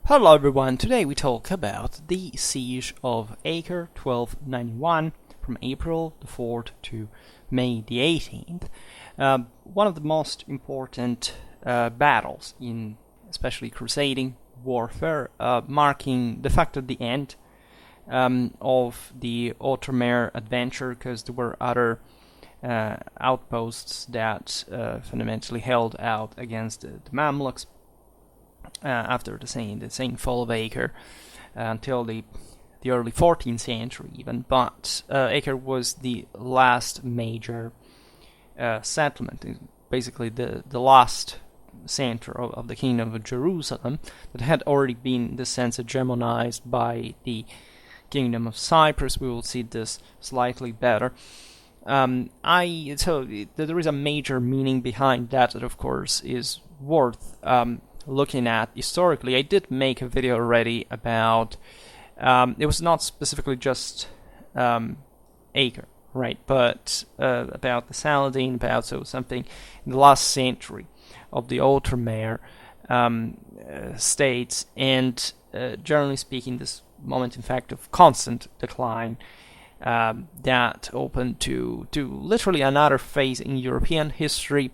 Hello everyone, today we talk about the Siege of Acre 1291 from April the 4th to May the 18th. One of the most important battles in especially crusading warfare, marking de facto the end of the Outremer adventure, because there were other outposts that fundamentally held out against the Mamluks after the same fall of Acre until the early 14th century even. But Acre was the last major settlement, basically the last center of the Kingdom of Jerusalem, that had already been in this sense hegemonized by the Kingdom of Cyprus. We will see this slightly better. So there is a major meaning behind that of course is worth looking at historically. I did make a video already about it was not specifically just Acre, right, but about the Saladin, about something in the last century of the Outremer states, and generally speaking, this moment, in fact, of constant decline that opened to literally another phase in European history.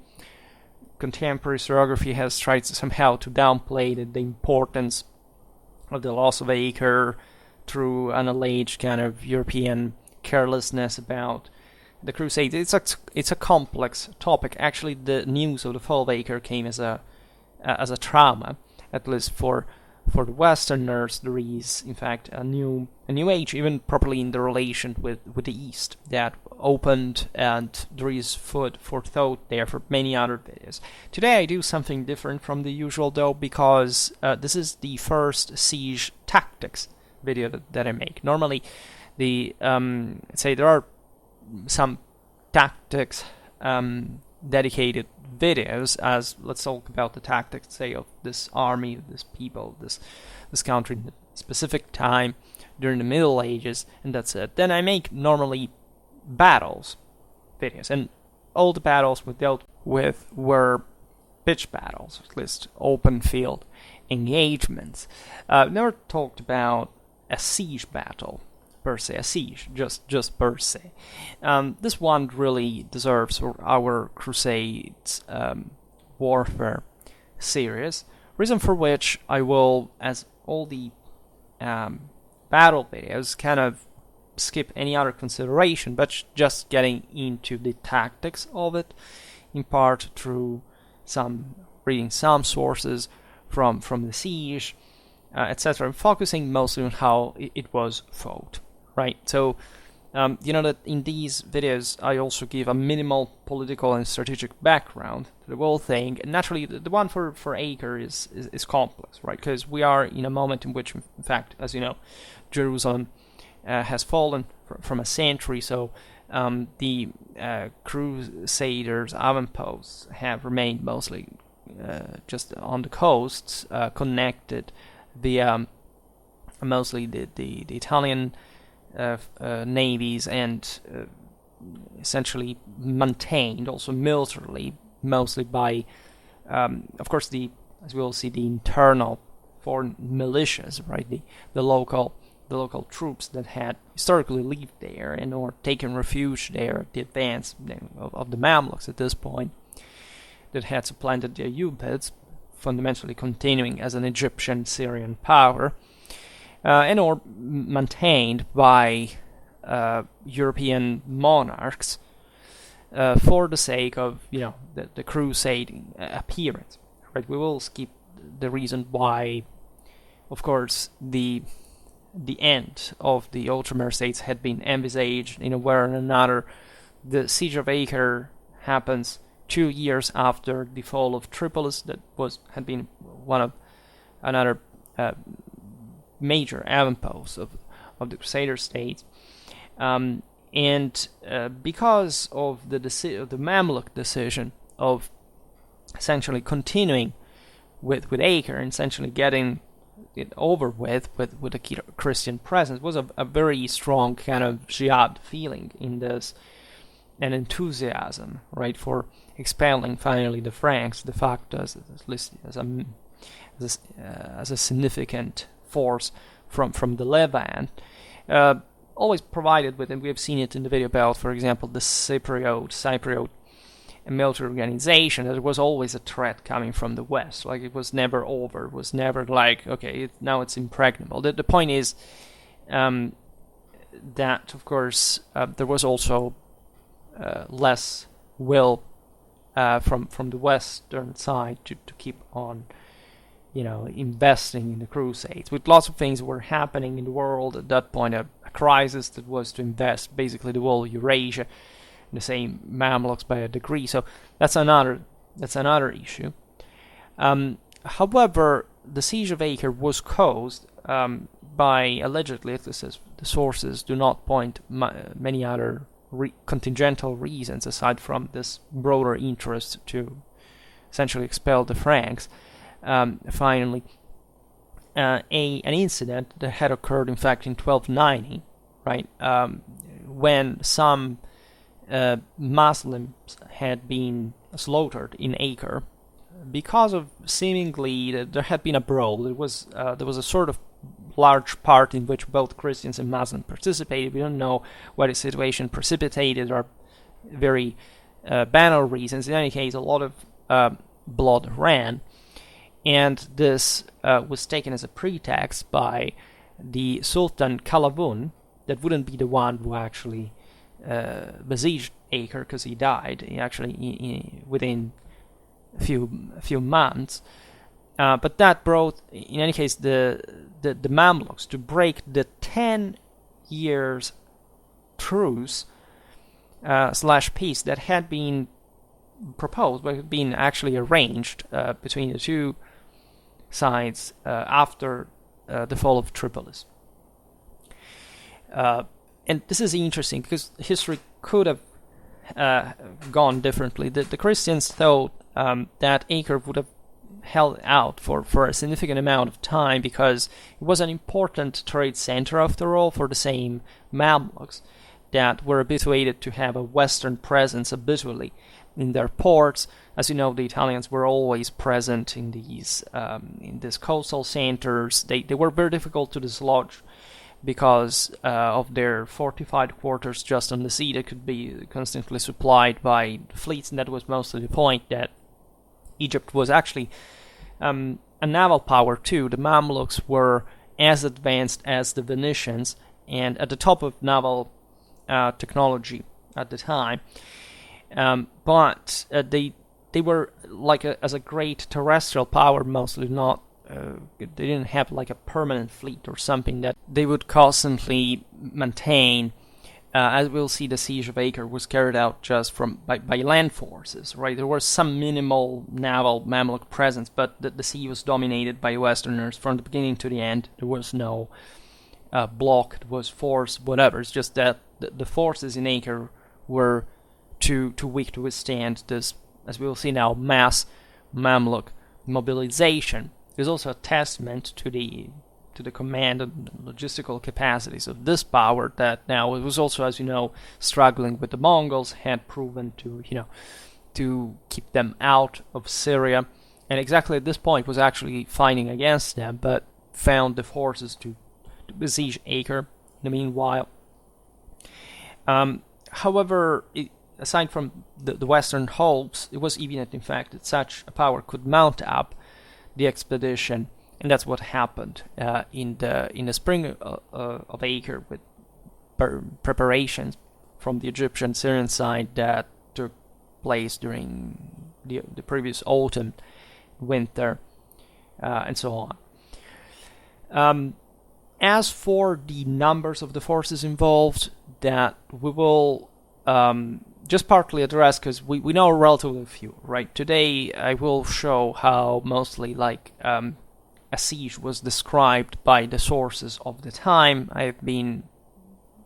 Contemporary historiography has tried somehow to downplay the importance of the loss of Acre through an alleged kind of European carelessness about the Crusades. It's a complex topic. Actually, the news of the fall of Acre came as a trauma, at least for the Westerners. There is, in fact, a new age, even properly in the relation with the East, that opened, and there is food for thought there for many other videos. Today I do something different from the usual, though, because this is the first siege tactics video that I make. Normally, say there are some tactics dedicated videos, as let's talk about the tactics, say, of this army, this people, this country in a specific time during the Middle Ages, and that's it. Then I make normally battles videos, and all the battles we dealt with were pitch battles, at least open field engagements. Never talked about a siege battle per se, a siege, just per se. This one really deserves our Crusades warfare series, reason for which I will, as all the battle videos, kind of skip any other consideration, but just getting into the tactics of it, in part through reading some sources from the siege, etc., and focusing mostly on how it was fought. Right, so you know that in these videos I also give a minimal political and strategic background to the whole thing, and naturally the one for Acre is complex, right? Because we are in a moment in which, in fact, as you know, Jerusalem has fallen from a century, so the Crusaders' avant-posts have remained mostly just on the coasts, connected via mostly the Italian navies, and essentially maintained also militarily, mostly by, of course, as we will see, the internal foreign militias, right? The local troops that had historically lived there and or taken refuge there at the advance of the Mamluks at this point, that had supplanted the Ayyubids, fundamentally continuing as an Egyptian-Syrian power, and or maintained by European monarchs for the sake of the crusading appearance. Right? We will skip the reason why, of course, the end of the Outremer states had been envisaged in a way or another. The siege of Acre happens 2 years after the fall of Tripolis, that had been one of another major avant-posts of the Crusader states, and because of the Mamluk decision of essentially continuing with Acre and essentially getting it over with a Christian presence, was a very strong kind of jihad feeling in this, and enthusiasm, right, for expelling finally the Franks, de facto, at least as a as a significant force from the Levant. Always provided with, and we have seen it in the video about, for example, the Cypriot military organization, that there was always a threat coming from the west. Like, it was never over. It was never like, okay, now it's impregnable. The point is that, of course, there was also less will from the western side to keep on, investing in the Crusades. With lots of things were happening in the world at that point, a crisis that was to invest basically the whole Eurasia in the same Mamluks by a degree. So that's another issue. However, the siege of Acre was caused by, allegedly, at least as the sources do not point many other contingental reasons aside from this broader interest to essentially expel the Franks. Finally, an incident that had occurred, in fact, in 1290, right, when some Muslims had been slaughtered in Acre because of seemingly that there had been a brawl. There was a sort of large part in which both Christians and Muslims participated. We don't know what the situation precipitated. There are very banal reasons. In any case, a lot of blood ran, and this was taken as a pretext by the Sultan Kalawun. That wouldn't be the one who actually besieged Acre, because he died within a few months. But that brought, in any case, the Mamluks to break the 10 years truce / peace that had been proposed, but had been actually arranged between the two sides after the fall of Tripolis. And this is interesting because history could have gone differently. The Christians thought that Acre would have held out for a significant amount of time because it was an important trade center, after all, for the same Mamluks that were habituated to have a western presence habitually in their ports. As you know, the Italians were always present in these coastal centers. They were very difficult to dislodge because of their fortified quarters just on the sea that could be constantly supplied by fleets, and that was mostly the point, that Egypt was actually a naval power too. The Mamluks were as advanced as the Venetians and at the top of naval technology at the time, but they were like as a great terrestrial power, mostly not. They didn't have like a permanent fleet or something that they would constantly maintain. As we'll see, the siege of Acre was carried out just by land forces, right? There was some minimal naval Mamluk presence, but the sea was dominated by Westerners from the beginning to the end. There was no block, there was force, whatever. It's just that the forces in Acre were too weak to withstand this, as we will see now, mass Mamluk mobilization. There's also a testament to the command and logistical capacities of this power that now it was also, as you know, struggling with the Mongols, had proven to keep them out of Syria, and exactly at this point was actually fighting against them, but found the forces to besiege Acre in the meanwhile. However, aside from the Western hopes, it was evident, in fact, that such a power could mount up the expedition, and that's what happened in the spring of Acre, with preparations from the Egyptian-Syrian side that took place during the previous autumn, winter, and so on. As for the numbers of the forces involved, that we will just partly address, because we know relatively few, right? Today I will show how mostly a siege was described by the sources of the time. I've been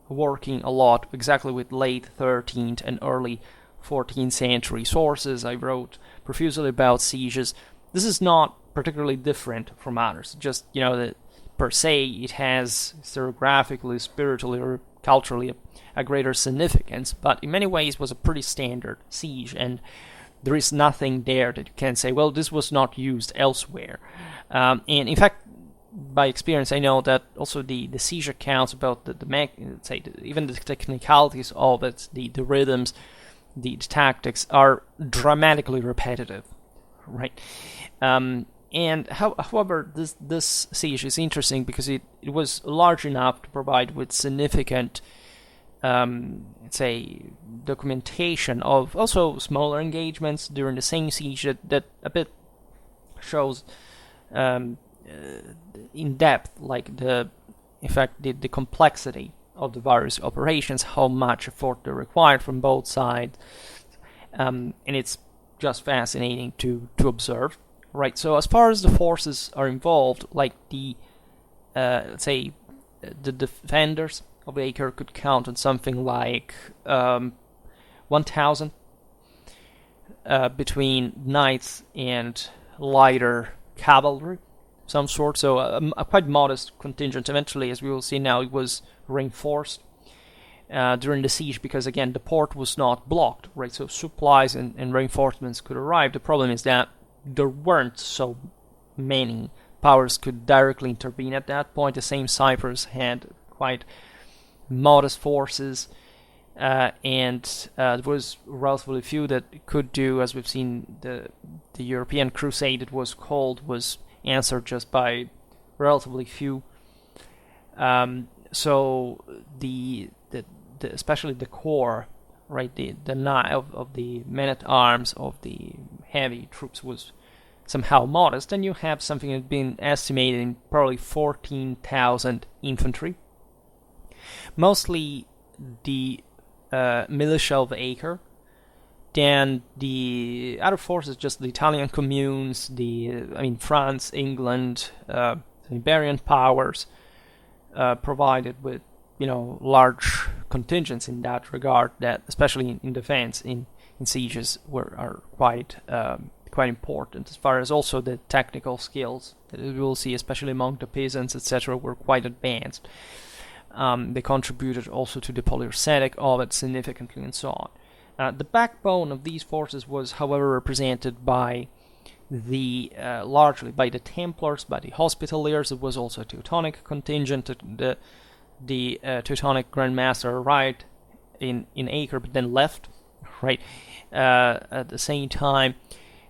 working a lot exactly with late 13th and early 14th century sources. I wrote profusely about sieges. This is not particularly different from others, just, that per se it has historiographically, spiritually, or culturally a greater significance, but in many ways was a pretty standard siege, and there is nothing there that you can say, well, this was not used elsewhere. And in fact, by experience, I know that also the siege accounts about even the technicalities of it, the rhythms, the tactics are dramatically repetitive, right? However, this siege is interesting because it was large enough to provide with significant, documentation of also smaller engagements during the same siege that a bit shows in depth, like the complexity of the various operations, how much effort they required from both sides, and it's just fascinating to observe, right? So as far as the forces are involved, like the defenders of Acre could count on something like 1,000 between knights and lighter cavalry, some sort. So a quite modest contingent. Eventually, as we will see now, it was reinforced during the siege because, again, the port was not blocked, right? So supplies and reinforcements could arrive. The problem is that there weren't so many powers could directly intervene at that point. The same Cyprus had quite modest forces, and there was relatively few that could do, as we've seen, the European crusade, it was called, was answered just by relatively few. So especially the core, right, the of the men at arms of the heavy troops was somehow modest. And you have something that had been estimated in probably 14,000 infantry, mostly the militia of Acre. Then the other forces, just the Italian communes, France, England, the Iberian powers, provided with large contingents in that regard. That, especially in defense, in sieges, are quite important. As far as also the technical skills that we will see, especially among the peasants, etc., were quite advanced. They contributed also to the polyurcetic of it significantly, and so on. The backbone of these forces was, however, represented by largely by the Templars, by the Hospitallers. It was also a Teutonic contingent. The Teutonic Grand Master arrived in Acre, but then left, right, at the same time.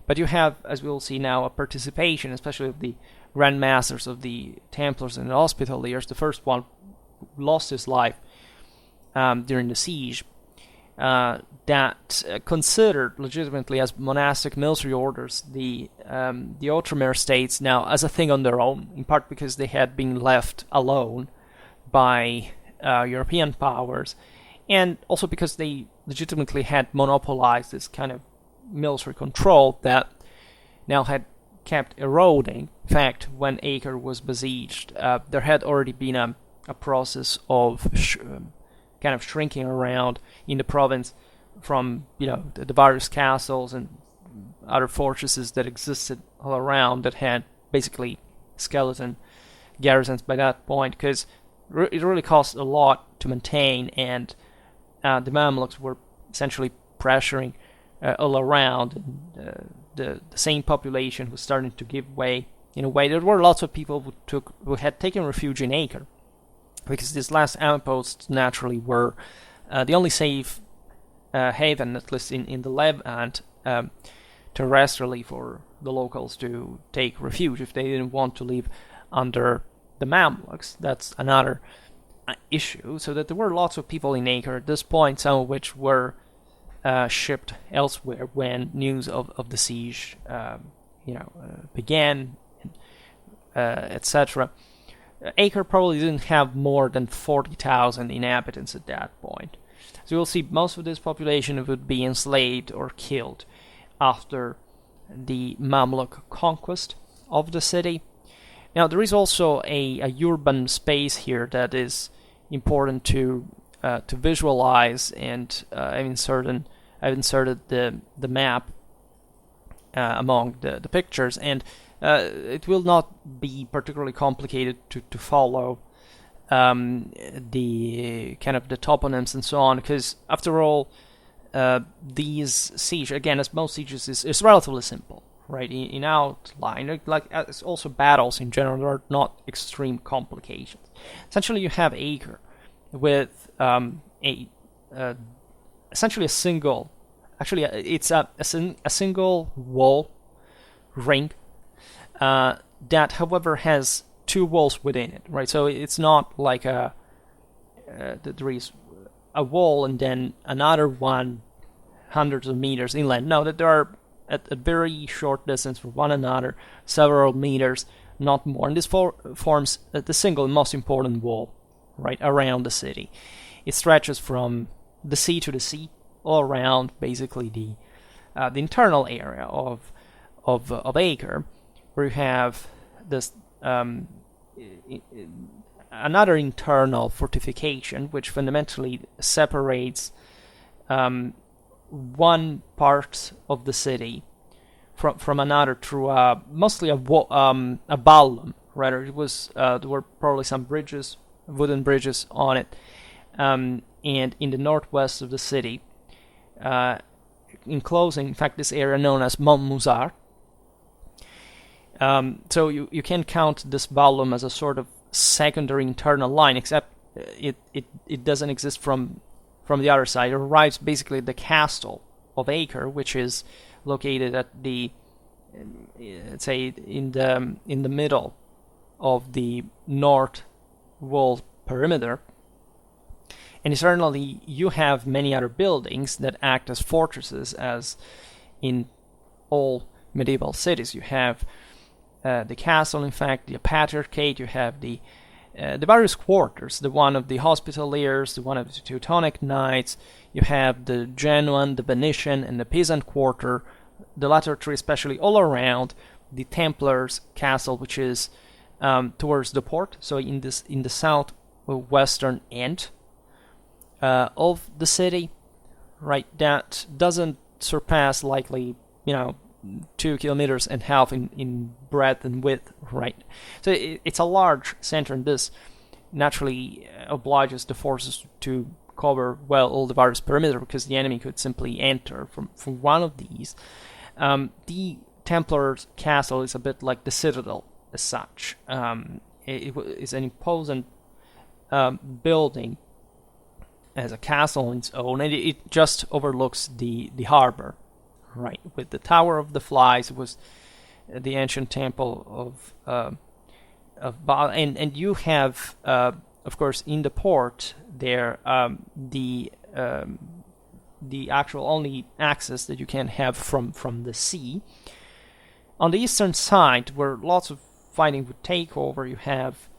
But you have, as we will see now, a participation, especially of the Grand Masters of the Templars and the Hospitallers. The first one lost his life during the siege. That considered legitimately as monastic military orders the Outremer states now as a thing on their own, in part because they had been left alone by European powers, and also because they legitimately had monopolized this kind of military control that now had kept eroding. In fact, when Acre was besieged, there had already been a process of kind of shrinking around in the province from the various castles and other fortresses that existed all around that had basically skeleton garrisons by that point, because it really cost a lot to maintain, and the Mamluks were essentially pressuring all around, and the same population was starting to give way. In a way, there were lots of people who had taken refuge in Acre, because these last outposts naturally were the only safe haven, at least in the Levant, terrestrially, for the locals to take refuge if they didn't want to live under the Mamluks. That's another issue. So that there were lots of people in Acre at this point, some of which were shipped elsewhere when news of the siege began, etc. Acre probably didn't have more than 40,000 inhabitants at that point. So you'll see most of this population would be enslaved or killed after the Mamluk conquest of the city. Now, there is also a urban space here that is important to visualize, and I've inserted the map among the pictures, and it will not be particularly complicated to follow the kind of the toponyms and so on, because after all, these siege, again, as most sieges, is relatively simple, right? In outline, like as also battles in general, there are not extreme complications. Essentially, you have Acre with essentially a single, actually it's a single wall ring that, however, has two walls within it, right? So it's not like there is a wall and then another one hundreds of meters inland. No, that there are at a very short distance from one another, several meters, not more. And this forms the single most important wall, right, around the city. It stretches from the sea to the sea, all around basically the internal area of Acre, where you have this another internal fortification, which fundamentally separates one part of the city from another through mostly a ballum. Rather, it was there were probably some bridges, wooden bridges on it, and in the northwest of the city, enclosing, in fact, this area known as Mamluk. So you can count this ballum as a sort of secondary internal line, except it doesn't exist from the other side. It arrives basically at the castle of Acre, which is located at the, let's say, in the middle of the north wall perimeter. And certainly you have many other buildings that act as fortresses, as in all medieval cities. You have the castle, in fact, the patriarchate, you have the various quarters, the one of the Hospitallers, the one of the Teutonic Knights, you have the Genoan, the Venetian, and the Peasant quarter, the latter three especially all around the Templars castle, which is towards the port, so in the southwestern end of the city, right? That doesn't surpass likely, 2.5 kilometers in breadth and width, right? So it's a large center, and this naturally obliges the forces to cover well all the various perimeter, because the enemy could simply enter from one of these. The Templars castle is a bit like the citadel as such. It is an imposing building as a castle on its own, and it just overlooks the harbor, right? With the Tower of the Flies, it was the ancient temple of Baal, and you have, of course, in the port there the actual only access that you can have from the sea. On the eastern side, where lots of fighting would take over, you have,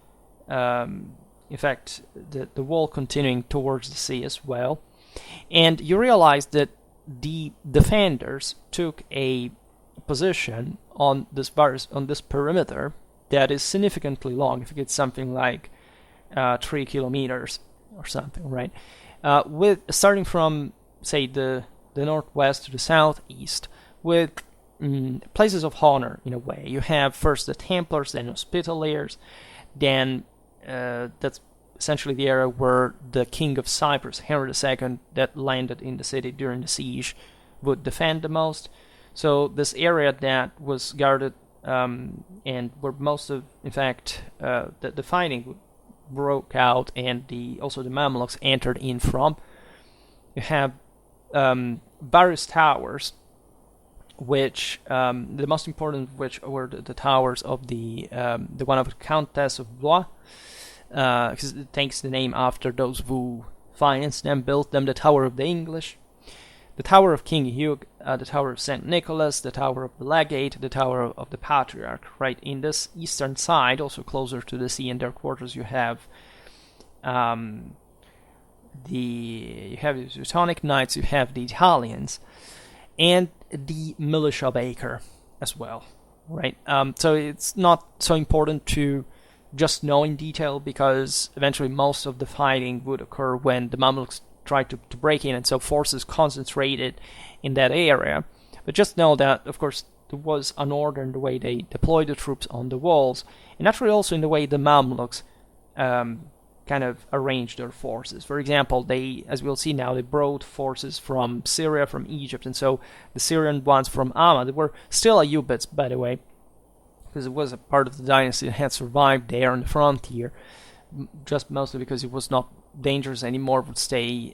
in fact, the wall continuing towards the sea as well. And you realize that the defenders took a position on this perimeter that is significantly long. If it's something like 3 kilometers or something, right? With starting from, say, the northwest to the southeast, with places of honor in a way. You have first the Templars, then Hospitallers, then that's essentially the area where the King of Cyprus, Henry II, that landed in the city during the siege, would defend the most. So this area that was guarded and where most of, in fact, the fighting broke out, and also the Mamluks entered in from. You have various towers, which the most important of which were the towers of the one of the Countess of Blois, because it takes the name after those who financed them, built them, the Tower of the English, the Tower of King Hugh, the Tower of St. Nicholas, the Tower of the Legate, the Tower of the Patriarch, right? In this eastern side, also closer to the sea in their quarters, you have the Teutonic Knights, you have the Italians, and the militia of Acre as well, right? So it's not so important to just know in detail, because eventually most of the fighting would occur when the Mamluks tried to break in, and so forces concentrated in that area. But just know that, of course, there was an order in the way they deployed the troops on the walls, and naturally also in the way the Mamluks kind of arrange their forces. For example, they, as we'll see now, they brought forces from Syria, from Egypt, and so the Syrian ones from Amma, they were still Ayyubids, by the way, because it was a part of the dynasty that had survived there on the frontier, just mostly because it was not dangerous anymore, would stay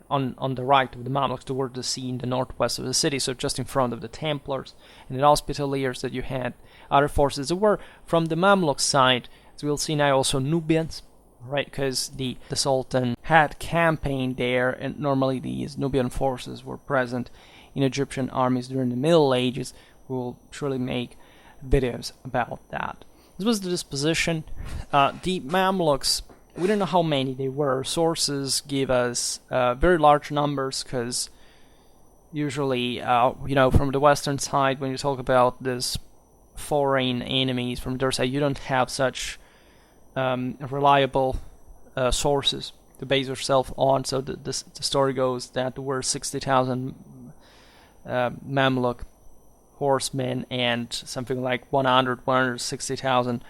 on the right of the Mamluks toward the sea in the northwest of the city, so just in front of the Templars and the Hospitaliers that you had other forces that were from the Mamluk side. As we'll see now, also Nubians, right? Because the Sultan had campaigned there, and normally these Nubian forces were present in Egyptian armies during the Middle Ages. We will surely make videos about that. This was the disposition. The Mamluks, we don't know how many they were. Sources give us very large numbers, because usually, from the western side, when you talk about this foreign enemies from their side, you don't have such reliable sources to base yourself on. So the story goes that there were 60,000 Mamluk horsemen and something like 160,000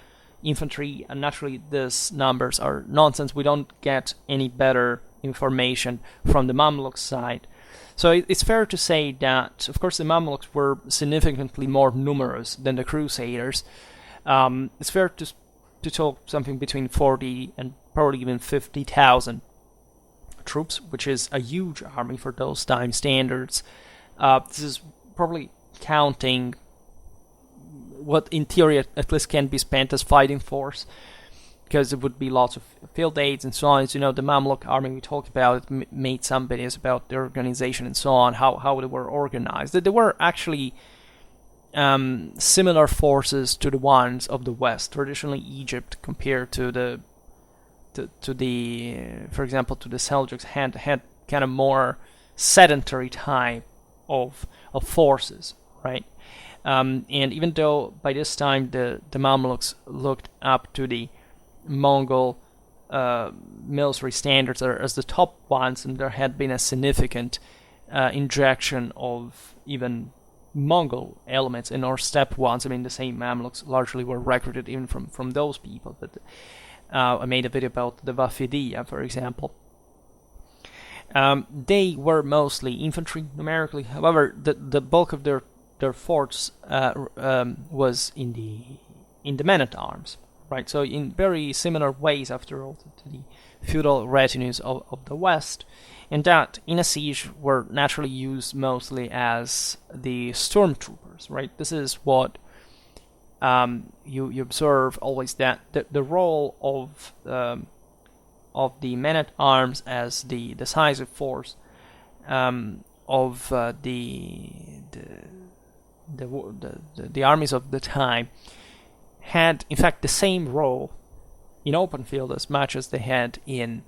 infantry, and naturally these numbers are nonsense. We don't get any better information from the Mamluk side. So it's fair to say that, of course, the Mamluks were significantly more numerous than the Crusaders. It's fair to talk something between 40 and probably even 50,000 troops, which is a huge army for those time standards. This is probably counting what in theory at least can be spent as fighting force, because there would be lots of field aids and so on. As you know, the Mamluk army we talked about, made some videos about their organization and so on, how they were organized. They were actually similar forces to the ones of the West, traditionally Egypt, compared to the for example, to the Seljuks, had kind of more sedentary type of forces, right? And even though by this time the Mamluks looked up to the Mongol military standards as the top ones, and there had been a significant injection of even Mongol elements in our steppe ones. I mean, the same Mamluks largely were recruited even from those people. But I made a video about the Wafidiyya, for example. They were mostly infantry numerically. However, the bulk of their forts was in the men-at-arms, right? So in very similar ways, after all, to the feudal retinues of the West, and that in a siege were naturally used mostly as the stormtroopers, right? This is what you observe always, that the role of the men-at-arms as the decisive force of the armies of the time had in fact the same role in open field as much as they had in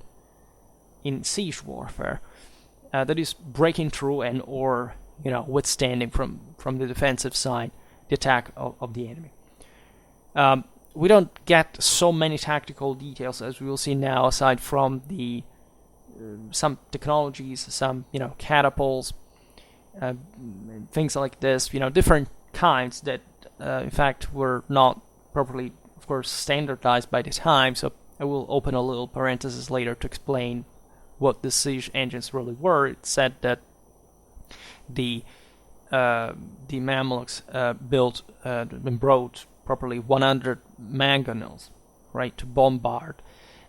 siege warfare. That is, breaking through and or withstanding from the defensive side the attack of the enemy. We don't get so many tactical details as we will see now, aside from the some technologies, some catapults, things like this, different kinds that in fact were not properly, of course, standardized by the time. So I will open a little parenthesis later to explain what the siege engines really were. It said that the Mamluks built and brought properly 100 mangonels, right, to bombard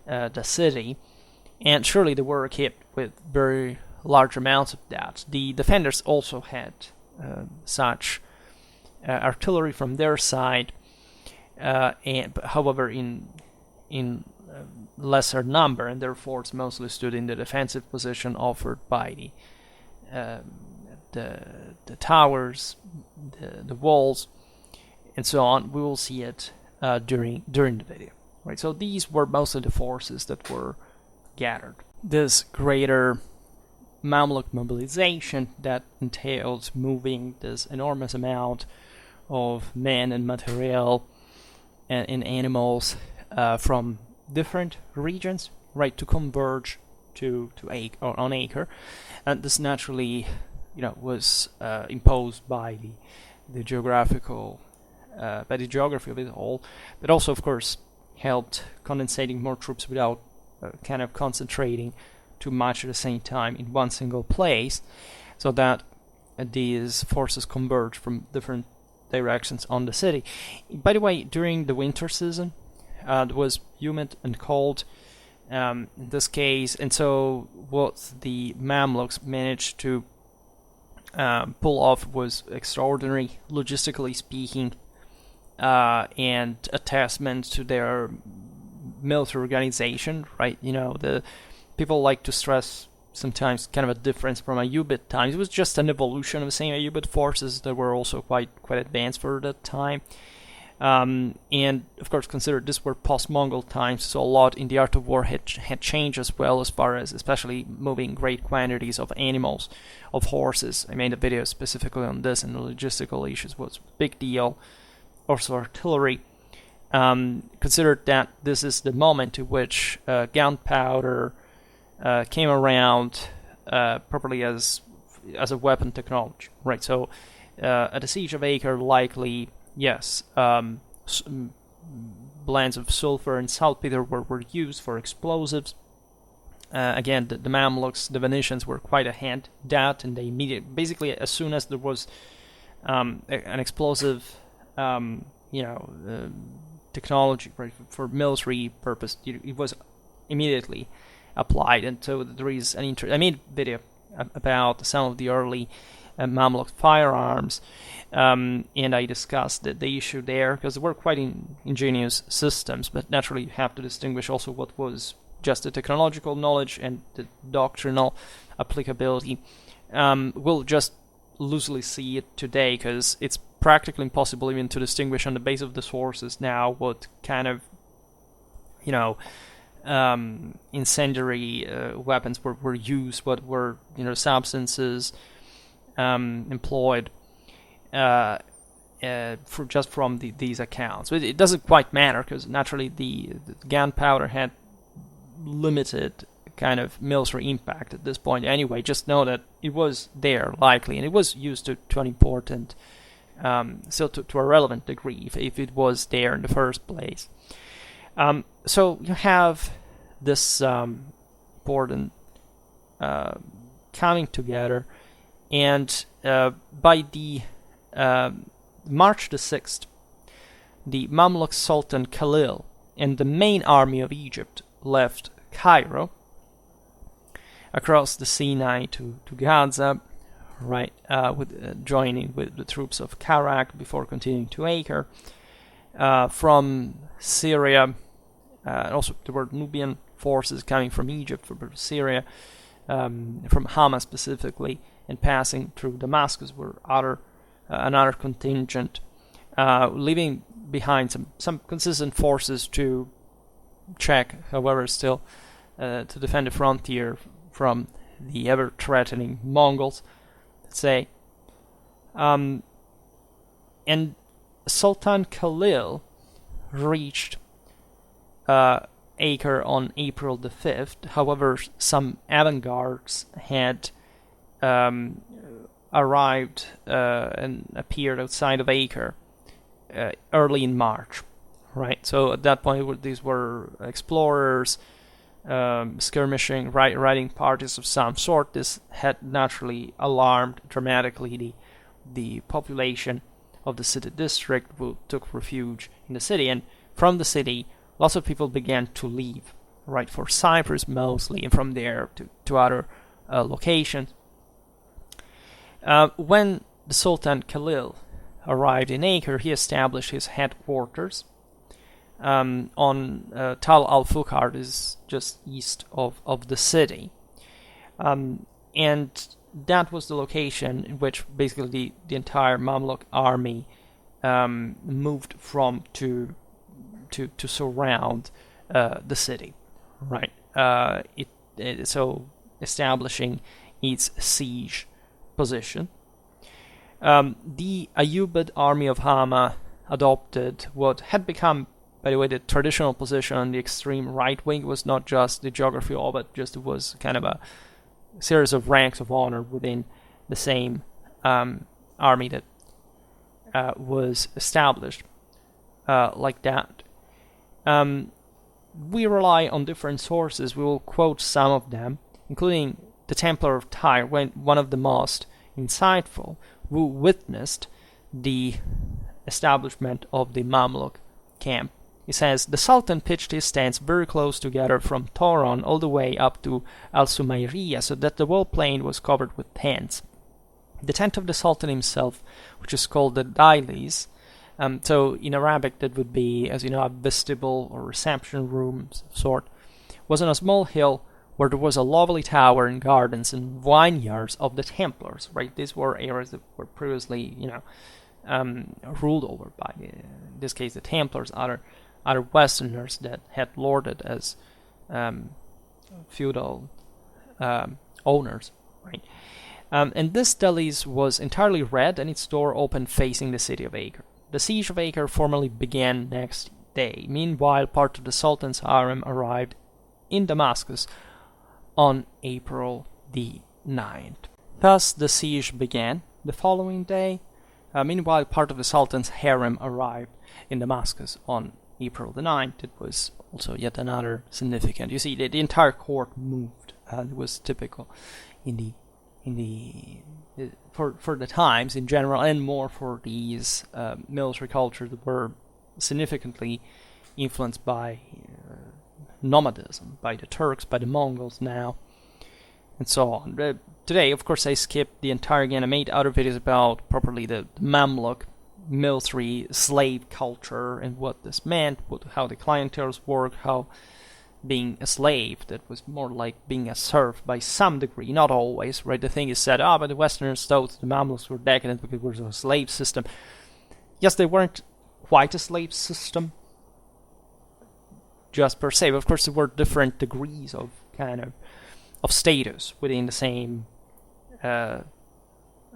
the city, and surely they were equipped with very large amounts of that. The defenders also had such artillery from their side, and however in lesser number, and their forts mostly stood in the defensive position offered by the towers, the walls, and so on. We will see it during the video, right? So these were mostly the forces that were gathered. This greater Mamluk mobilization that entailed moving this enormous amount of men and material and animals from different regions, right, to converge to Acre, or on Acre, and this naturally, was imposed by the geography of it all, but also, of course, helped condensating more troops without kind of concentrating too much at the same time in one single place, so that these forces converge from different directions on the city. By the way, during the winter season, it was humid and cold in this case, and so what the Mamluks managed to pull off was extraordinary, logistically speaking, and a testament to their military organization, right? The people like to stress sometimes kind of a difference from Ayyubid times. It was just an evolution of the same Ayyubid forces that were also quite advanced for that time. And of course, consider this were post-Mongol times, so a lot in the art of war had changed as well, as far as especially moving great quantities of animals, of horses. I made a video specifically on this, and the logistical issues was a big deal. Also artillery. Consider that this is the moment to which gunpowder came around properly as a weapon technology, right? So at the Siege of Acre, likely, yes, blends of sulfur and saltpeter were used for explosives. Again, the Mamluks, the Venetians were quite ahead that, and they basically, as soon as there was an explosive, technology, right, for military purpose, it was immediately applied. And so there is I made a video about some of the early Mamluk firearms, and I discussed the issue there, because they were quite ingenious systems, but naturally you have to distinguish also what was just the technological knowledge and the doctrinal applicability. We'll just loosely see it today, because it's practically impossible even to distinguish on the base of the sources now what kind of incendiary weapons were used, what were substances employed just from these accounts. But it doesn't quite matter, because naturally the gunpowder had limited kind of military impact at this point anyway. Just know that it was there likely, and it was used to an important, still to a relevant degree if it was there in the first place. So you have this important coming together, and by the March the 6th, the Mamluk Sultan Khalil and the main army of Egypt left Cairo, across the Sinai to Gaza, right, joining with the troops of Karak before continuing to Acre. From Syria, also there were Nubian forces coming from Egypt, from Syria, from Hama specifically, and passing through Damascus were another contingent, leaving behind some consistent forces to check, however, still to defend the frontier from the ever-threatening Mongols, let's say. And Sultan Khalil reached Acre on April the 5th. However, some avant-gardes had arrived and appeared outside of Acre early in March, right? So at that point, these were explorers, skirmishing, riding parties of some sort. This had naturally alarmed dramatically the population of the city district, who took refuge in the city. And from the city, lots of people began to leave, right, for Cyprus mostly, and from there to other locations. When the Sultan Khalil arrived in Acre, he established his headquarters on Tal al-Fukhar, is just east of the city. And that was the location in which basically the entire Mamluk army moved from to surround the city, right? So establishing its siege position. The Ayyubid army of Hama adopted what had become, by the way, the traditional position on the extreme right wing. Was not just the geography of it, just it was kind of a series of ranks of honor within the same army that was established like that. We rely on different sources. We will quote some of them, including the Templar of Tyre, one of the most insightful, who witnessed the establishment of the Mamluk camp. He says, the Sultan pitched his tents very close together from Toron all the way up to Al-Sumayriya, so that the whole plain was covered with tents. The tent of the Sultan himself, which is called the Dailis, so in Arabic that would be, as you know, a vestibule or reception room sort, was on a small hill where there was a lovely tower and gardens and vineyards of the Templars, right? These were areas that were previously, ruled over by, in this case, the Templars, other Westerners that had lorded as feudal owners, right? And this Dailis was entirely red, and its door opened facing the city of Acre. The siege of Acre formally began next day. Meanwhile, part of the Sultan's harem arrived in Damascus on April the 9th. Thus, the siege began the following day. Meanwhile, part of the Sultan's harem arrived in Damascus on April the 9th. It was also yet another significant. You see, the entire court moved. It was typical for the times in general, and more for these military cultures that were significantly influenced by nomadism, by the Turks, by the Mongols now, and so on. Today, of course, I skipped the entire game. I made other videos about properly the Mamluk military slave culture and what this meant, how the clienteles work, how being a slave, that was more like being a serf by some degree, not always, right? The thing is said, but the Westerners thought the Mamluks were decadent because it was a slave system. Yes, they weren't quite a slave system, just per se, but of course there were different degrees of of status within the same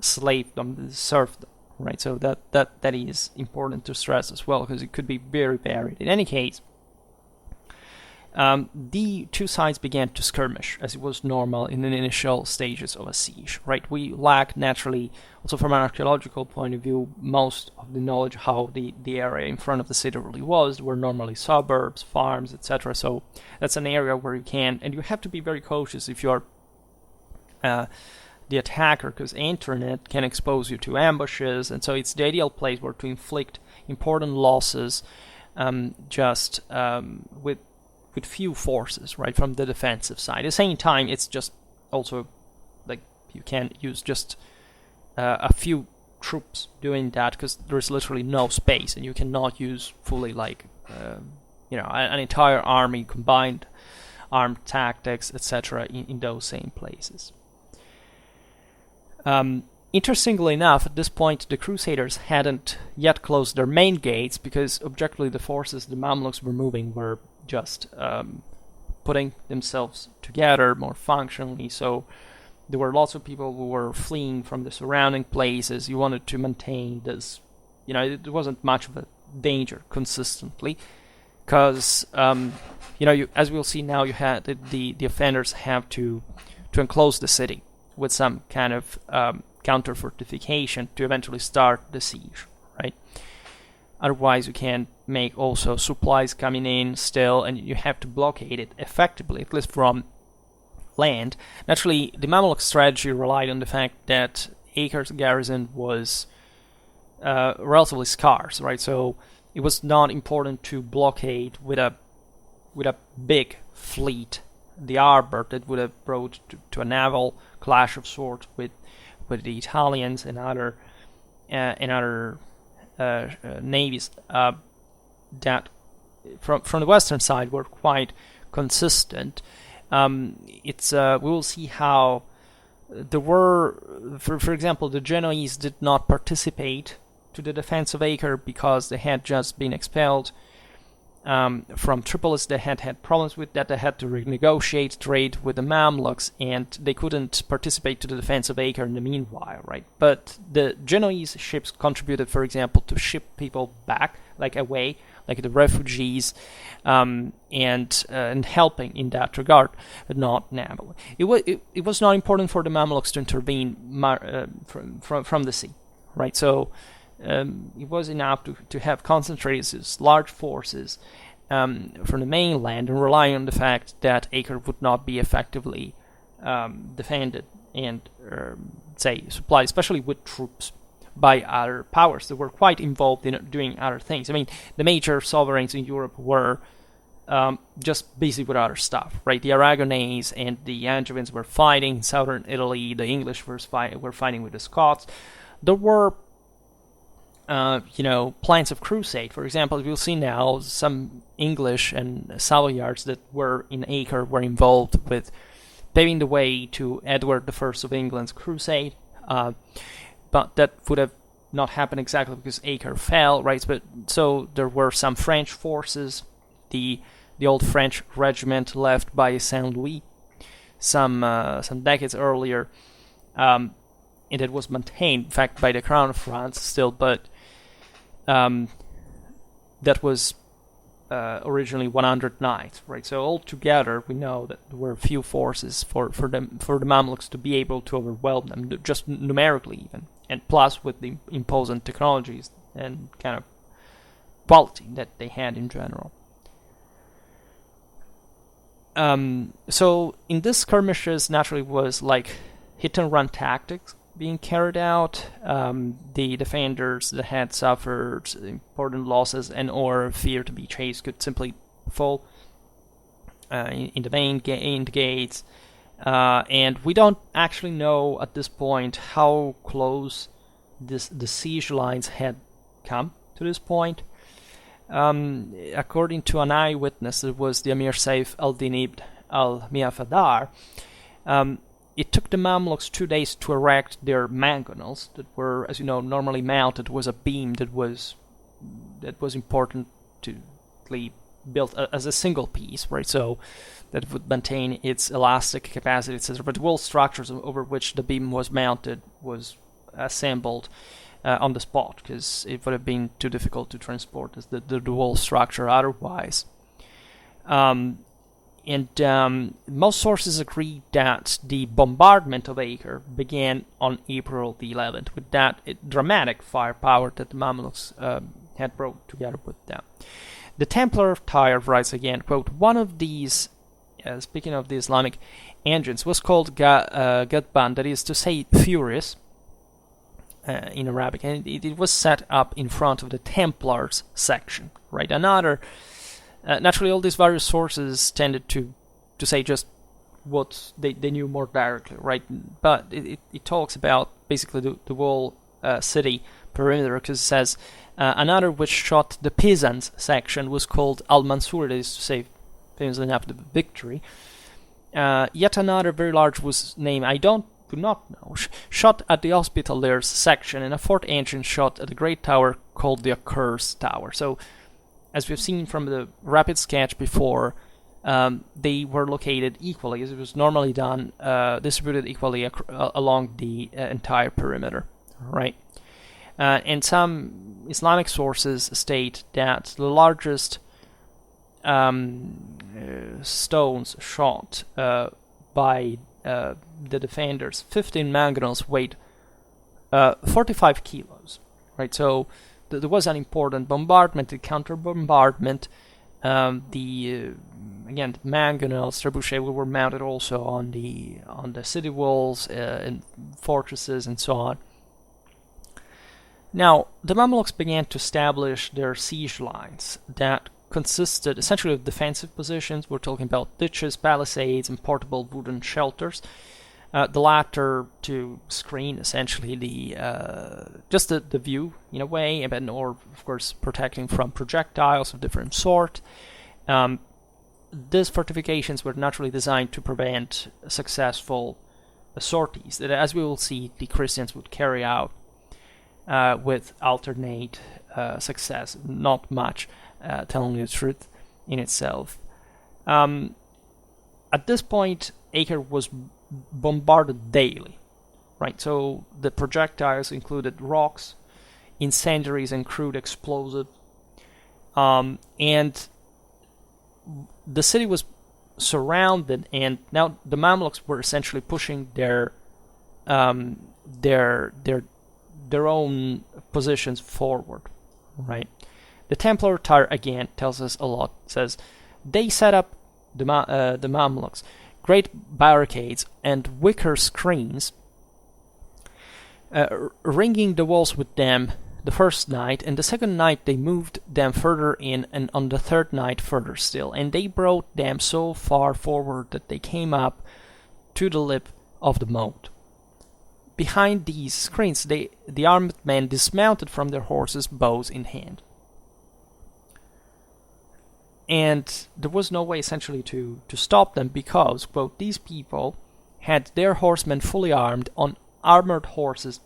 slavedom, serfdom, right? So that is important to stress as well, because it could be very varied. In any case, the two sides began to skirmish, as it was normal in the initial stages of a siege, right? We lack, naturally, also from an archaeological point of view, most of the knowledge how the area in front of the city really was. There were normally suburbs, farms, etc. So that's an area where you can, and you have to be very cautious if you're the attacker, because internet can expose you to ambushes, and so it's the ideal place where to inflict important losses with few forces, right, from the defensive side. At the same time, it's just also like you can use just a few troops doing that, because there's literally no space, and you cannot use fully an entire army, combined armed tactics, etc. in those same places. Interestingly enough, at this point, the Crusaders hadn't yet closed their main gates, because objectively the forces the Mamluks were moving were just putting themselves together more functionally. So there were lots of people who were fleeing from the surrounding places. You wanted to maintain this, there wasn't much of a danger consistently, because as we'll see now, you had the offenders have to enclose the city with some kind of counter fortification to eventually start the siege, right? Otherwise, you can't make also supplies coming in still, and you have to blockade it effectively, at least from land. Naturally, the Mamluk strategy relied on the fact that Acre's garrison was relatively scarce, right? So it was not important to blockade with a big fleet, the arbor that would have brought to a naval clash of sorts with the Italians and other navies that from the western side were quite consistent. We will see how there were, for example, the Genoese did not participate to the defense of Acre because they had just been expelled from Tripolis. They had problems with that. They had to renegotiate trade with the Mamluks, and they couldn't participate to the defense of Acre in the meanwhile, right? But the Genoese ships contributed, for example, to ship people back, away, like the refugees, and helping in that regard, but not navally. It was not important for the Mamluks to intervene from the sea, right? So it was enough to have concentrated these large forces from the mainland and relying on the fact that Acre would not be effectively defended and, say, supplied, especially with troops, by other powers that were quite involved in doing other things. I mean, the major sovereigns in Europe were just busy with other stuff, right? The Aragonese and the Angevins were fighting in southern Italy. The English were fighting with the Scots. There were, plans of crusade. For example, you'll see now some English and Savoyards that were in Acre were involved with paving the way to Edward I of England's crusade. But that would have not happened exactly because Acre fell, right? But so there were some French forces, the old French regiment left by Saint Louis some decades earlier, and it was maintained, in fact, by the Crown of France still, but that was originally 100 knights, right? So altogether, we know that there were few forces for the Mamluks to be able to overwhelm them, just numerically even, and plus with the imposing technologies and kind of quality that they had in general. So in this skirmishes, naturally was like hit-and-run tactics being carried out. The defenders that had suffered important losses and or fear to be chased could simply fall in the gates. And we don't actually know at this point how close the siege lines had come to this point. According to an eyewitness, it was the Emir Saif al-Din ibn al-Miafadar, it took the Mamluks 2 days to erect their mangonels that were, as you know, normally mounted was a beam that was important to be built as a single piece, right? So that would maintain its elastic capacity, etc. But the wall structures over which the beam was mounted was assembled on the spot because it would have been too difficult to transport as the wall structure otherwise. And most sources agree that the bombardment of Acre began on April the 11th, with that dramatic firepower that the Mamluks had brought together with them. The Templar of Tyre writes again, quote, one of these, speaking of the Islamic engines, was called Gadban, that is to say furious in Arabic, and it was set up in front of the Templars section, right? Another... naturally, all these various sources tended to say just what they knew more directly, right? But it talks about basically the whole city perimeter, because it says another which shot the peasants section was called Al-Mansur, that is to say, famously enough, the victory. Yet another very large was named, I do not know, shot at the Hospitallers section, and a fourth engine shot at the great tower called the Accursed Tower. So, as we've seen from the rapid sketch before, they were located equally, as it was normally done, distributed equally along the entire perimeter, right? And some Islamic sources state that the largest stones shot by the defenders, 15 mangonels, weighed 45 kilos, right? So there was an important bombardment, the counter-bombardment. Again, the mangonels, trebuchet were mounted also on the city walls and fortresses and so on. Now, the Mamluks began to establish their siege lines that consisted essentially of defensive positions. We're talking about ditches, palisades, and portable wooden shelters. The latter to screen essentially just the view in a way, or of course protecting from projectiles of different sort. These fortifications were naturally designed to prevent successful sorties that, as we will see, the Christians would carry out with alternate success. Not much, telling the truth in itself. At this point, Acre was bombarded daily, right? So the projectiles included rocks, incendiaries, and crude explosives, and the city was surrounded. And now the Mamluks were essentially pushing their own positions forward, right? The Templar tar again tells us a lot. It says they set up the Mamluks great barricades and wicker screens, ringing the walls with them the first night, and the second night they moved them further in, and on the third night further still, and they brought them so far forward that they came up to the lip of the moat. Behind these screens, the armed men dismounted from their horses, bows in hand. And there was no way essentially to stop them because, quote, these people had their horsemen fully armed on armored horses,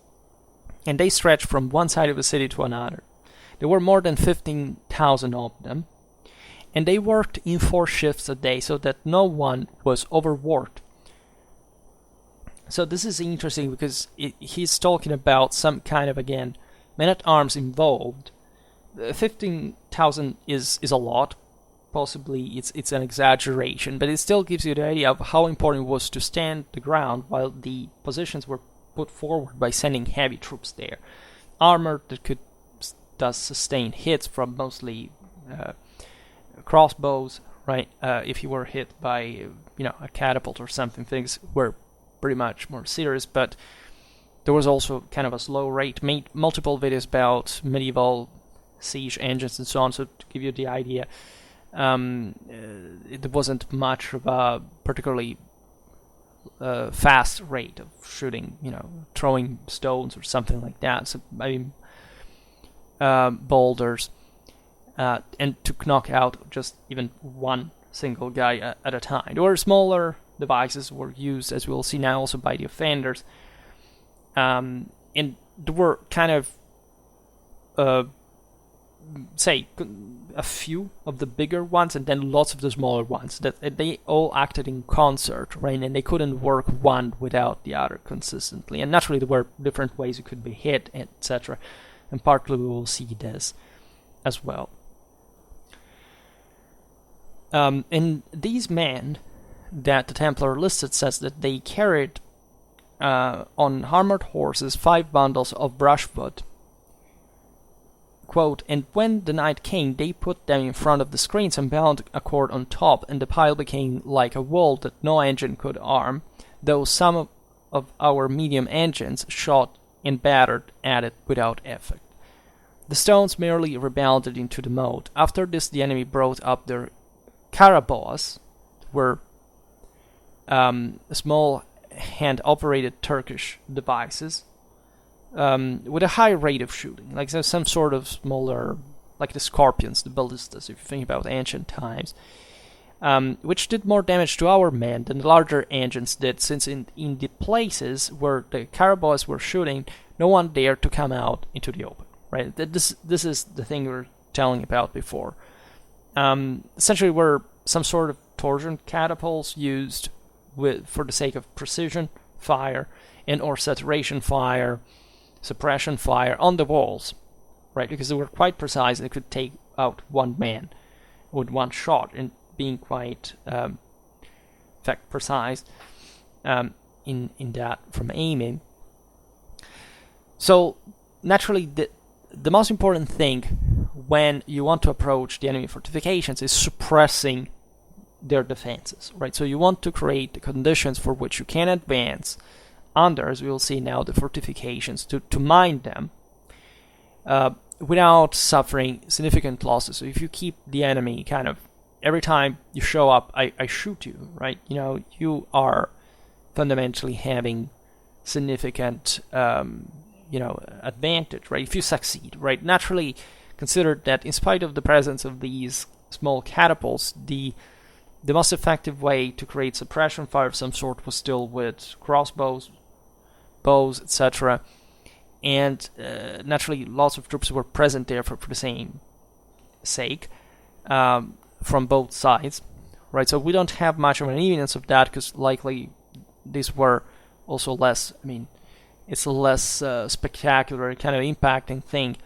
and they stretched from one side of the city to another. There were more than 15,000 of them, and they worked in 4 shifts a day so that no one was overworked. So this is interesting because he's talking about some kind of, again, men-at-arms involved. 15,000 is a lot. Possibly it's an exaggeration, but it still gives you the idea of how important it was to stand the ground while the positions were put forward by sending heavy troops there. Armor that could thus sustain hits from mostly crossbows, right? If you were hit by a catapult or something, things were pretty much more serious, but there was also kind of a slow rate. Made multiple videos about medieval siege engines and so on, so to give you the idea, it wasn't much of a particularly fast rate of shooting, throwing stones or something like that. So boulders, and to knock out just even one single guy at a time. There were smaller devices were used, as we'll see now, also by the offenders, and there were kind of say a few of the bigger ones and then lots of the smaller ones that they all acted in concert, right? And they couldn't work one without the other consistently, and naturally there were different ways you could be hit, etc., and partly we will see this as well. And these men that the Templar listed says that they carried on armored horses 5 bundles of brushwood. Quote, and when the night came, they put them in front of the screens and bound a cord on top, and the pile became like a wall that no engine could arm, though some of our medium engines shot and battered at it without effect. The stones merely rebounded into the moat. After this, the enemy brought up their caraboas, were small hand-operated Turkish devices, with a high rate of shooting, like there's some sort of smaller, like the scorpions, the ballistas, if you think about ancient times, which did more damage to our men than the larger engines did, since in the places where the caraboas were shooting, no one dared to come out into the open, right? This is the thing we were telling about before. Essentially were some sort of torsion catapults used for the sake of precision fire and or saturation fire, suppression fire on the walls, right? Because they were quite precise and they could take out one man with one shot, and being quite in fact precise in that from aiming. So naturally the most important thing when you want to approach the enemy fortifications is suppressing their defenses, right? So you want to create the conditions for which you can advance under, as we will see now, the fortifications, to mine them without suffering significant losses. So if you keep the enemy kind of, every time you show up, I shoot you, right? You are fundamentally having significant advantage, right? If you succeed, right? Naturally, consider that in spite of the presence of these small catapults, the most effective way to create suppression fire of some sort was still with crossbows, bows, etc. And naturally, lots of troops were present there for the same sake from both sides, right? So we don't have much of an evidence of that because likely these were also less, it's a less spectacular kind of impacting thing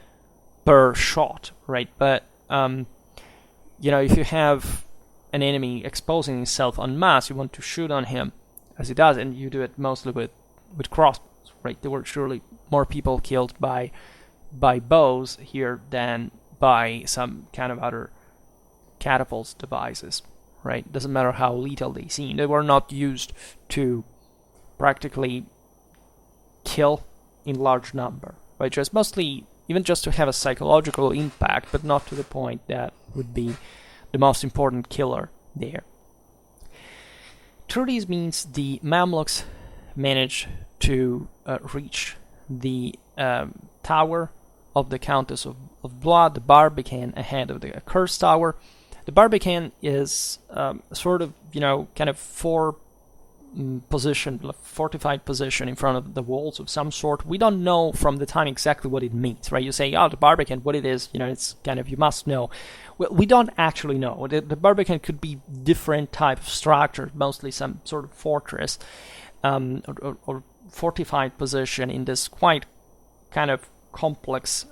per shot, right? But, if you have an enemy exposing himself en masse, you want to shoot on him as he does, and you do it mostly with crossbows, right? There were surely more people killed by bows here than by some kind of other catapult devices, right? Doesn't matter how lethal they seem. They were not used to practically kill in large number, right? Just mostly even just to have a psychological impact, but not to the point that would be the most important killer there. Through these means, the Mamluks managed to reach the tower of the Countess of Blois, the Barbican, ahead of the Accursed tower. The Barbican is sort of, kind of fortified position in front of the walls of some sort. We don't know from the time exactly what it means, right? You say, the Barbican, what it is, it's kind of, you must know. Well, we don't actually know. The Barbican could be different type of structure, mostly some sort of fortress or fortified position in this quite kind of complex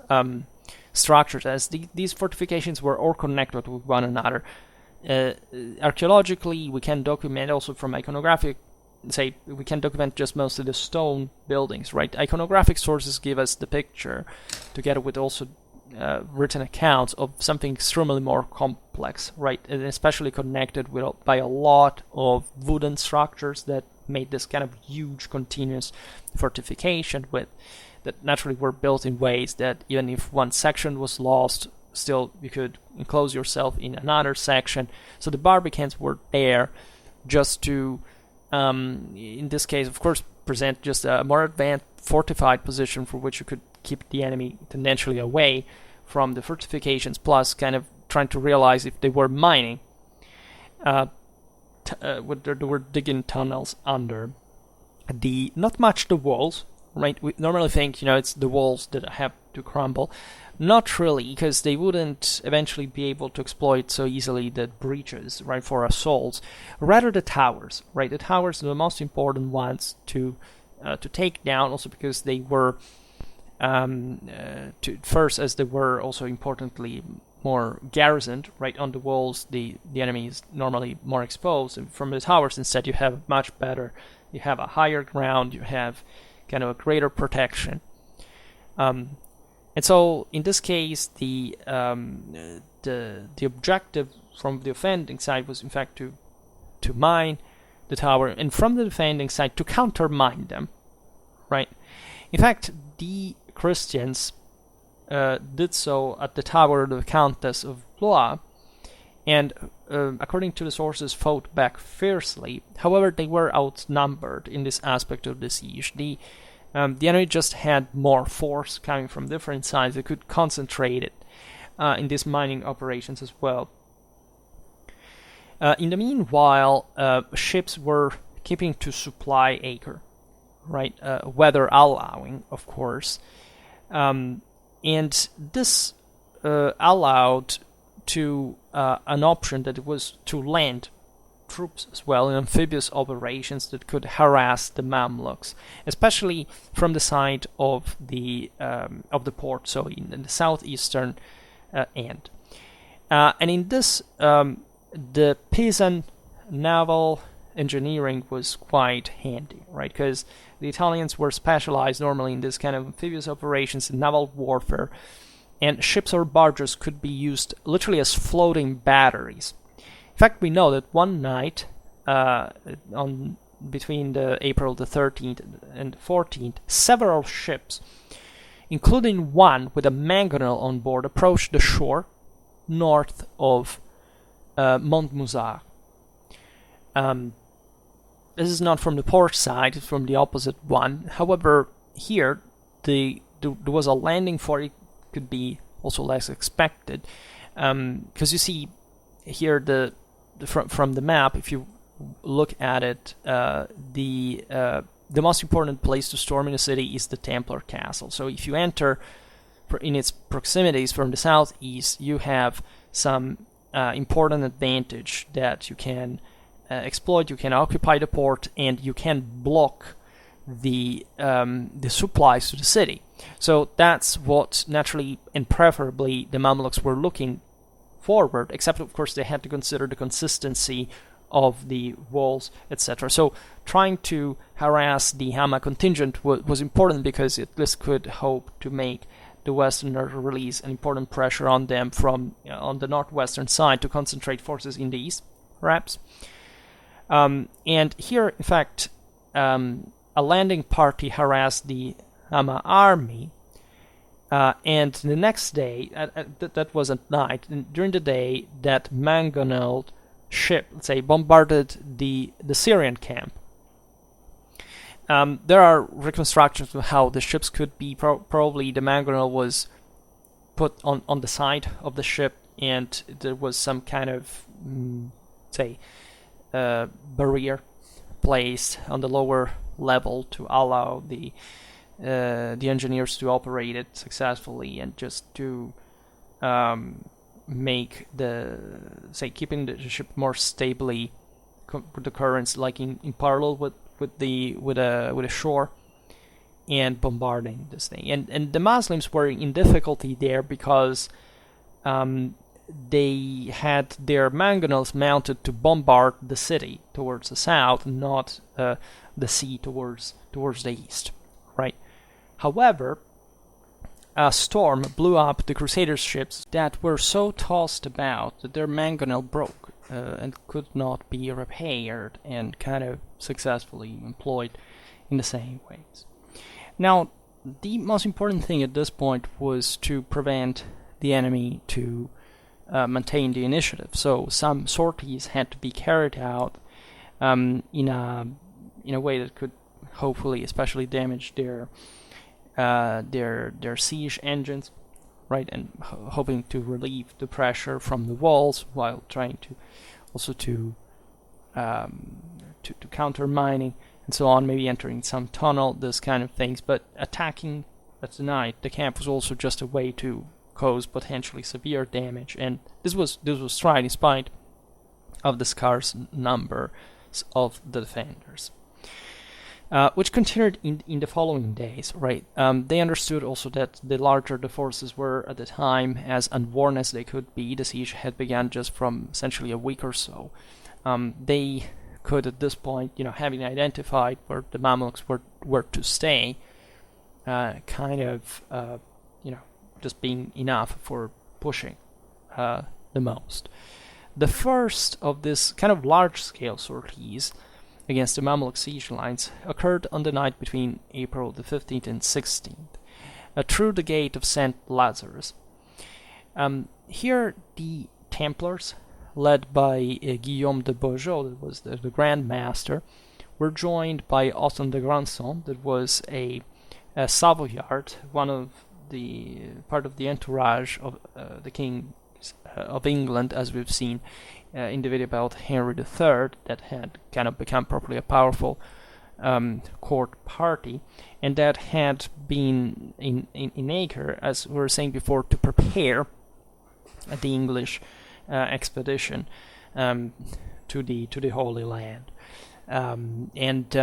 structures, as these fortifications were all connected with one another. Archaeologically, we can document also from iconographic, we can document just mostly the stone buildings, right? Iconographic sources give us the picture, together with also written accounts of something extremely more complex, right? And especially connected by a lot of wooden structures that made this kind of huge continuous fortification that naturally were built in ways that even if one section was lost, still you could enclose yourself in another section. So the Barbicans were there just to, in this case, of course, present just a more advanced fortified position for which you could keep the enemy tendentially away from the fortifications, plus kind of trying to realize if they were mining, they were digging tunnels under not much the walls, right? We normally think, it's the walls that have to crumble. Not really, because they wouldn't eventually be able to exploit so easily the breaches, right, for assaults. Rather the towers, right? The towers are the most important ones to take down, also because they were, first, as they were also importantly more garrisoned, right? On the walls, the enemy is normally more exposed, and from the towers, instead, you have much better, you have a higher ground, you have kind of a greater protection. And so, in this case, the objective from the offending side was, in fact, to mine the tower, and from the defending side to countermine them, right? In fact, the Christians did so at the tower of the Countess of Blois, and according to the sources, fought back fiercely. However, they were outnumbered in this aspect of the siege. The enemy just had more force coming from different sides. They could concentrate it in these mining operations as well. In the meanwhile, ships were keeping to supply Acre, right? Weather allowing, of course. And this allowed to an option that was to land troops as well in amphibious operations that could harass the Mamluks, especially from the side of the port, so in the southeastern end. And in this, the Pisan naval engineering was quite handy, right? Because the Italians were specialized normally in this kind of amphibious operations in naval warfare, and ships or barges could be used literally as floating batteries. In fact, we know that one night, between the April the 13th and 14th, several ships, including one with a mangonel on board, approached the shore north of Montmusard. This is not from the port side, it's from the opposite one. However, here there was a landing for it, could be also less expected, because you see here from the map, if you look at it, the most important place to storm in the city is the Templar Castle. So if you enter in its proximities from the southeast, you have some important advantage that you can exploit. You can occupy the port, and you can block the supplies to the city. So that's what naturally and preferably the Mamluks were looking forward, except of course they had to consider the consistency of the walls, etc. So trying to harass the Hama contingent was important, because this could hope to make the Westerners release an important pressure on them from on the northwestern side to concentrate forces in the east, perhaps. And here, in fact, a landing party harassed the Hama army, and the next day, that was at night, and during the day, that mangonel ship, let's say, bombarded the Syrian camp. There are reconstructions of how the ships could be. Probably the mangonel was put on the side of the ship, and there was some kind of, barrier placed on the lower level to allow the engineers to operate it successfully, and just to make keeping the ship more stably with the currents, like in parallel with a shore, and bombarding this thing. And the Muslims were in difficulty there because they had their mangonels mounted to bombard the city towards the south, not the sea towards the east, right? However, a storm blew up the Crusader ships that were so tossed about that their mangonel broke and could not be repaired and kind of successfully employed in the same ways. Now, the most important thing at this point was to prevent the enemy to maintain the initiative. So some sorties had to be carried out in a way that could hopefully especially damage their siege engines, right, and hoping to relieve the pressure from the walls while trying to also to counter mining and so on, maybe entering some tunnel, this kind of things. But attacking at the night the camp was also just a way to cause potentially severe damage, and this was tried in spite of the scarce number of the defenders. Which continued in the following days, right? They understood also that the larger the forces were at the time, as unworn as they could be, the siege had begun just from essentially a week or so. They could at this point, having identified where the Mamluks were to stay, just being enough for pushing the most. The first of this kind of large-scale sorties against the Mamluk siege lines occurred on the night between April the 15th and 16th, through the gate of St. Lazarus. Here the Templars, led by Guillaume de Beaujeu, that was the Grand Master, were joined by Austin de Grandson, that was a Savoyard, one of the part of the entourage of the King of England, as we've seen in the video about Henry III, that had kind of become properly a powerful court party, and that had been in Acre, as we were saying before, to prepare the English expedition to the Holy Land. And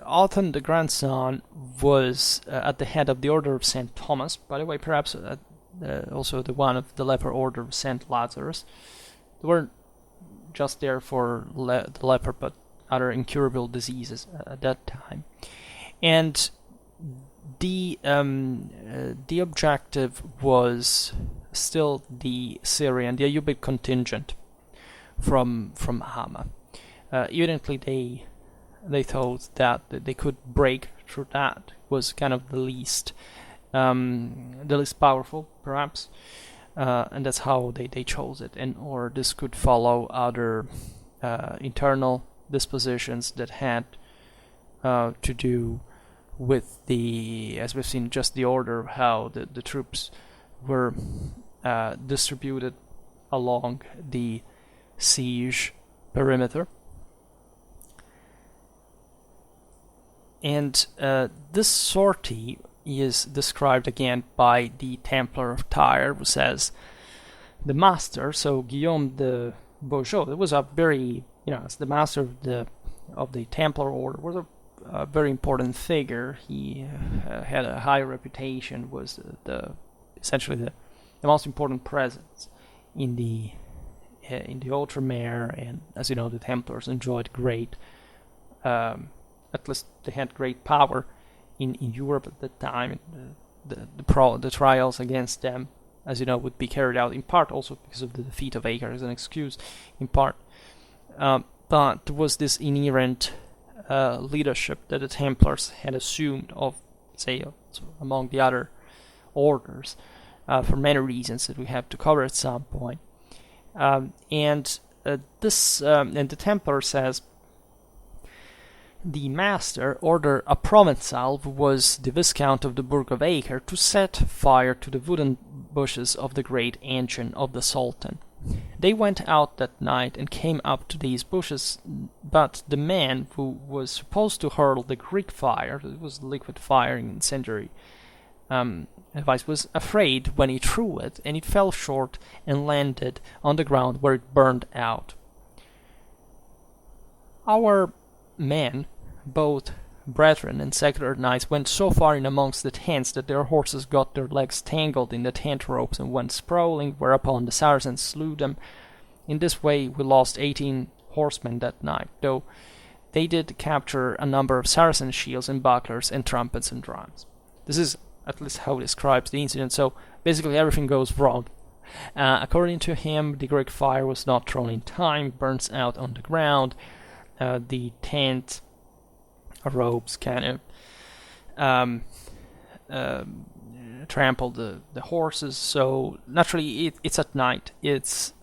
Alton the grandson was at the head of the Order of St. Thomas, by the way, perhaps also the one of the leper Order of St. Lazarus. They weren't just there for the leper, but other incurable diseases at that time. And the objective was still the Syrian, the Ayyubid contingent from Hama. Evidently, they thought that they could break through that. Was kind of the least powerful, perhaps, and that's how they chose it. Or this could follow other internal dispositions that had to do with as we've seen, just the order of how the troops were distributed along the siege perimeter. And this sortie is described again by the Templar of Tyre, who says, the master, so Guillaume de Beaujeu, it was a very, as the master of the Templar order, was a very important figure. He had a high reputation, was essentially the most important presence in the Outremer, and as you know, the Templars enjoyed great, at least they had great power in Europe at that time. the trials against them, as you know, would be carried out in part also because of the defeat of Acre as an excuse, in part. But there was this inherent leadership that the Templars had assumed of, say, among the other orders, for many reasons that we have to cover at some point. And the Templar says the master ordered a Provençal, who was the Viscount of the Burg of Acre, to set fire to the wooden bushes of the great engine of the Sultan. They went out that night and came up to these bushes, but the man who was supposed to hurl the Greek fire, it was liquid fire incendiary device, was afraid when he threw it, and it fell short and landed on the ground where it burned out. Our men, both brethren and secular knights, went so far in amongst the tents that their horses got their legs tangled in the tent ropes and went sprawling, whereupon the Saracens slew them. In this way we lost 18 horsemen that night, though they did capture a number of Saracen shields and bucklers and trumpets and drums. This is at least how it describes the incident, so basically everything goes wrong. According to him, the Greek fire was not thrown in time, burns out on the ground. The tent ropes kind of trample the horses, so naturally it's at night. It's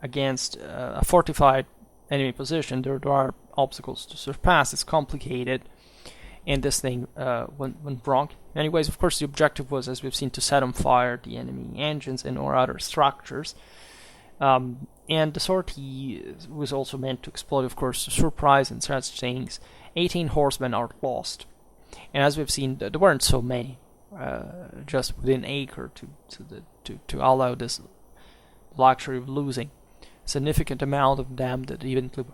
against a fortified enemy position. There are obstacles to surpass. It's complicated, and this thing went wrong. Anyways, of course, the objective was, as we've seen, to set on fire the enemy engines and or other structures. And the sortie was also meant to exploit, of course, surprise and such things. 18 horsemen are lost, and as we've seen, there weren't so many just within Acre to allow this luxury of losing a significant amount of them that even were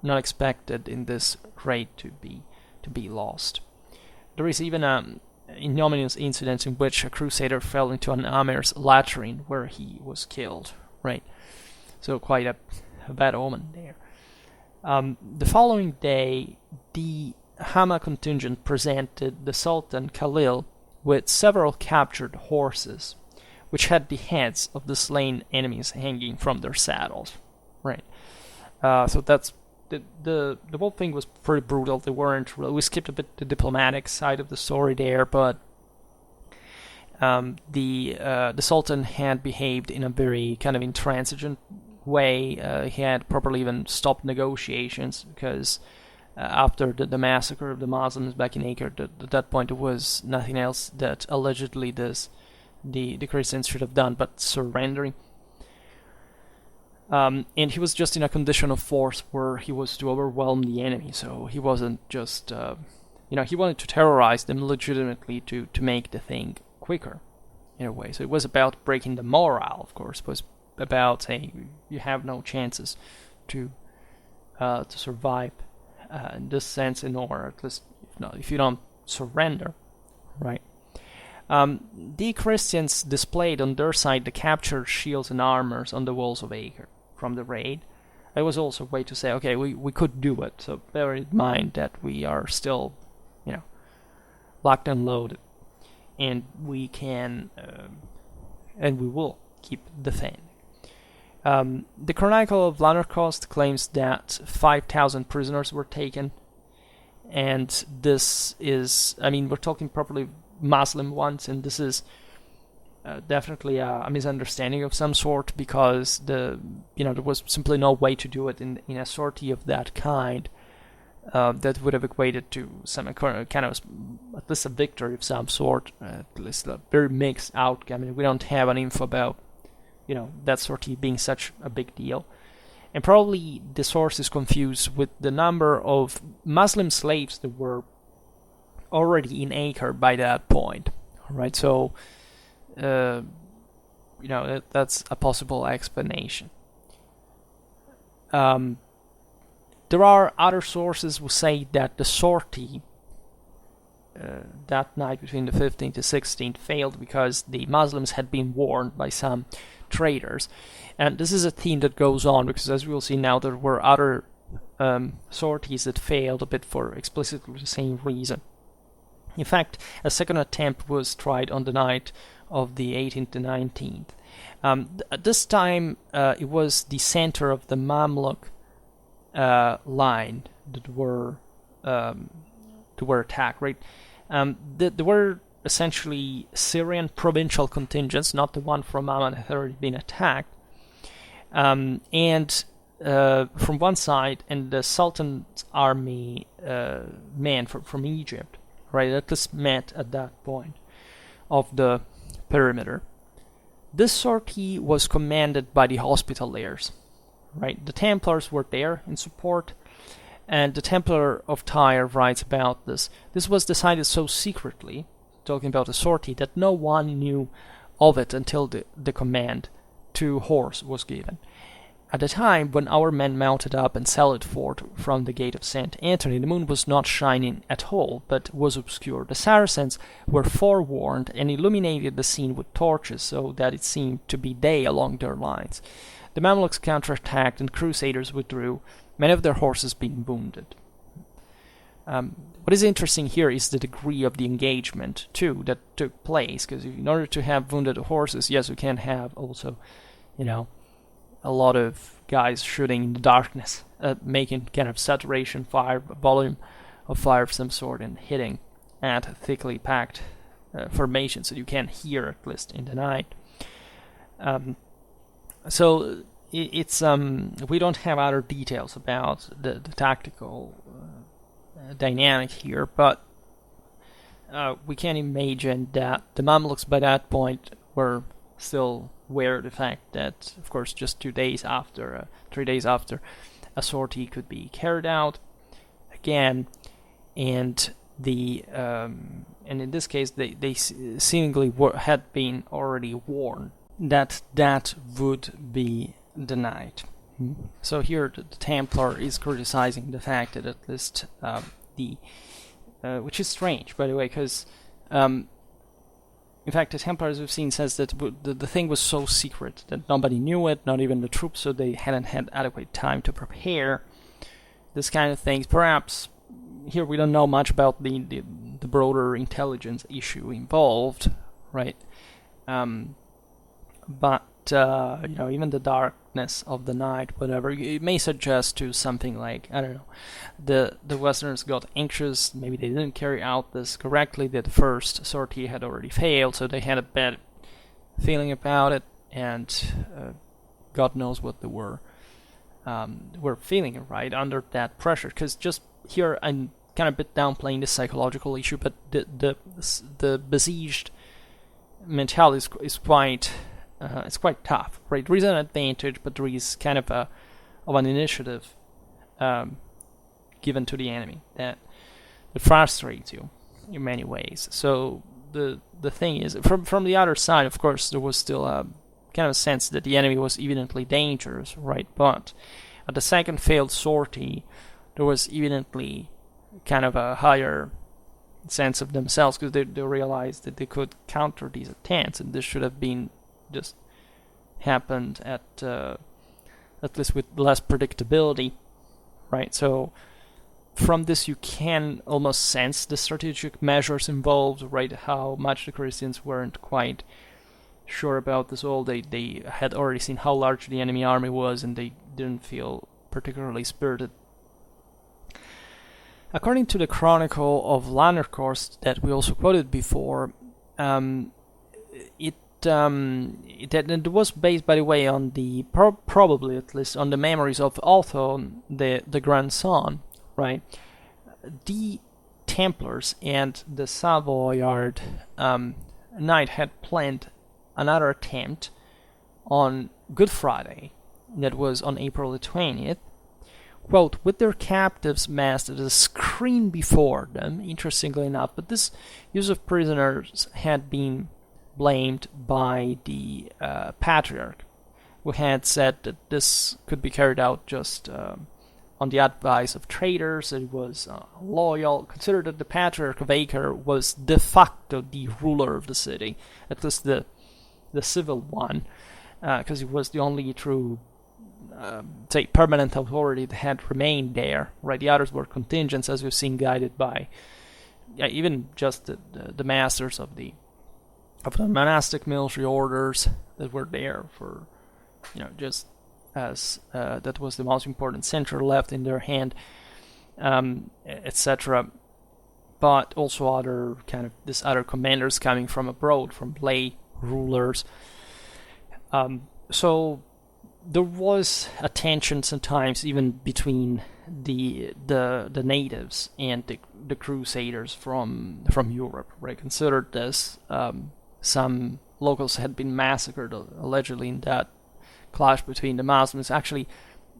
not expected in this raid to be lost. There is even an ignominious incident in which a Crusader fell into an Amir's latrine where he was killed. Right. So quite a bad omen there. The following day, the Hama contingent presented the Sultan Khalil with several captured horses, which had the heads of the slain enemies hanging from their saddles. Right. So that's the whole thing was pretty brutal. They weren't really, we skipped a bit the diplomatic side of the story there, but the Sultan had behaved in a very kind of intransigent way. He had probably even stopped negotiations because after the massacre of the Muslims back in Acre, at that point there was nothing else that allegedly the Christians should have done but surrendering. And he was just in a condition of force where he was to overwhelm the enemy, so he wasn't just, he wanted to terrorize them legitimately to make the thing quicker, in a way. So it was about breaking the morale, of course. It was about saying you have no chances to survive in this sense, or at least if you don't surrender, right? The Christians displayed on their side the captured shields and armors on the walls of Acre from the raid. It was also a way to say, okay, we could do it, so bear in mind that we are still, locked and loaded, and we can, and we will keep defending. The Chronicle of Lanarkost claims that 5,000 prisoners were taken, and this is, we're talking probably Muslim ones, and this is definitely a misunderstanding of some sort, because there was simply no way to do it in a sortie of that kind that would have equated to some kind of at least a victory of some sort, at least a very mixed outcome. We don't have any info about that sortie being such a big deal, and probably the source is confused with the number of Muslim slaves that were already in Acre by that point, right? So that's a possible explanation. There are other sources who say that the sortie that night between the 15th to 16th failed because the Muslims had been warned by some traders, and this is a theme that goes on because, as we will see now, there were other sorties that failed a bit for explicitly the same reason. In fact, a second attempt was tried on the night of the 18th to 19th. At this time, it was the center of the Mamluk line that were attacked. Right, there were essentially Syrian provincial contingents, not the one from Amman that had already been attacked, and from one side, and the Sultan's army men from Egypt, right, that was met at that point of the perimeter. This sortie was commanded by the Hospitallers, right? The Templars were there in support, and the Templar of Tyre writes about this. This was decided so secretly, talking about a sortie, that no one knew of it until the command to horse was given. At the time when our men mounted up and sallied forth from the gate of St. Anthony, the moon was not shining at all, but was obscure. The Saracens were forewarned and illuminated the scene with torches, so that it seemed to be day along their lines. The Mamluks counterattacked and Crusaders withdrew, many of their horses being wounded. What is interesting here is the degree of the engagement, too, that took place, because in order to have wounded horses, yes, we can have also, a lot of guys shooting in the darkness, making kind of saturation fire, volume of fire of some sort, and hitting at thickly packed formations so you can't hear, at least in the night. So it's we don't have other details about the tactical dynamic here, but we can imagine that the Mamluks by that point were still aware of the fact that, of course, just 3 days after, a sortie could be carried out again, and and in this case they seemingly had been already warned that would be the night. So here the Templar is criticizing the fact that at least which is strange, by the way, because in fact the Templar, as we've seen, says that the thing was so secret that nobody knew it, not even the troops, so they hadn't had adequate time to prepare this kind of things. Perhaps here we don't know much about the broader intelligence issue involved, right? But even the darkness of the night, whatever, it may suggest to something like, I don't know, the Westerners got anxious, maybe they didn't carry out this correctly, that the first sortie had already failed, so they had a bad feeling about it, and God knows what they were feeling, right, under that pressure. Because just here, I'm kind of a bit downplaying the psychological issue, but the besieged mentality is quite... it's quite tough, right? There is an advantage, but there is kind of an initiative given to the enemy that frustrates you in many ways. So the thing is, from the other side, of course, there was still a kind of a sense that the enemy was evidently dangerous, right? But at the second failed sortie, there was evidently kind of a higher sense of themselves, because they realized that they could counter these attempts, and this should have been just happened at least with less predictability, right? So from this you can almost sense the strategic measures involved, right? How much the Christians weren't quite sure about this all. They had already seen how large the enemy army was, and they didn't feel particularly spirited. According to the Chronicle of Lannerkorst that we also quoted before, it was based, by the way, on the probably at least on the memories of Otho, the grandson, right? The Templars and the Savoyard knight had planned another attempt on Good Friday, that was on April the 20th. Quote, with their captives massed at a screen before them, interestingly enough, but this use of prisoners had been blamed by the patriarch, who had said that this could be carried out just on the advice of traitors. It was loyal. Considered that the patriarch of Acre was de facto the ruler of the city, at least the civil one, because he was the only true permanent authority that had remained there, right? The others were contingents, as we've seen, guided by even just the masters of the monastic military orders that were there for, just as that was the most important center left in their hand, etc. But also other other commanders coming from abroad, from lay rulers. So there was a tension sometimes even between the natives and the Crusaders from Europe, right? Considered this, some locals had been massacred allegedly in that clash between the Muslims. Actually,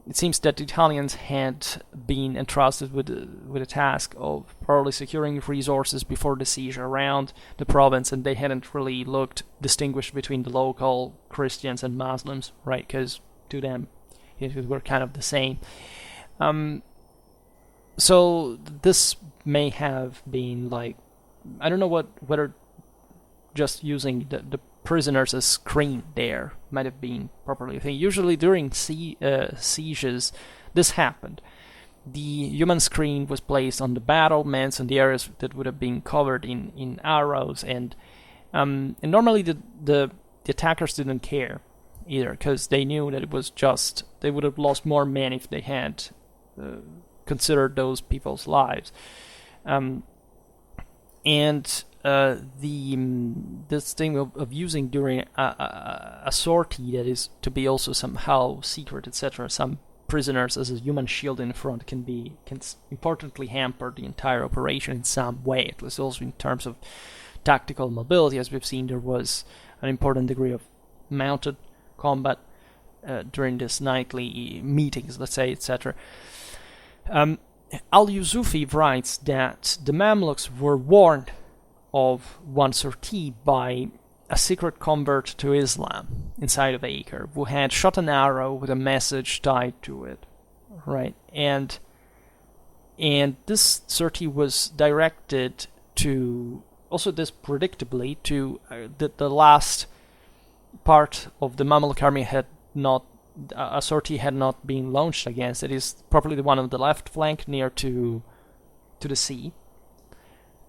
it seems that the Italians had been entrusted with a task of probably securing resources before the siege around the province, and they hadn't really distinguished between the local Christians and Muslims, right? Because to them, it were kind of the same. So this may have been I don't know whether just using the prisoners as screen there might have been properly. I think usually during sieges this happened. The human screen was placed on the battlements and the areas that would have been covered in arrows, and normally the attackers didn't care either, because they knew that it was just, they would have lost more men if they had considered those people's lives. This thing of using during a sortie that is to be also somehow secret, etc., some prisoners as a human shield in front can importantly hamper the entire operation in some way. It was also in terms of tactical mobility. As we've seen, there was an important degree of mounted combat during this nightly meetings, let's say, etc. Al-Yusufi writes that the Mamluks were warned of one sortie by a secret convert to Islam inside of Acre, who had shot an arrow with a message tied to it, right? And this sortie was directed to, also this predictably, to the last part of the Mamluk army a sortie had not been launched against. It is probably the one on the left flank near to the sea,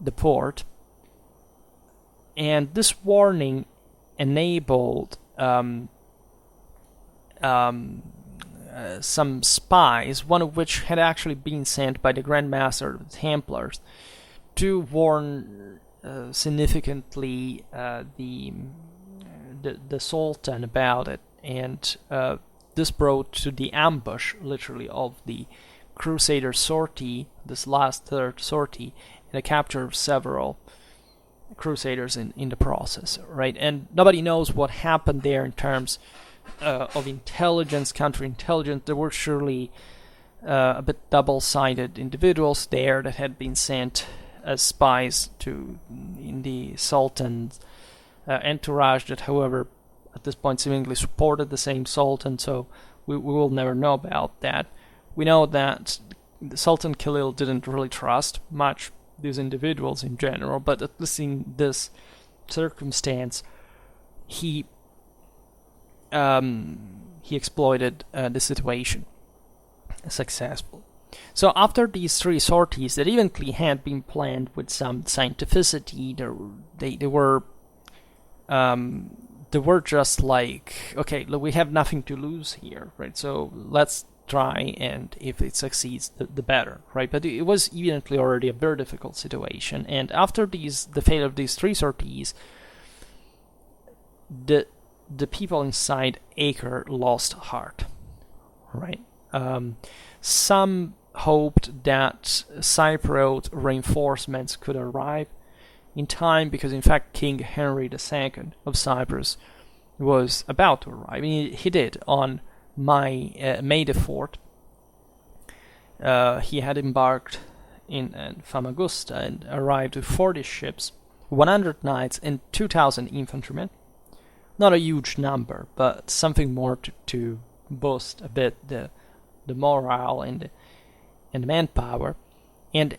the port. And this warning enabled some spies, one of which had actually been sent by the Grand Master of the Templars, to warn significantly the Sultan about it. And this brought to the ambush, literally, of the Crusader sortie, this last third sortie, and the capture of several Crusaders in the process, right? And nobody knows what happened there in terms of intelligence, counterintelligence. There were surely a bit double-sided individuals there that had been sent as spies in the Sultan's entourage that, however, at this point seemingly supported the same Sultan, so we will never know about that. We know that the Sultan Khalil didn't really trust much these individuals in general, but at least in this circumstance, he exploited the situation successfully. So after these three sorties that eventually had been planned with some scientificity, they were just like, okay, look, we have nothing to lose here, right? So let's try, and if it succeeds, the better, right? But it was evidently already a very difficult situation, and after the failure of these three sorties, the people inside Acre lost heart, right? Some hoped that Cypriot reinforcements could arrive in time, because in fact King Henry II of Cyprus was about to arrive. I mean, he did on May the 4th. He had embarked in Famagusta and arrived with 40 ships, 100 knights, and 2,000 infantrymen. Not a huge number, but something more to boost a bit the morale and the manpower. And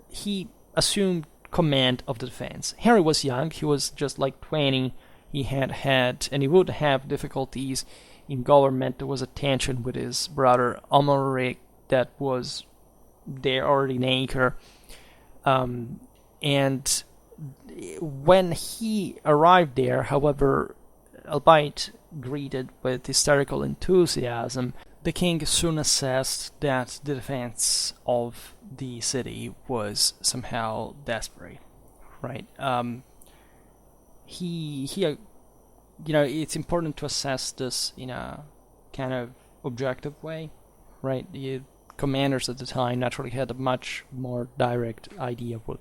he assumed command of the defense. Henry was young. He was just like 20. He had and he would have difficulties in government. There was a tension with his brother Amalric that was there already in Acre. And when he arrived there, however, albeit greeted with hysterical enthusiasm, the king soon assessed that the defense of the city was somehow desperate, right? It's important to assess this in a kind of objective way, right? The commanders at the time naturally had a much more direct idea of what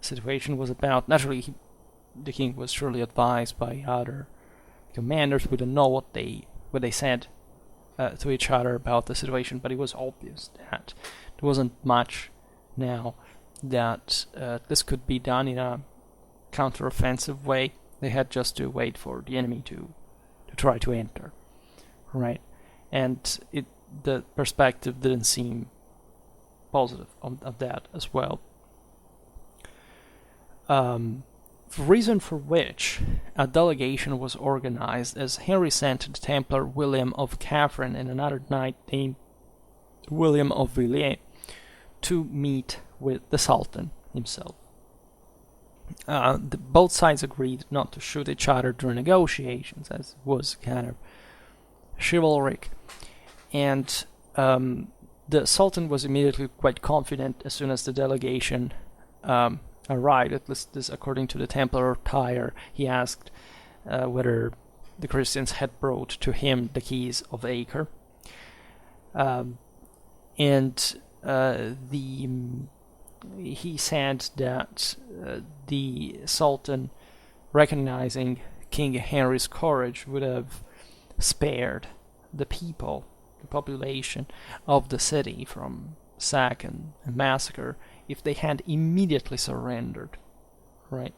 the situation was about. Naturally, the king was surely advised by other commanders. We don't know what they said to each other about the situation, but it was obvious that there wasn't much now that this could be done in a counter-offensive way. They had just to wait for the enemy to try to enter, right? And the perspective didn't seem positive of that as well. Reason for which a delegation was organized, as Henry sent the Templar William of Catherine and another knight named William of Villiers to meet with the Sultan himself. Both sides agreed not to shoot each other during negotiations, as was kind of chivalric, and the Sultan was immediately quite confident as soon as the delegation arrived. At least this according to the Templar attire. He asked whether the Christians had brought to him the keys of Acre, he said that the Sultan, recognizing King Henry's courage, would have spared the population of the city from sack and massacre if they had immediately surrendered, right?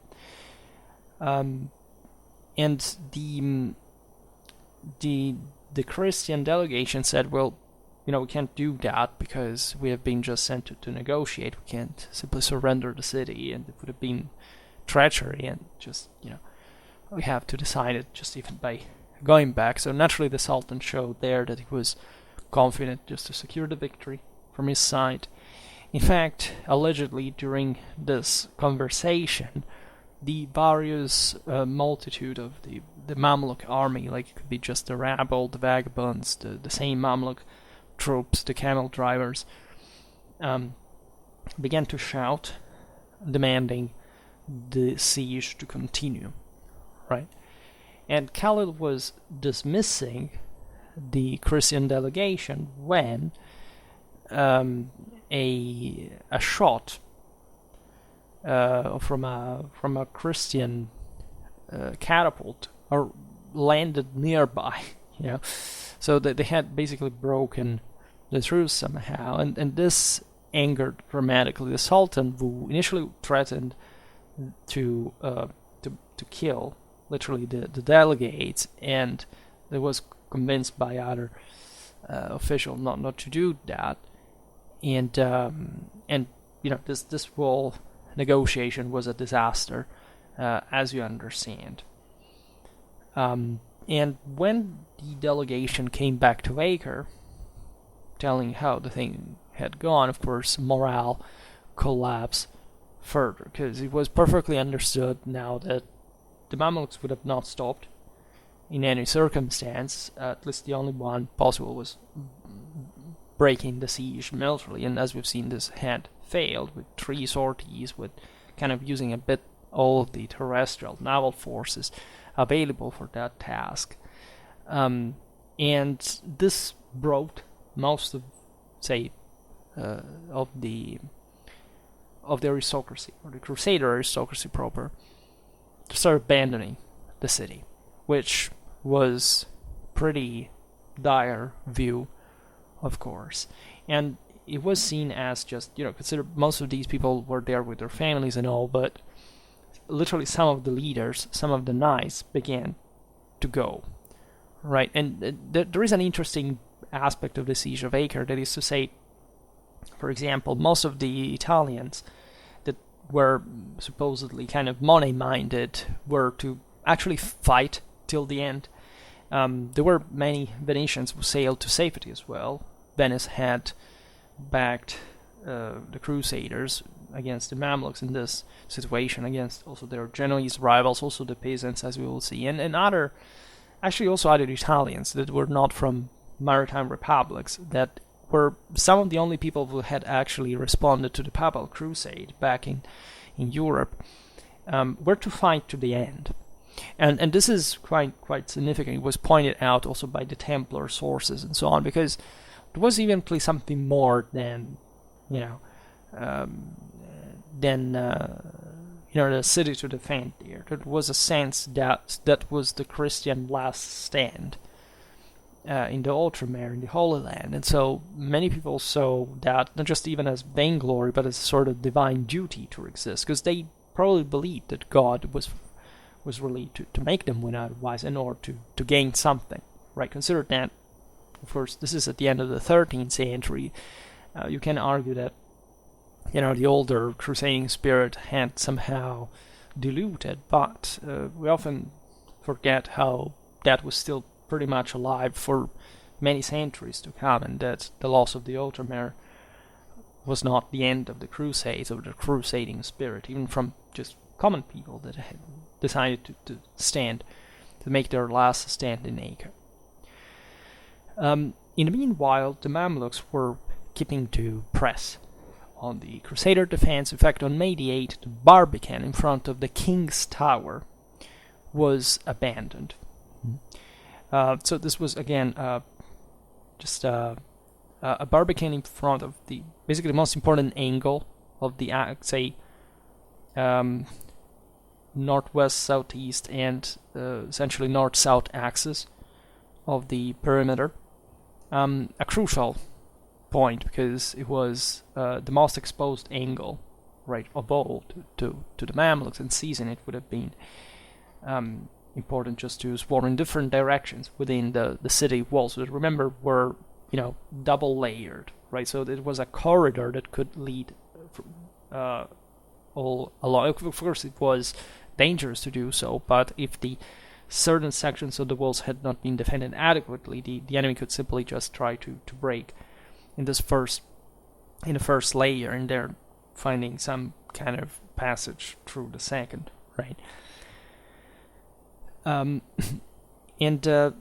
And the Christian delegation said, well, we can't do that because we have been just sent to negotiate. We can't simply surrender the city, and it would have been treachery, and just, we have to decide it just even by going back. So naturally the Sultan showed there that he was confident just to secure the victory from his side. In fact, allegedly during this conversation, the various multitude of the Mamluk army, like it could be just the rabble, the vagabonds, the same Mamluk troops, the camel drivers, began to shout, demanding the siege to continue, right? And Khalid was dismissing the Christian delegation when a shot from a Christian catapult landed nearby, so that they had basically broken the truce somehow, and this angered dramatically the Sultan, who initially threatened to kill literally the delegates, and they was convinced by other officials not to do that, and this whole negotiation was a disaster, as you understand. And when the delegation came back to Acre, telling how the thing had gone, of course, morale collapsed further, because it was perfectly understood now that the Mamluks would have not stopped in any circumstance. At least the only one possible was breaking the siege militarily, and as we've seen, this had failed with 3 sorties, with kind of using a bit all of the terrestrial naval forces available for that task. And this brought most of, of the aristocracy, or the Crusader aristocracy proper, to start abandoning the city, which was pretty dire view, of course. And it was seen as just, consider most of these people were there with their families and all, but literally some of the leaders, some of the knights began to go, right? And there is an interesting aspect of the siege of Acre, that is to say, for example, most of the Italians that were supposedly kind of money-minded were to actually fight till the end. There were many Venetians who sailed to safety as well. Venice had backed the Crusaders against the Mamluks in this situation, against also their Genoese rivals, also the peasants, as we will see, and other, actually also other Italians that were not from maritime republics, that were some of the only people who had actually responded to the Papal Crusade back in Europe, were to fight to the end. And this is quite significant. It was pointed out also by the Templar sources and so on, because there was eventually something more than, the city to defend there. There was a sense that was the Christian last stand in the Outremer, in the Holy Land. And so many people saw that not just even as vainglory, but as a sort of divine duty to exist, because they probably believed that God was really to make them win otherwise, in order to gain something, right? Consider that, of course, this is at the end of the 13th century. You can argue that, the older crusading spirit had somehow diluted, but we often forget how that was still pretty much alive for many centuries to come, and that the loss of the Outremer was not the end of the Crusades or the crusading spirit, even from just common people that had decided to stand, to make their last stand in Acre. In the meanwhile, the Mamluks were keeping to press on the Crusader defense. In fact, on May the 8th, the Barbican in front of the King's Tower was abandoned. So this was, again, just a Barbican in front of basically the most important angle of the, northwest, southeast, and essentially north-south axis of the perimeter. A crucial point, because it was the most exposed angle, right, of all to the Mamluks, and seizing it would have been important just to swarm in different directions within the city walls. So remember, were double layered, right? So it was a corridor that could lead all along. Of course, it was dangerous to do so, but if the certain sections of the walls had not been defended adequately, the enemy could simply just try to break in the first layer, and they're finding some kind of passage through the second, right? And the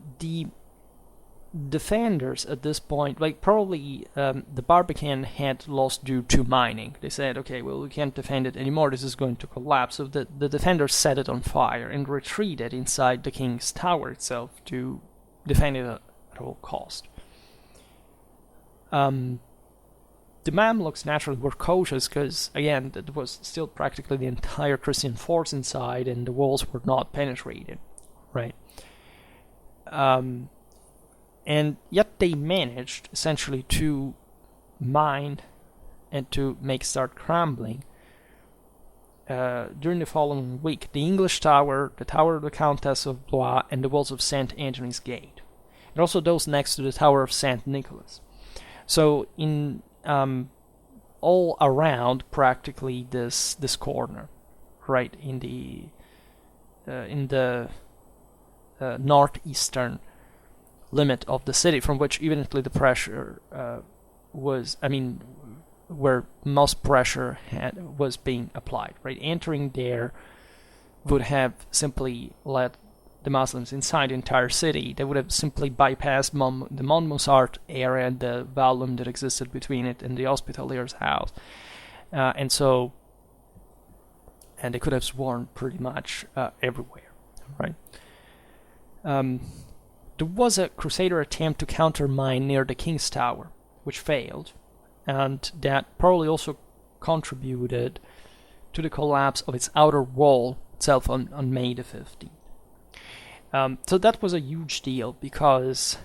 defenders at this point, probably the Barbican had lost due to mining. They said, okay, well, we can't defend it anymore, this is going to collapse. So the defenders set it on fire and retreated inside the King's Tower itself to defend it at all cost. The Mamluks naturally were cautious, because, again, it was still practically the entire Christian force inside, and the walls were not penetrated, right? And yet they managed essentially to mine and to start crumbling during the following week the English Tower, the Tower of the Countess of Blois, and the walls of St. Anthony's Gate, and also those next to the Tower of St. Nicholas. So in all around practically this corner, right, in the northeastern limit of the city, from which evidently the pressure where most pressure was being applied, right? Entering there would have simply let the Muslims inside the entire city. They would have simply bypassed the Montmousart area and the vallum that existed between it and the Hospitalier's house. And they could have swarmed pretty much everywhere, right? There was a Crusader attempt to countermine near the King's Tower, which failed, and that probably also contributed to the collapse of its outer wall itself on May the 15th. So that was a huge deal, because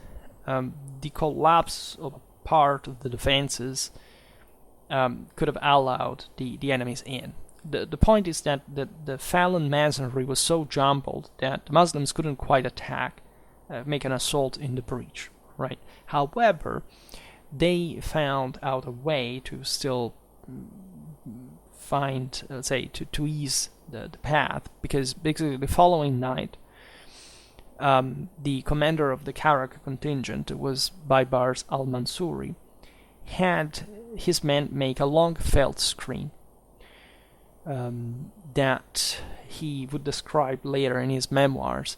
the collapse of a part of the defenses could have allowed the enemies in. The point is that the Fallon masonry was so jumbled that the Muslims couldn't quite make an assault in the breach, right? However, they found out a way to still find, to ease the path, because basically the following night, the commander of the Karak contingent was Baibars al-Mansuri, had his men make a long felt screen that he would describe later in his memoirs.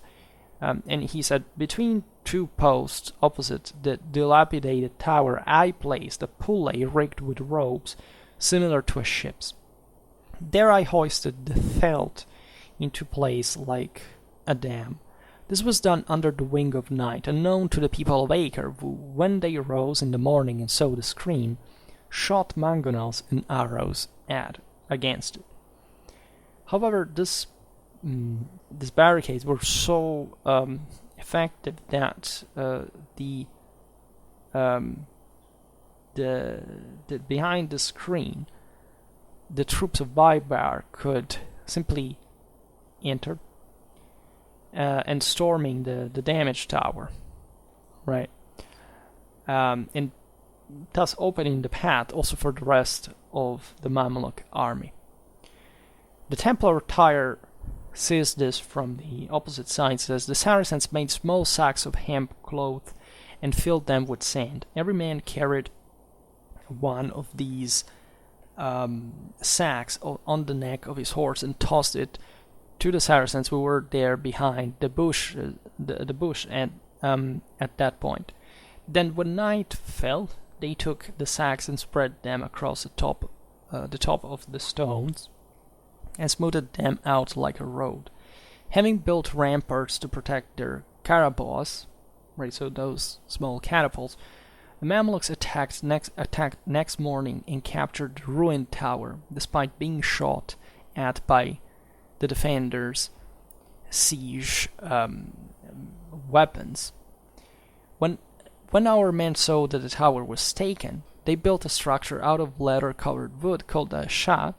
And he said, between two posts opposite the dilapidated tower, I placed a pulley rigged with ropes similar to a ship's. There I hoisted the felt into place like a dam. This was done under the wing of night, unknown to the people of Acre, who, when they rose in the morning and saw the screen, shot mangonels and arrows against it. However, these barricades were so effective that the behind the screen, the troops of Baybar could simply enter and storming the damaged tower, right? And thus opening the path also for the rest of the Mamluk army. The Templar tire sees this from the opposite side, says the Saracens made small sacks of hemp cloth and filled them with sand. Every man carried one of these sacks on the neck of his horse and tossed it to the Saracens who were there behind the bush, the bush at that point. Then when night fell, they took the sacks and spread them across the top of the stones and smoothed them out like a road. Having built ramparts to protect their carabaos, right, so those small catapults, the Mamluks attacked next morning and captured the ruined tower, despite being shot at by the defenders' siege weapons. When our men saw that the tower was taken, they built a structure out of leather-covered wood called a shah,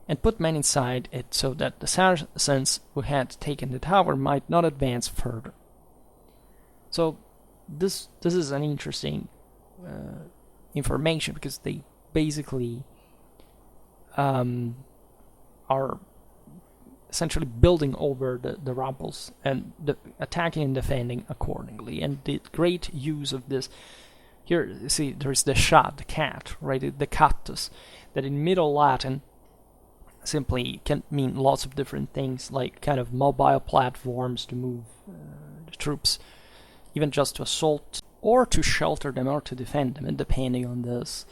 and put men inside it so that the Saracens who had taken the tower might not advance further. So this is an interesting information, because they basically are essentially building over the rubbles and attacking and defending accordingly. And the great use of this, here you see there's the shad, the cat, right, the cactus, that in Middle Latin simply can mean lots of different things, like kind of mobile platforms to move the troops, even just to assault or to shelter them or to defend them, and depending on this,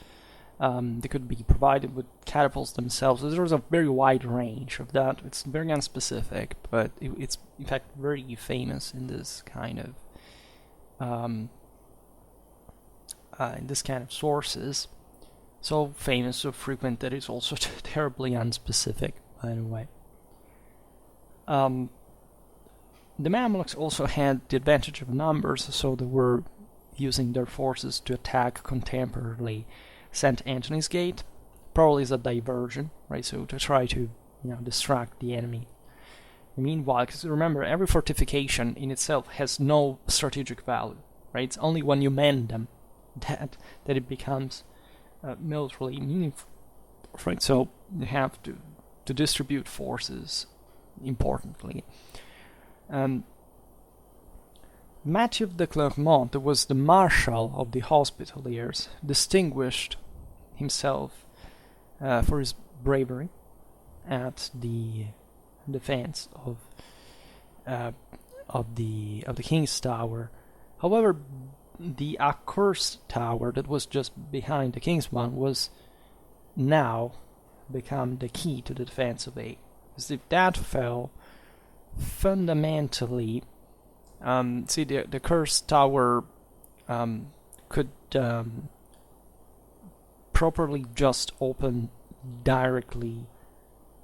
they could be provided with catapults themselves. So there's a very wide range of that. It's very unspecific, but it's in fact very famous in this kind of sources. So famous, so frequent that it's also terribly unspecific, by the way. The Mamluks also had the advantage of numbers, so they were using their forces to attack contemporarily St. Anthony's Gate, probably as a diversion, right? So to try to, distract the enemy. Meanwhile, because remember, every fortification in itself has no strategic value, right? It's only when you mend them that it becomes militarily meaningful, right? So you have to distribute forces importantly. Mathieu de Clermont, who was the marshal of the Hospitallers, distinguished himself for his bravery at the defense of the King's Tower. However, the Accursed Tower that was just behind the King's one was now become the key to the defense of Acre. Because if that fell, fundamentally, the Accursed Tower could properly just open directly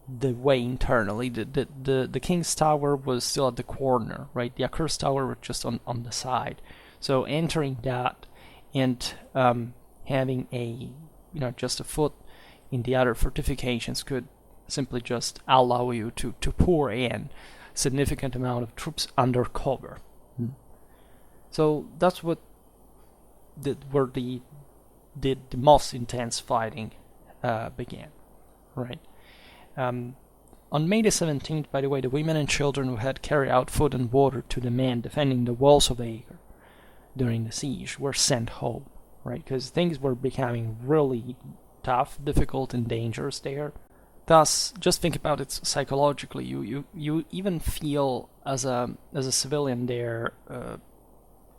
the way internally. The King's Tower was still at the corner, right? The Accursed Tower was just on the side. So entering that and having just a foot in the other fortifications could simply just allow you to pour in significant amount of troops under cover. So that's where the most intense fighting began, right? On May the 17th, by the way, the women and children who had carried out food and water to the men defending the walls of Acre during the siege were sent home, right? Because things were becoming really tough, difficult, and dangerous there. thus, just think about it psychologically. You even feel as a civilian there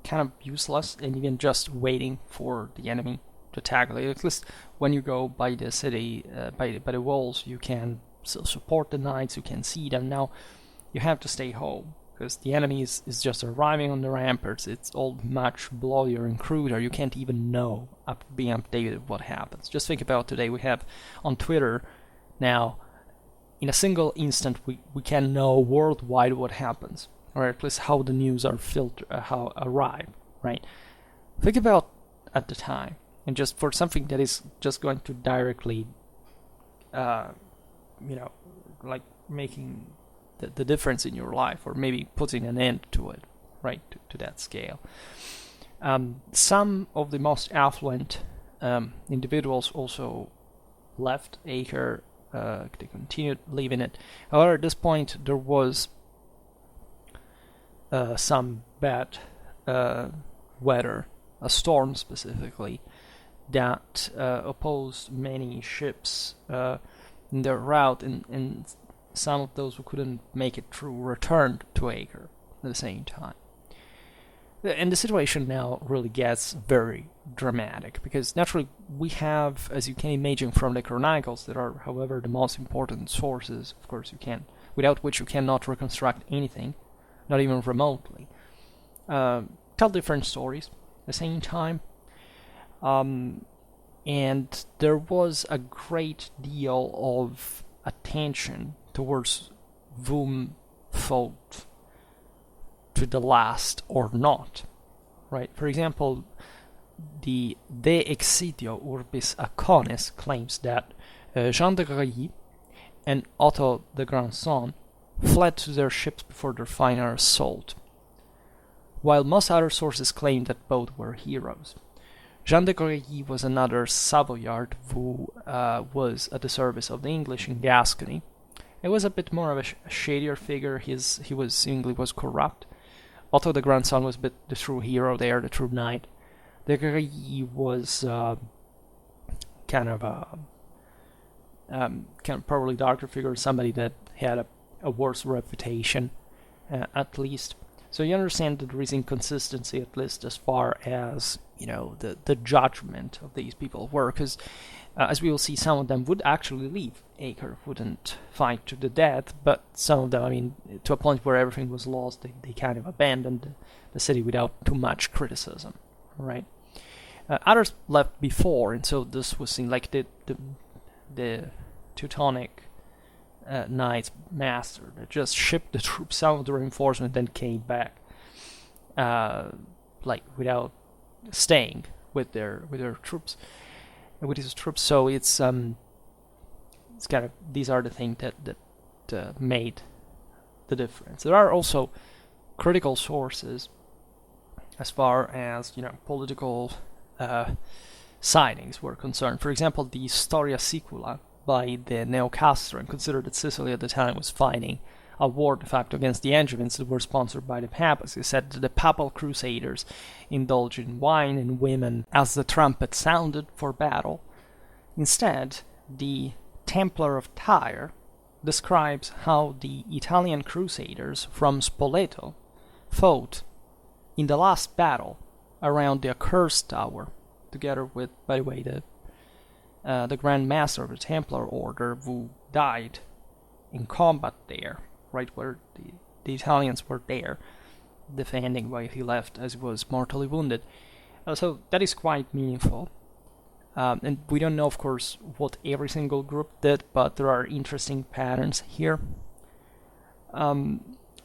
kind of useless, and even just waiting for the enemy to tackle it. At least when you go by the city, by the walls, you can still support the knights. You can see them. Now you have to stay home because the enemy is just arriving on the ramparts. It's all much bloodier and cruder. You can't even know, being updated what happens. Just think about today. We have on Twitter now, in a single instant, we can know worldwide what happens, or at least how the news are filtered, how arrive, right? Think about at the time, and just for something that is just going to directly, like making the difference in your life, or maybe putting an end to it, right, to that scale. Some of the most affluent individuals also left Acre. They continued living it. However, at this point, there was some bad weather, a storm specifically, that opposed many ships in their route, and some of those who couldn't make it through returned to Acre at the same time. And the situation now really gets very dramatic, because naturally we have, as you can imagine from the chronicles, that are, however, the most important sources, of course, without which you cannot reconstruct anything, not even remotely, tell different stories at the same time. And there was a great deal of attention towards whom fought to the last or not, right? For example, the De Exitio Urbis Aconis claims that Jean de Grailly and Otto the Grandson fled to their ships before their final assault, while most other sources claim that both were heroes. Jean de Grailly was another Savoyard who was at the service of the English in Gascony. It was a bit more of a shadier figure. He was corrupt. Otto the Grandson was a bit the true hero there, the true knight. De Grailly was kind of probably darker figure, somebody that had a worse reputation, at least. So you understand that there is inconsistency, at least as far as the judgment of these people were, because as we will see, some of them would actually leave Acre, wouldn't fight to the death, but some of them, to a point where everything was lost, they kind of abandoned the city without too much criticism, right? Others left before, and so this was seen like the Teutonic Knights master that just shipped the troops, some of the reinforcement, then came back, without staying with their troops, with his troops. So it's kind of, these are the things that made the difference. There are also critical sources as far as political sightings were concerned. For example, the Storia Sicula by the Neocastran considered that Sicily at the time was fighting a war de facto against the Angevins that were sponsored by the papacy. He said that the papal crusaders indulged in wine and women as the trumpet sounded for battle. Instead, the Templar of Tyre describes how the Italian crusaders from Spoleto fought in the last battle around the Accursed Tower, together with, by the way, the Grand Master of the Templar Order, who died in combat there, right where the Italians were there, defending while he left as he was mortally wounded. So that is quite meaningful. And we don't know, of course, what every single group did, but there are interesting patterns here.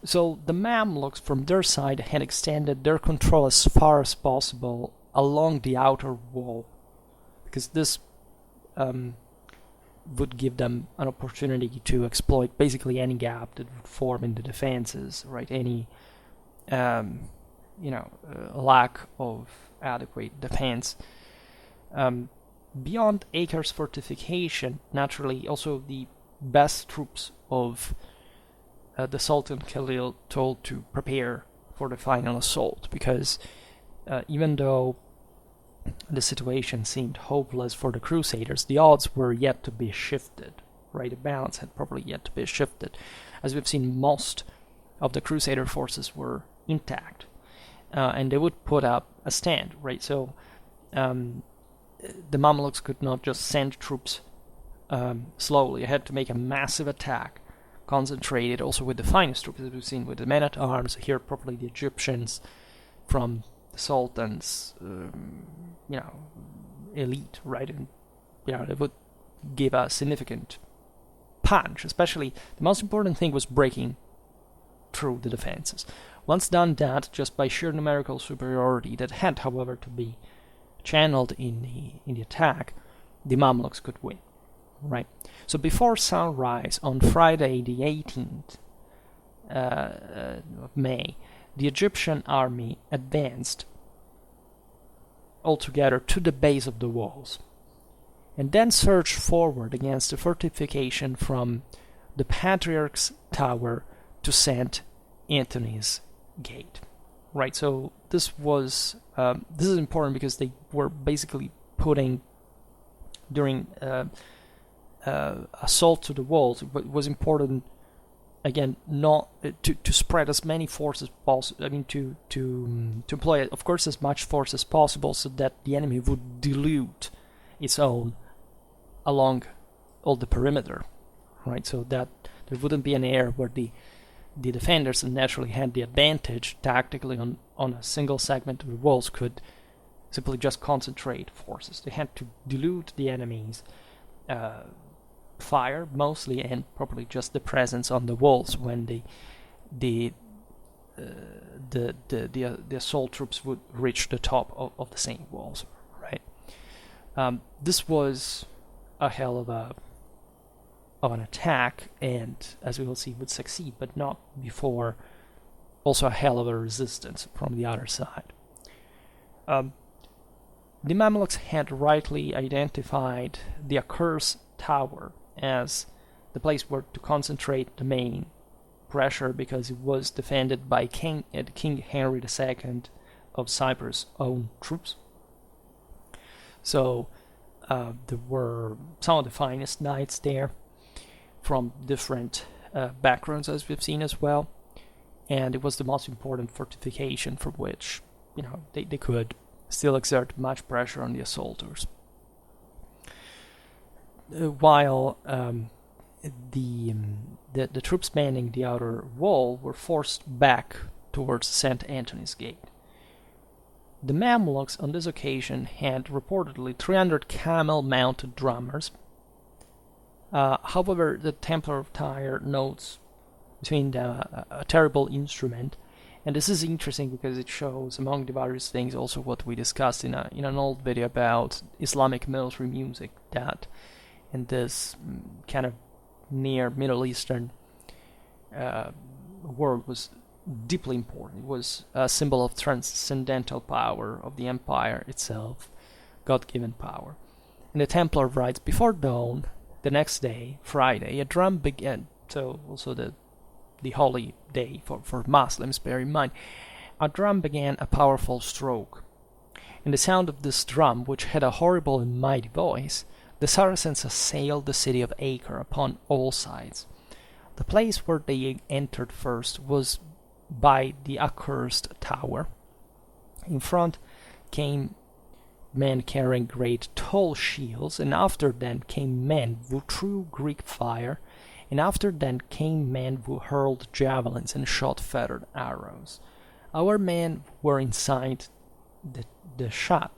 So the Mamluks, from their side, had extended their control as far as possible along the outer wall, because this would give them an opportunity to exploit basically any gap that would form in the defenses, right? Any lack of adequate defense. Beyond Acre's fortification, naturally, also the best troops of the Sultan Khalil told to prepare for the final assault, because even though the situation seemed hopeless for the Crusaders, the odds were yet to be shifted, right? The balance had probably yet to be shifted. As we've seen, most of the Crusader forces were intact, and they would put up a stand, right? So the Mamluks could not just send troops slowly. They had to make a massive attack, concentrated also with the finest troops, as we've seen with the men-at-arms, here probably the Egyptians from the Sultan's, elite, right? And, it would give a significant punch, especially the most important thing was breaking through the defenses. Once done that, just by sheer numerical superiority that had, however, to be channeled in the attack, the Mamluks could win, right? So before sunrise on Friday the 18th of May, the Egyptian army advanced altogether to the base of the walls, and then surged forward against the fortification from the Patriarch's Tower to St. Anthony's Gate. Right, so this is important because they were basically putting, during assault to the walls, it was important, again, not to spread as many forces possible. I mean, to employ, of course, as much force as possible, so that the enemy would dilute its own along all the perimeter, right? So that there wouldn't be an area where the defenders, naturally had the advantage tactically on a single segment of the walls, could simply just concentrate forces. They had to dilute the enemy's fire mostly, and probably just the presence on the walls when the assault troops would reach the top of the same walls, right? This was a hell of an attack, and as we will see, would succeed, but not before also a hell of a resistance from the other side. The Mamluks had rightly identified the Accursed Tower as the place where to concentrate the main pressure, because it was defended by King Henry II of Cyprus' own troops. So there were some of the finest knights there from different backgrounds, as we've seen as well, and it was the most important fortification for which they could still exert much pressure on the assaulters. While the troops manning the outer wall were forced back towards St. Anthony's Gate. The Mamluks on this occasion had reportedly 300 camel-mounted drummers. However, the Templar of Tyre notes between a terrible instrument, and this is interesting because it shows, among the various things, also what we discussed in an old video about Islamic military music, that in this kind of near Middle Eastern world was deeply important. It was a symbol of transcendental power of the empire itself, God-given power. And the Templar writes, before dawn, the next day, Friday, a drum began, so also the holy day for Muslims, bear in mind, a drum began a powerful stroke. In the sound of this drum, which had a horrible and mighty voice, the Saracens assailed the city of Acre upon all sides. The place where they entered first was by the Accursed Tower. In front came men carrying great tall shields, and after them came men who threw Greek fire, and after them came men who hurled javelins and shot feathered arrows. Our men were inside the shut,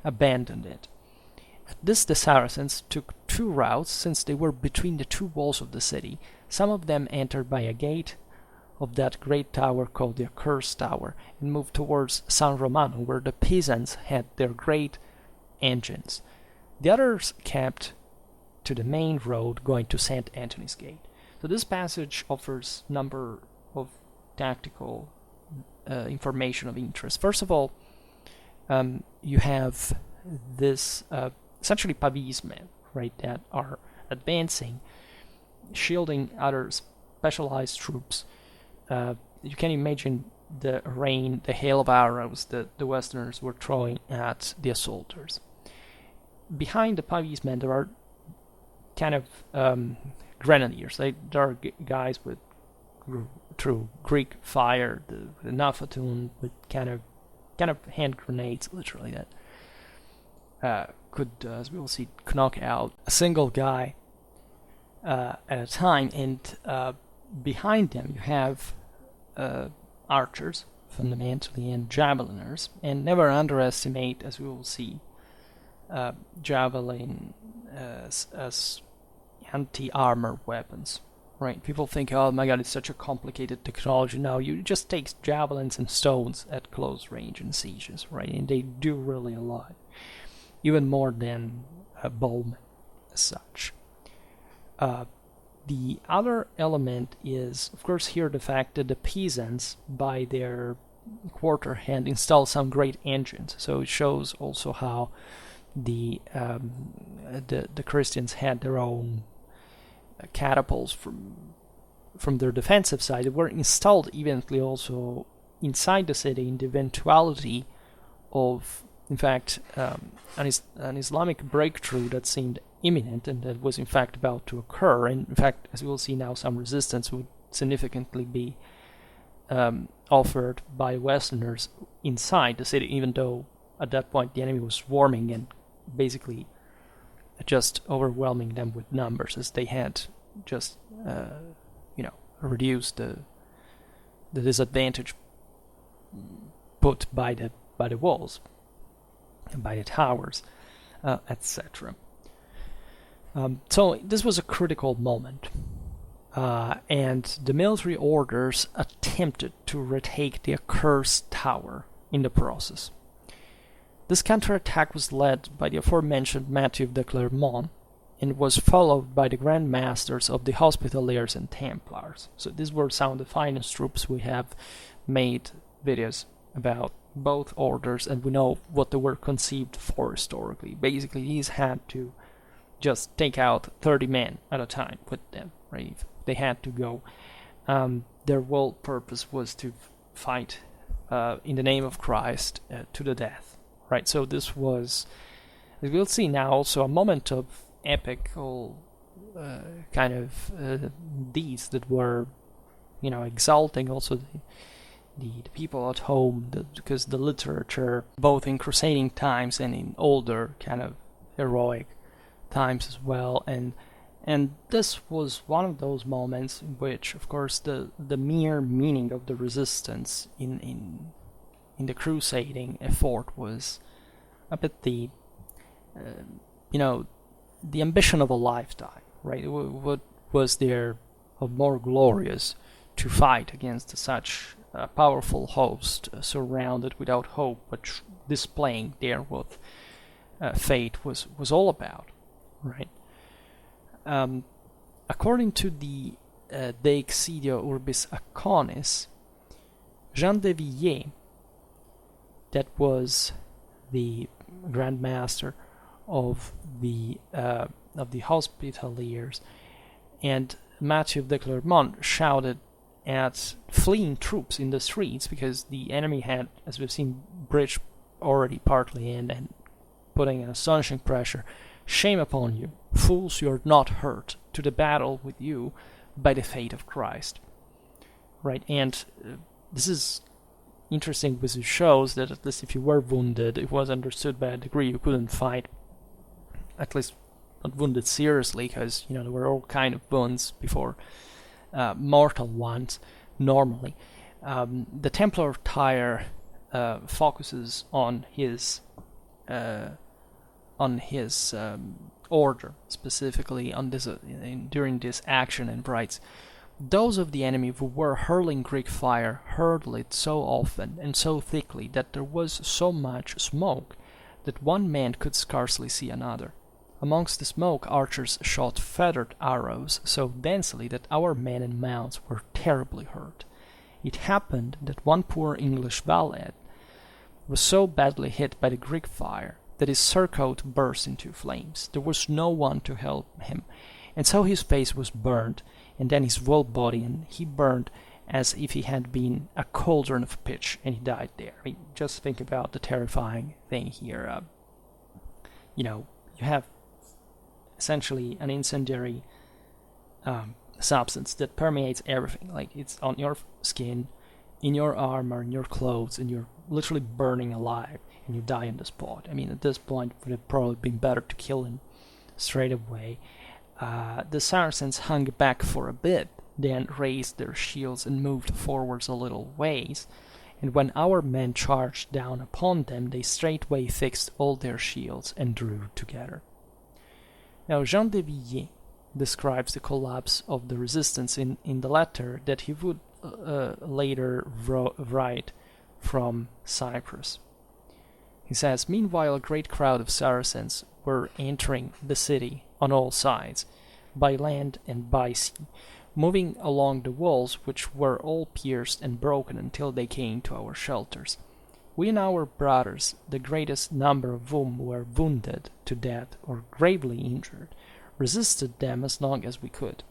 abandoned it. At this the Saracens took two routes, since they were between the two walls of the city. Some of them entered by a gate of that great tower called the Accursed Tower, and moved towards San Romano, where the peasants had their great engines. The others kept to the main road going to St. Anthony's Gate. So this passage offers a number of tactical information of interest. First of all, you have this essentially Pavis men, right, that are advancing, shielding other specialized troops. You can imagine the rain, the hail of arrows that the Westerners were throwing at the assaulters. Behind the Pavis men, there are kind of grenadiers. They are guys with through Greek fire, the Nafatun, with kind of hand grenades, literally, that could, as we will see, knock out a single guy at a time. And behind them you have archers, fundamentally, and javeliners. And never underestimate, as we will see, javelin as anti-armor weapons. Right? People think, oh my god, it's such a complicated technology. No, you just take javelins and stones at close range in sieges, right? And they do really a lot, even more than bowmen as such. The other element is, of course, here the fact that the peasants, by their quarter hand, install some great engines. So it shows also how the Christians had their own catapults from their defensive side. They were installed eventually also inside the city in the eventuality of, in fact, an Islamic breakthrough that seemed imminent and that was in fact about to occur. And in fact, as we will see now, some resistance would significantly be offered by Westerners inside the city, even though at that point the enemy was swarming and basically just overwhelming them with numbers, as they had just reduced the disadvantage put by the walls, by the towers, etc. So this was a critical moment, and the military orders attempted to retake the Accursed tower in the process. This counterattack was led by the aforementioned Matthew de Clermont and was followed by the Grand Masters of the Hospitallers and Templars. So these were some of the finest troops. We have made videos about both orders, and we know what they were conceived for historically. Basically, these had to just take out 30 men at a time with them, right? If they had to go. Their whole purpose was to fight in the name of Christ to the death. Right, so this was, as we'll see now, also a moment of epical kind of deeds that were, exalting also the people at home, because the literature, both in crusading times and in older kind of heroic times as well, and this was one of those moments in which, of course, the mere meaning of the resistance in the crusading effort was a bit the ambition of a lifetime, right? What was there of more glorious to fight against such a powerful host, surrounded without hope, but displaying there what fate was all about, right? According to the De Excidio Urbis Aconis, Jean de Villiers, that was the Grand Master of the Hospitallers, and Matthew de Clermont shouted at fleeing troops in the streets, because the enemy had, as we've seen, bridged already partly in and putting an astonishing pressure. Shame upon you, fools, you are not hurt, to the battle with you by the fate of Christ. Right, and this is interesting because it shows that at least if you were wounded, it was understood by a degree you couldn't fight, at least not wounded seriously, because there were all kind of wounds before mortal ones normally. The Templar of Tyre focuses on his order, specifically on this during this action, and writes, "Those of the enemy who were hurling Greek fire hurled it so often and so thickly that there was so much smoke that one man could scarcely see another. Amongst the smoke archers shot feathered arrows so densely that our men and mounts were terribly hurt. It happened that one poor English valet was so badly hit by the Greek fire that his surcoat burst into flames. There was no one to help him, and so his face was burned, and then his whole body, and he burned as if he had been a cauldron of pitch, and he died there." I mean, just think about the terrifying thing here. You have essentially an incendiary substance that permeates everything. Like, it's on your skin, in your armor, in your clothes, and you're literally burning alive, and you die on the spot. I mean, at this point, it would have probably been better to kill him straight away. The Saracens hung back for a bit, then raised their shields and moved forwards a little ways, and when our men charged down upon them, they straightway fixed all their shields and drew together. Now, Jean de Villiers describes the collapse of the resistance in the letter that he would later write from Cyprus. He says, "Meanwhile, a great crowd of Saracens were entering the city on all sides, by land and by sea, moving along the walls, which were all pierced and broken until they came to our shelters. We and our brothers, the greatest number of whom were wounded to death or gravely injured, resisted them as long as we could.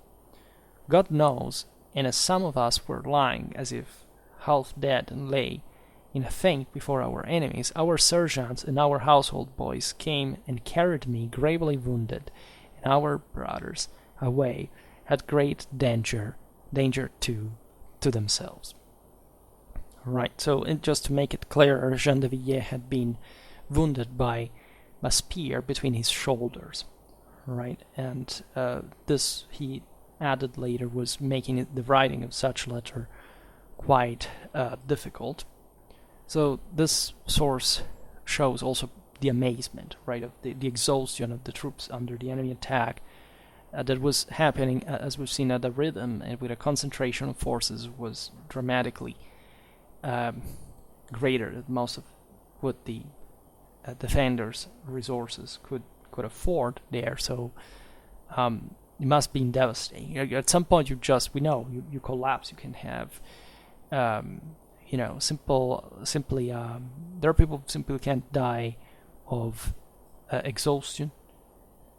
God knows, and as some of us were lying as if half dead and lay in a faint before our enemies, our sergeants and our household boys came and carried me gravely wounded, and our brothers away at great danger to themselves." Right, so just to make it clearer, Jean de Villiers had been wounded by a spear between his shoulders, right? And this, he added later, was making the writing of such letter quite difficult. So this source shows also the amazement, right, of the exhaustion of the troops under the enemy attack that was happening, as we've seen, at the rhythm and with a concentration of forces was dramatically greater than most of what the defenders' resources could afford there. So it must have been devastating. At some point, you collapse. You can have, simply there are people who simply can't die of exhaustion,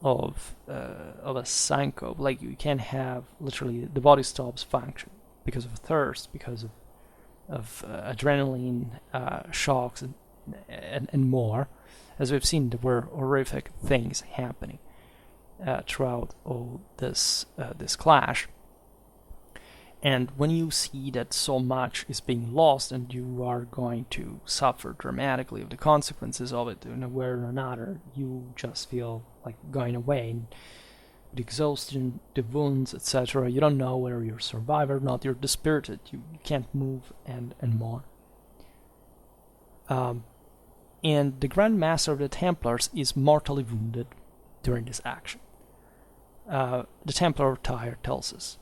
of a syncope. Like, you can have literally the body stops function because of thirst, because of adrenaline shocks and more. As we've seen, there were horrific things happening throughout all this clash. And when you see that so much is being lost and you are going to suffer dramatically of the consequences of it in a way or another, you just feel like going away. And the exhaustion, the wounds, etc., you don't know whether you're a survivor or not, you're dispirited, you can't move, and more. And the Grand Master of the Templars is mortally wounded during this action. The Templar of Tyre tells us,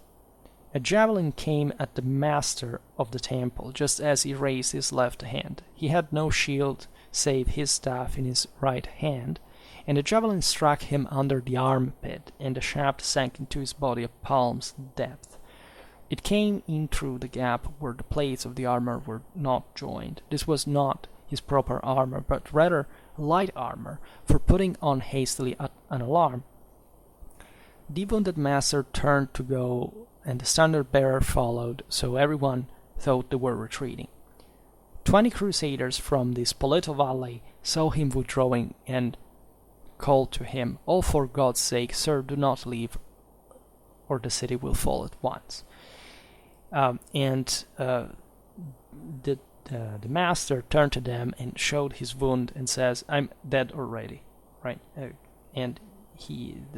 "A javelin came at the master of the temple just as he raised his left hand. He had no shield save his staff in his right hand, and the javelin struck him under the armpit, and the shaft sank into his body a palm's depth. It came in through the gap where the plates of the armor were not joined. This was not his proper armor, but rather light armor, for putting on hastily at an alarm. The wounded master turned to go, and the standard-bearer followed, so everyone thought they were retreating. 20 Crusaders from the Spoleto Valley saw him withdrawing and called to him, 'Oh, for God's sake, sir, do not leave, or the city will fall at once.' The master turned to them and showed his wound and says, 'I'm dead already,' right? And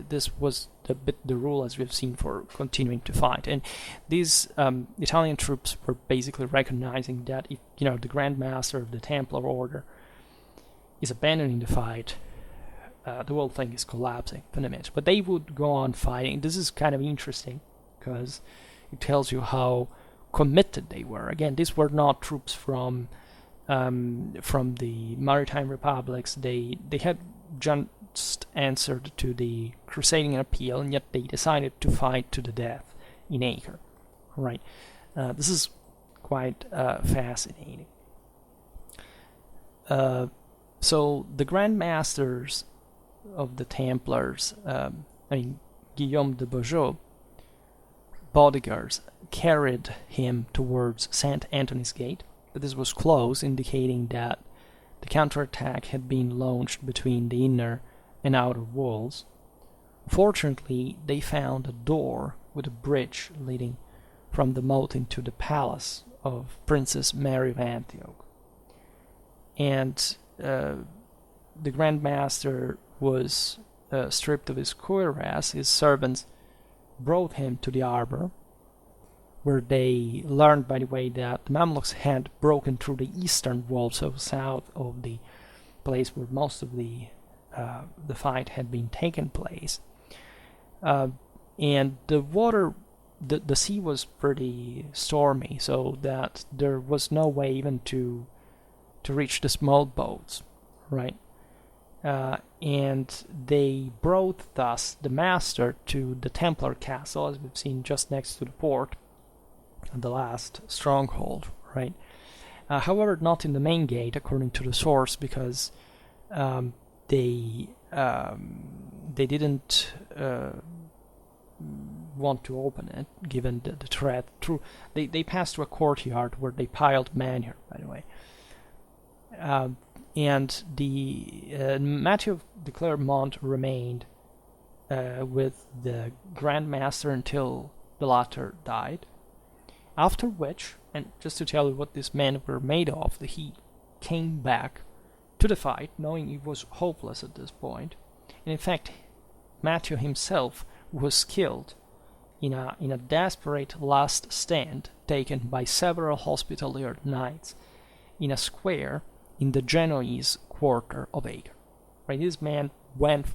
this was the rule, as we've seen, for continuing to fight. And these Italian troops were basically recognizing that if the Grand Master of the Templar Order is abandoning the fight, the whole thing is collapsing fundamentally. But they would go on fighting. This is kind of interesting because it tells you how committed they were. Again, these were not troops from the maritime republics. They had just answered to the crusading appeal, and yet they decided to fight to the death in Acre. Right? This is quite fascinating. So the Grand Masters of the Templars, Guillaume de Beaujeu, bodyguards, carried him towards St. Anthony's Gate, but this was close, indicating that the counterattack had been launched between the inner and outer walls. Fortunately, they found a door with a bridge leading from the moat into the palace of Princess Mary of Antioch. And the Grand Master was stripped of his cuirass. His servants brought him to the arbor, where they learned, by the way, that the Mamluks had broken through the eastern wall, so south of the place where most of the fight had been taken place. And the water, the sea was pretty stormy, so that there was no way even to reach the small boats, right? And they brought thus the master to the Templar castle, as we've seen, just next to the port, the last stronghold, right? However, not in the main gate, according to the source, because they didn't want to open it, given the threat. They passed through a courtyard where they piled manure, by the way. And the Matthew de Clermont remained with the Grand Master until the latter died. After which, and just to tell you what these men were made of, he came back to the fight, knowing he was hopeless at this point. And in fact, Matthew himself was killed in a desperate last stand taken by several Hospitalier knights in a square in the Genoese quarter of Acre. Right, these men went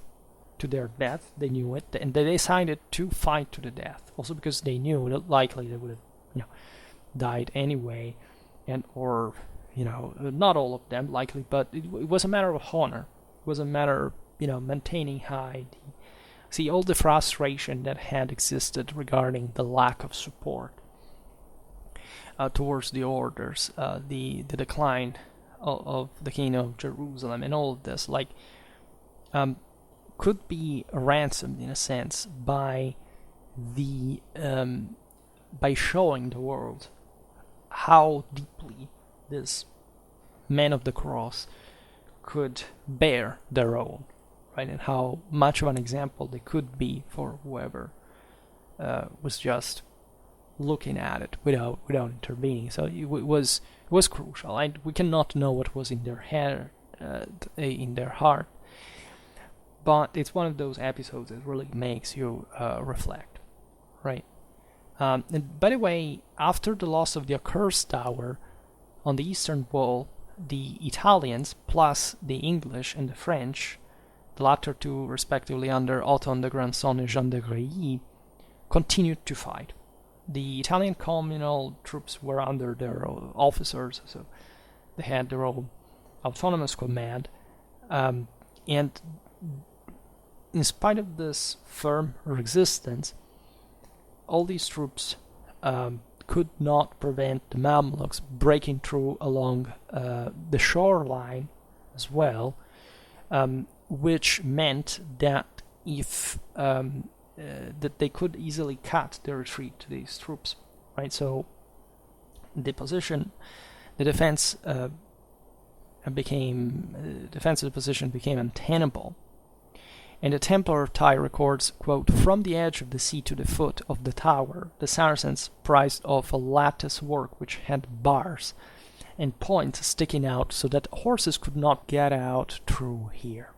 to their death, they knew it, and they decided to fight to the death. Also because they knew that likely they would have, died anyway, and or not all of them likely, but it was a matter of honor. It was a matter of maintaining high. See all the frustration that had existed regarding the lack of support towards the orders, the decline of the Kingdom of Jerusalem, and all of this, could be ransomed in a sense by showing the world how deeply these men of the cross could bear their own, right, and how much of an example they could be for whoever was just looking at it without intervening. So it was crucial. We cannot know what was in their head, in their heart, but it's one of those episodes that really makes you reflect, right? And by the way, after the loss of the Accursed Tower on the eastern wall, the Italians plus the English and the French, the latter two respectively under Othon de Grandson and Jean de Grailly, continued to fight. The Italian communal troops were under their own officers, so they had their own autonomous command, and in spite of this firm resistance, all these troops could not prevent the Mamluks breaking through along the shoreline as well, which meant that if that they could easily cut the retreat to these troops, right? So the defense of the position became untenable. And the Templar tie records, quote, "From the edge of the sea to the foot of the tower, the Saracens prized off a lattice work which had bars and points sticking out so that horses could not get out through here.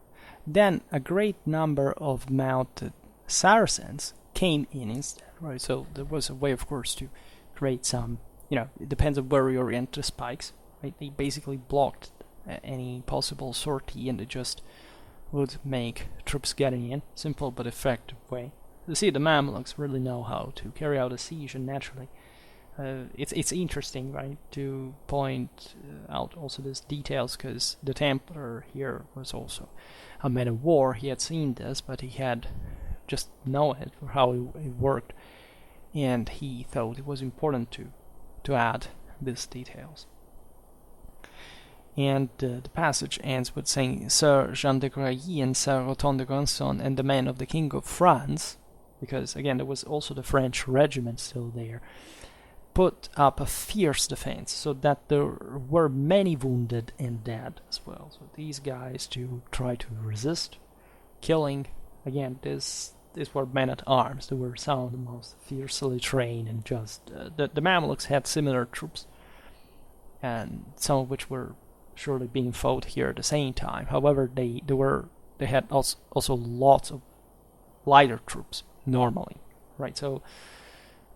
Then a great number of mounted Saracens came in instead," right? So there was a way, of course, to create some, it depends on where you orient the spikes, right? They basically blocked any possible sortie, and they just would make troops getting in, simple but effective way. You see, the Mamluks really know how to carry out a siege, and naturally, it's interesting, right, to point out also these details, because the Templar here was also a man of war. He had seen this, but he had just known it for how it worked, and he thought it was important to add these details. And the passage ends with saying, "Sir Jean de Grailly and Sir Othon de Grandson and the men of the King of France," because again there was also the French regiment still there, "put up a fierce defense, so that there were many wounded and dead as well." So these guys to try to resist, killing again these these were men-at-arms. They were some of the most fiercely trained, and just the Mamluks had similar troops, and some of which were surely being fought here at the same time. However, they had also lots of lighter troops normally, right? So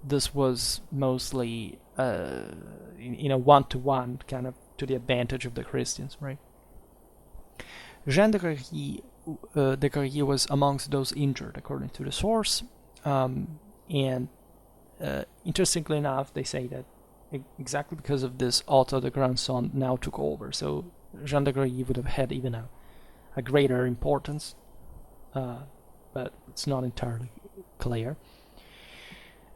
this was mostly one-to-one, kind of to the advantage of the Christians, right? Jean de Guerrier was amongst those injured, according to the source, and interestingly enough, they say that exactly because of this, Otto, the grandson, now took over. So Jean de Guerrier would have had even a greater importance, but it's not entirely clear.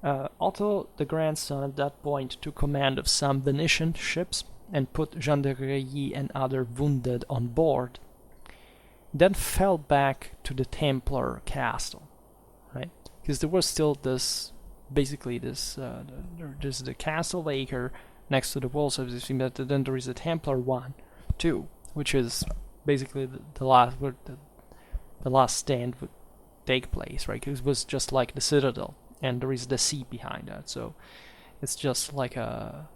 Otto, the grandson, at that point took command of some Venetian ships and put Jean de Guerrier and other wounded on board. Then fell back to the Templar castle, right? Because there was still there's the castle of Acre next to the walls of this thing, but then there is a Templar one too, which is basically the last where the last stand would take place, right? Because it was just like the citadel, and there is the sea behind that, so it's just like the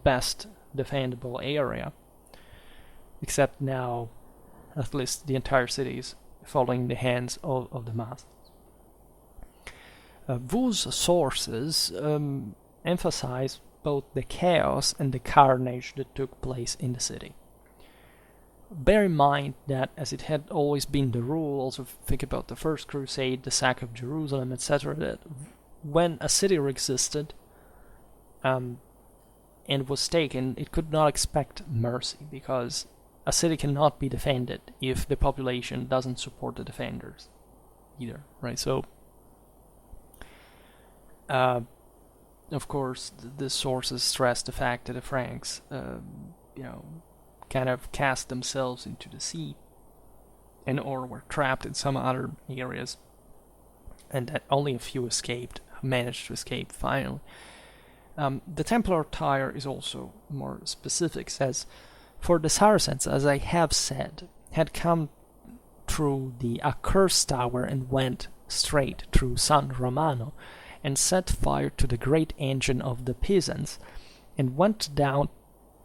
best defendable area, except now at least the entire city is falling in the hands of the Muslims. Wu's sources emphasize both the chaos and the carnage that took place in the city. Bear in mind that, as it had always been the rule, also think about the First Crusade, the sack of Jerusalem, etc., that when a city existed and was taken, it could not expect mercy, because a city cannot be defended if the population doesn't support the defenders either, right? So, of course, the sources stress the fact that the Franks, kind of cast themselves into the sea, or were trapped in some other areas, and that only a few managed to escape finally. The Templar attire is also more specific. It says, for the Saracens, as I have said, had come through the Accursed tower and went straight through San Romano, and set fire to the great engine of the Pisans, and went down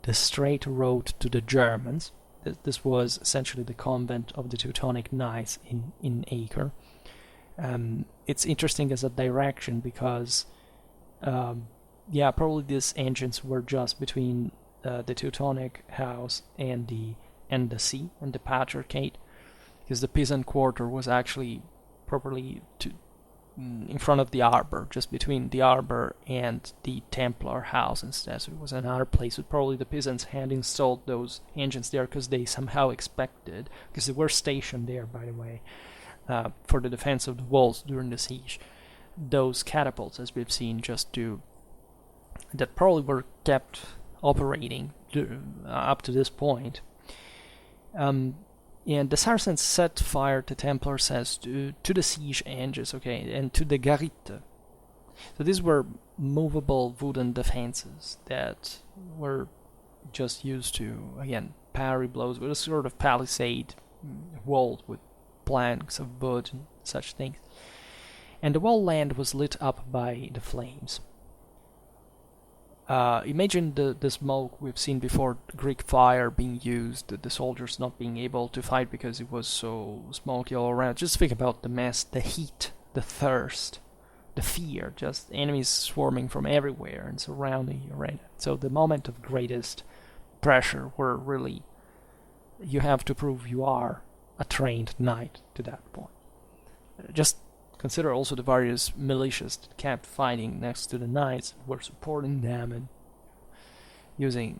the straight road to the Germans. This was essentially the convent of the Teutonic Knights in Acre. It's interesting as a direction because, probably these engines were just between the Teutonic house and the sea and the Patriarchate, because the Pisan quarter was actually properly in front of the arbor, just between the arbor and the Templar house instead. So it was another place. So probably the Pisans had installed those engines there because they somehow expected, because they were stationed there, by the way, for the defense of the walls during the siege. Those catapults, as we've seen, that probably were kept operating up to this point. And the Saracens set fire, the Templar says, to the siege engines, and to the garrites. So these were movable wooden defenses that were just used to, again, parry blows with a sort of palisade walled with planks of wood and such things. And the whole land was lit up by the flames. Imagine the smoke we've seen before, Greek fire being used, the soldiers not being able to fight because it was so smoky all around. Just think about the mess, the heat, the thirst, the fear, just enemies swarming from everywhere and surrounding you, right? So the moment of greatest pressure where really you have to prove you are a trained knight to that point. Just consider also the various militias that kept fighting next to the knights, were supporting them and using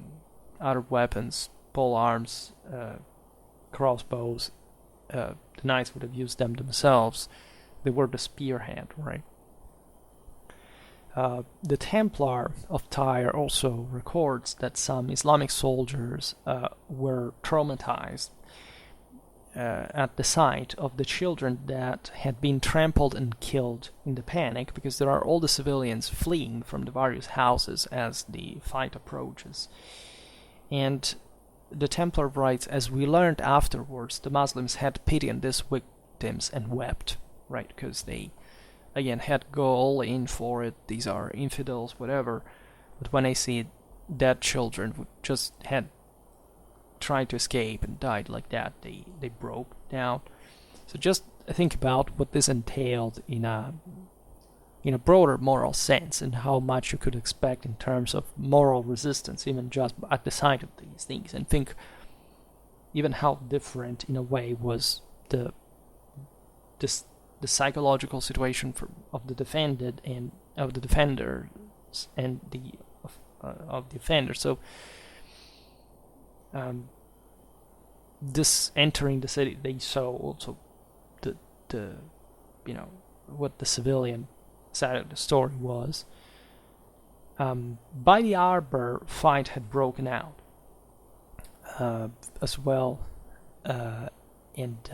other weapons, pole arms, crossbows. The knights would have used them themselves. They were the spearhead, right? The Templar of Tyre also records that some Islamic soldiers were traumatized at the sight of the children that had been trampled and killed in the panic, because there are all the civilians fleeing from the various houses as the fight approaches. And the Templar writes, as we learned afterwards, the Muslims had pity on these victims and wept, right? Because they again, had go all in for it. These are infidels, whatever. But when I see dead children who just had tried to escape and died like that, they broke down. So just think about what this entailed in a broader moral sense, and how much you could expect in terms of moral resistance, even just at the sight of these things. And think even how different, in a way, was the psychological situation of the defended and of the defenders and of the offender. So this entering the city, they saw also the what the civilian side of the story was. By the harbor, fight had broken out as well, and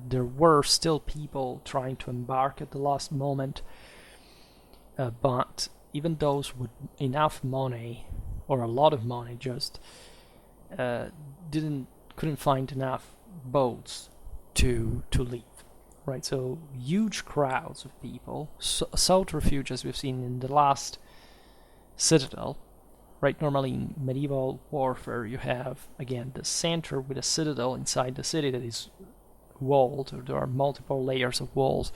there were still people trying to embark at the last moment, but even those with enough money, or a lot of money, just couldn't find enough boats to leave. Right, so huge crowds of people sought refuge, as we've seen in the last citadel. Right, normally in medieval warfare, you have, again, the center with a citadel inside the city that is walled, or there are multiple layers of walls.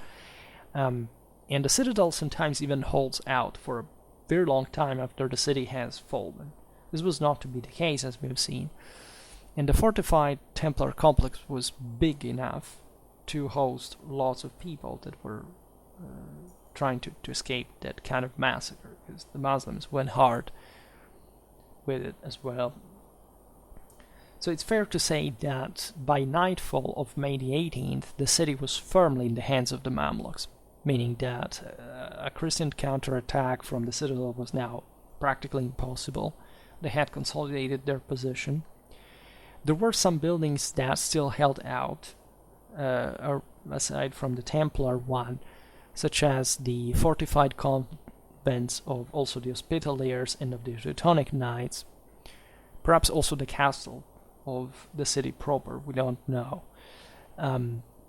And the citadel sometimes even holds out for a very long time after the city has fallen. This was not to be the case, as we've seen. And the fortified Templar complex was big enough to host lots of people that were trying to escape that kind of massacre, because the Muslims went hard with it as well. So it's fair to say that by nightfall of May the 18th, the city was firmly in the hands of the Mamluks, meaning that a Christian counterattack from the citadel was now practically impossible. They had consolidated their position. There were some buildings that still held out, aside from the Templar one, such as the fortified convents of also the Hospitallers and of the Teutonic Knights, perhaps also the castle of the city proper, we don't know.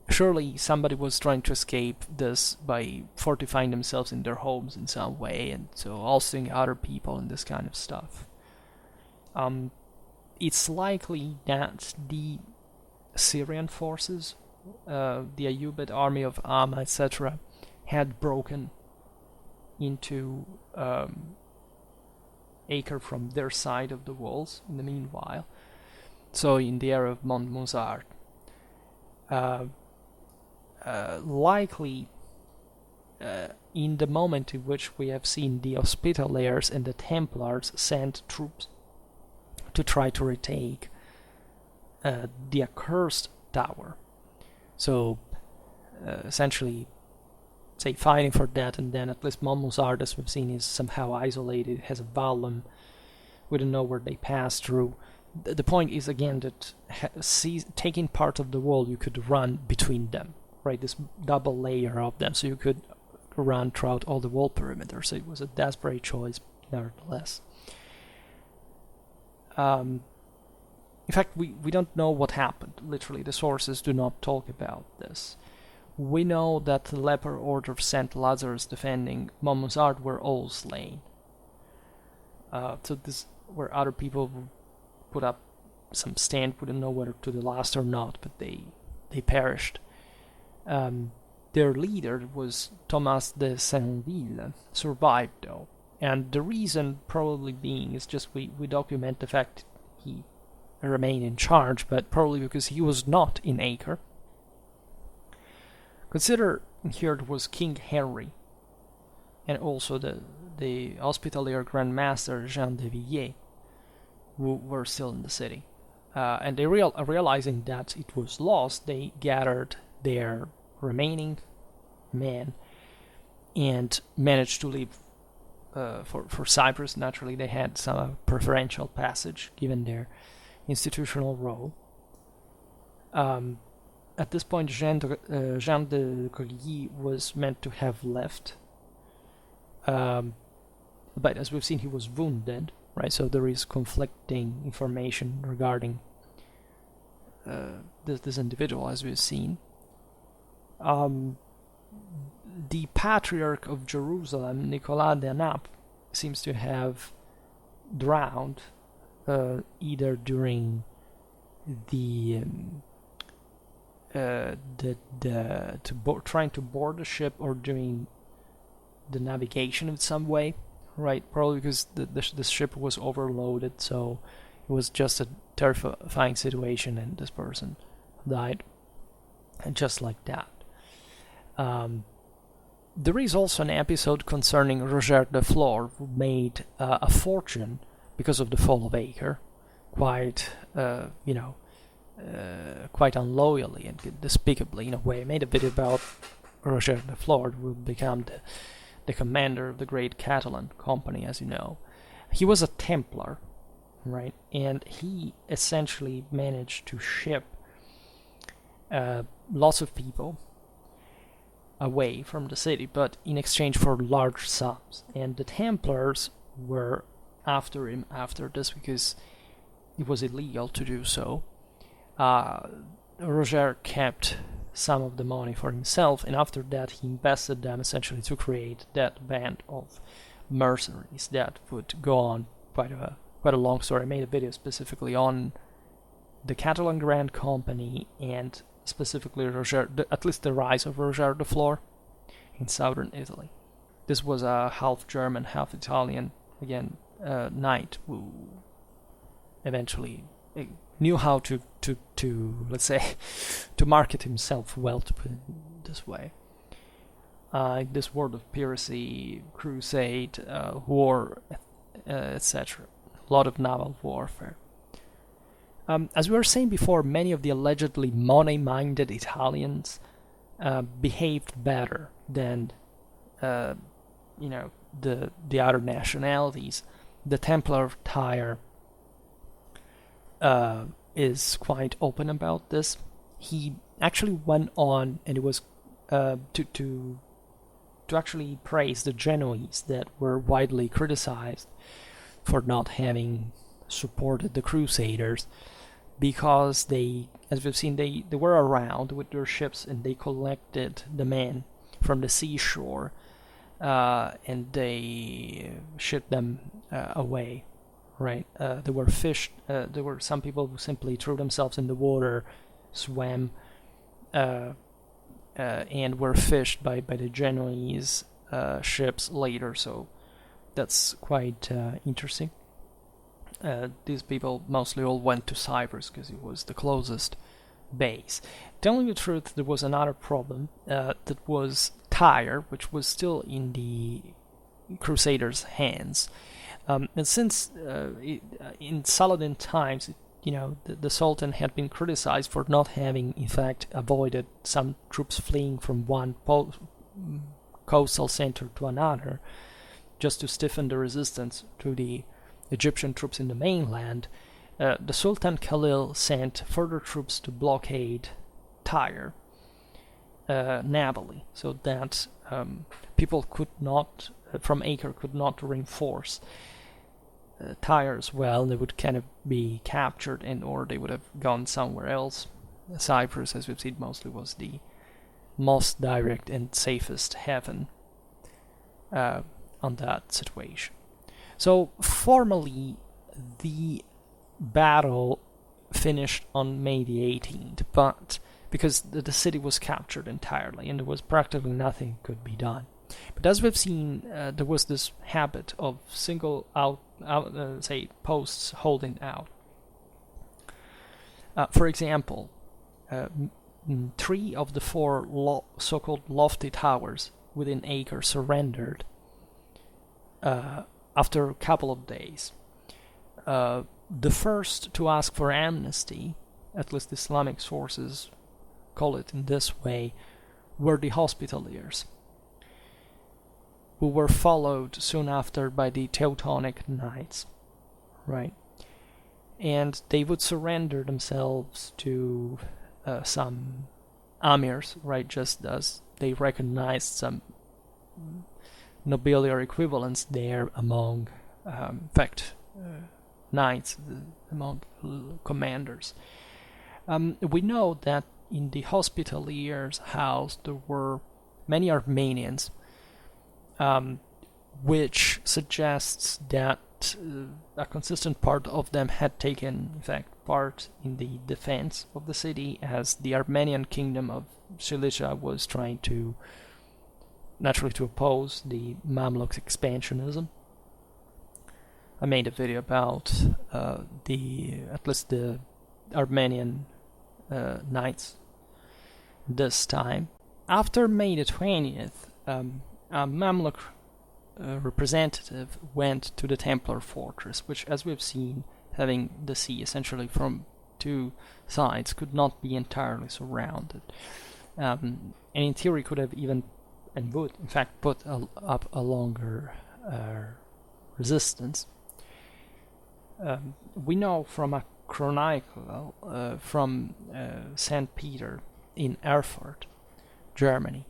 Surely somebody was trying to escape this by fortifying themselves in their homes in some way, and so ousting other people and this kind of stuff. It's likely that the Syrian forces, the Ayyubid army of Amma, etc., had broken into Acre from their side of the walls in the meanwhile. So in the area of Mont Mozart, likely in the moment in which we have seen the Hospitallers and the Templars send troops to try to retake the Accursed tower. So essentially, say, fighting for that, and then at least Mont Mozart, as we've seen, is somehow isolated, has a vallum, we don't know where they pass through. The point is, again, that taking part of the wall, you could run between them, right? This double layer of them, so you could run throughout all the wall perimeter. So it was a desperate choice, nevertheless. In fact, we don't know what happened. Literally, the sources do not talk about this. We know that the leper order of St. Lazarus defending Mont Mozart were all slain. So this where other people put up some stand. We don't know whether to the last or not, but they perished. Their leader was Thomas de Sainville, survived though. And the reason probably being is just we document the fact he remained in charge, but probably because he was not in Acre. Consider here it was King Henry, and also the Hospitalier Grand Master Jean de Villiers, who were still in the city. And they realizing that it was lost, they gathered their remaining men and managed to leave for Cyprus. Naturally, they had some preferential passage given their institutional role. At this point, Jean de Coligny was meant to have left, but as we've seen, he was wounded, right? So there is conflicting information regarding this individual, as we've seen. the Patriarch of Jerusalem, Nicolas de Naples, seems to have drowned either during the trying to board the ship or during the navigation in some way, right? Probably because the ship was overloaded, so it was just a terrifying situation, and this person died, and just like that. There is also an episode concerning Roger de Flor, who made a fortune because of the fall of Acre, quite quite unloyally and despicably in a way. I made a video about Roger de Flor, who would become the commander of the great Catalan company, as you know. He was a Templar, right? And he essentially managed to ship lots of people away from the city, but in exchange for large sums. And the Templars were after him after this because it was illegal to do so. Roger kept some of the money for himself, and after that he invested them essentially to create that band of mercenaries that would go on quite a long story. I made a video specifically on the Catalan Grand Company and specifically at least the rise of Roger de Flor in southern Italy. This was a half German, half Italian, again, knight who eventually knew how to let's say to market himself well, to put it this way. This world of piracy, crusade, war, etc. A lot of naval warfare. As we were saying before, many of the allegedly money-minded Italians behaved better than the other nationalities. The Templar of Tyre is quite open about this. He actually went on, and it was to actually praise the Genoese that were widely criticized for not having supported the Crusaders, because they, as we've seen, they were around with their ships and they collected the men from the seashore and they shipped them away, right? They were fished. There were some people who simply threw themselves in the water, swam, and were fished by the Genoese ships later, so that's quite interesting. These people mostly all went to Cyprus because it was the closest base. Telling the truth, there was another problem that was Tyre, which was still in the Crusaders' hands. And since in Saladin times, the Sultan had been criticized for not having, in fact, avoided some troops fleeing from one coastal center to another, just to stiffen the resistance to the Egyptian troops in the mainland, the Sultan Khalil sent further troops to blockade Tyre navally, so that people from Acre could not reinforce Tyre as well. They would kind of be captured, or they would have gone somewhere else. Cyprus, as we've seen, mostly was the most direct and safest haven on that situation. So formally, the battle finished on May the 18th, but because the city was captured entirely and there was practically nothing could be done. But as we've seen, there was this habit of single out posts holding out. For example, 3 of the 4 so-called lofty towers within Acre surrendered after a couple of days. The first to ask for amnesty, at least Islamic sources call it in this way, were the Hospitallers, who were followed soon after by the Teutonic Knights, right? And they would surrender themselves to some amirs, right? Just as they recognized some nobiliary equivalents there among, knights, among commanders. We know that in the Hospitallers' house there were many Armenians, which suggests that a consistent part of them had taken, in fact, part in the defense of the city, as the Armenian kingdom of Cilicia was trying to, naturally, to oppose the Mamluk expansionism. I made a video about at least the Armenian knights this time. After May the 20th, a Mamluk representative went to the Templar fortress, which, as we've seen, having the sea essentially from two sides, could not be entirely surrounded. And in theory could have even, and would, in fact, put up a longer resistance. We know from a chronicle from St. Peter in Erfurt, Germany,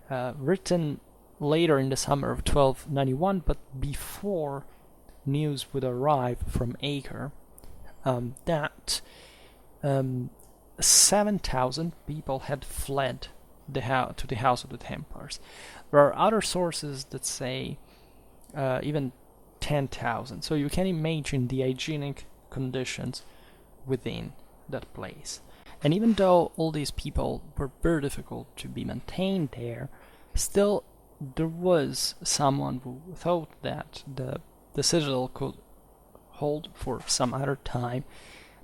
written later in the summer of 1291, but before news would arrive from Acre, that 7,000 people had fled to the house of the Templars. There are other sources that say even 10,000. So you can imagine the hygienic conditions within that place. And even though all these people were very difficult to be maintained there, still there was someone who thought that the citadel could hold for some other time.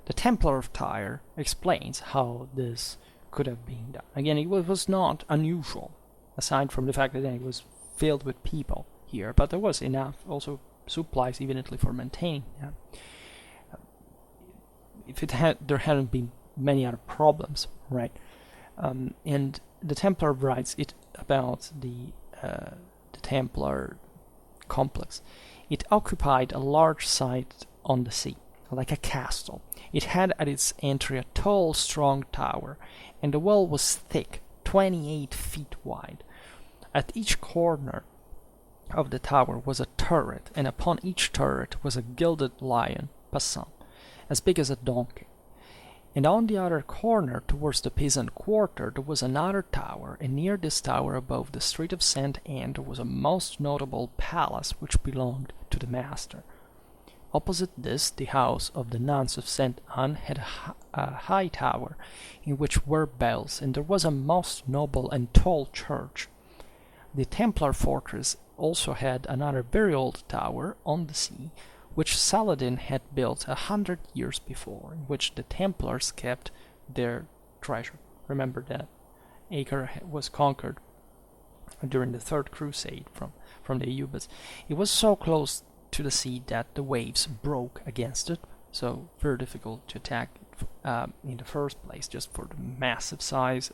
The Templar of Tyre explains how this could have been done. Again, it was not unusual, aside from the fact that it was filled with people here, but there was enough also supplies evidently for maintaining them. If there hadn't been many other problems, right? And the Templar writes it about the Templar complex. It occupied a large site on the sea, like a castle. It had at its entry a tall, strong tower, and the wall was thick, 28 feet wide. At each corner of the tower was a turret, and upon each turret was a gilded lion, passant, as big as a donkey. And on the other corner, towards the peasant quarter, there was another tower, and near this tower, above the street of St. Anne, there was a most notable palace which belonged to the master. Opposite this, the house of the nuns of St. Anne had a high tower, in which were bells, and there was a most noble and tall church. The Templar fortress also had another very old tower on the sea, which Saladin had built 100 years before, in which the Templars kept their treasure. Remember that Acre was conquered during the Third Crusade from the Ayyubids. It was so close to the sea that the waves broke against it, so very difficult to attack in the first place, just for the massive size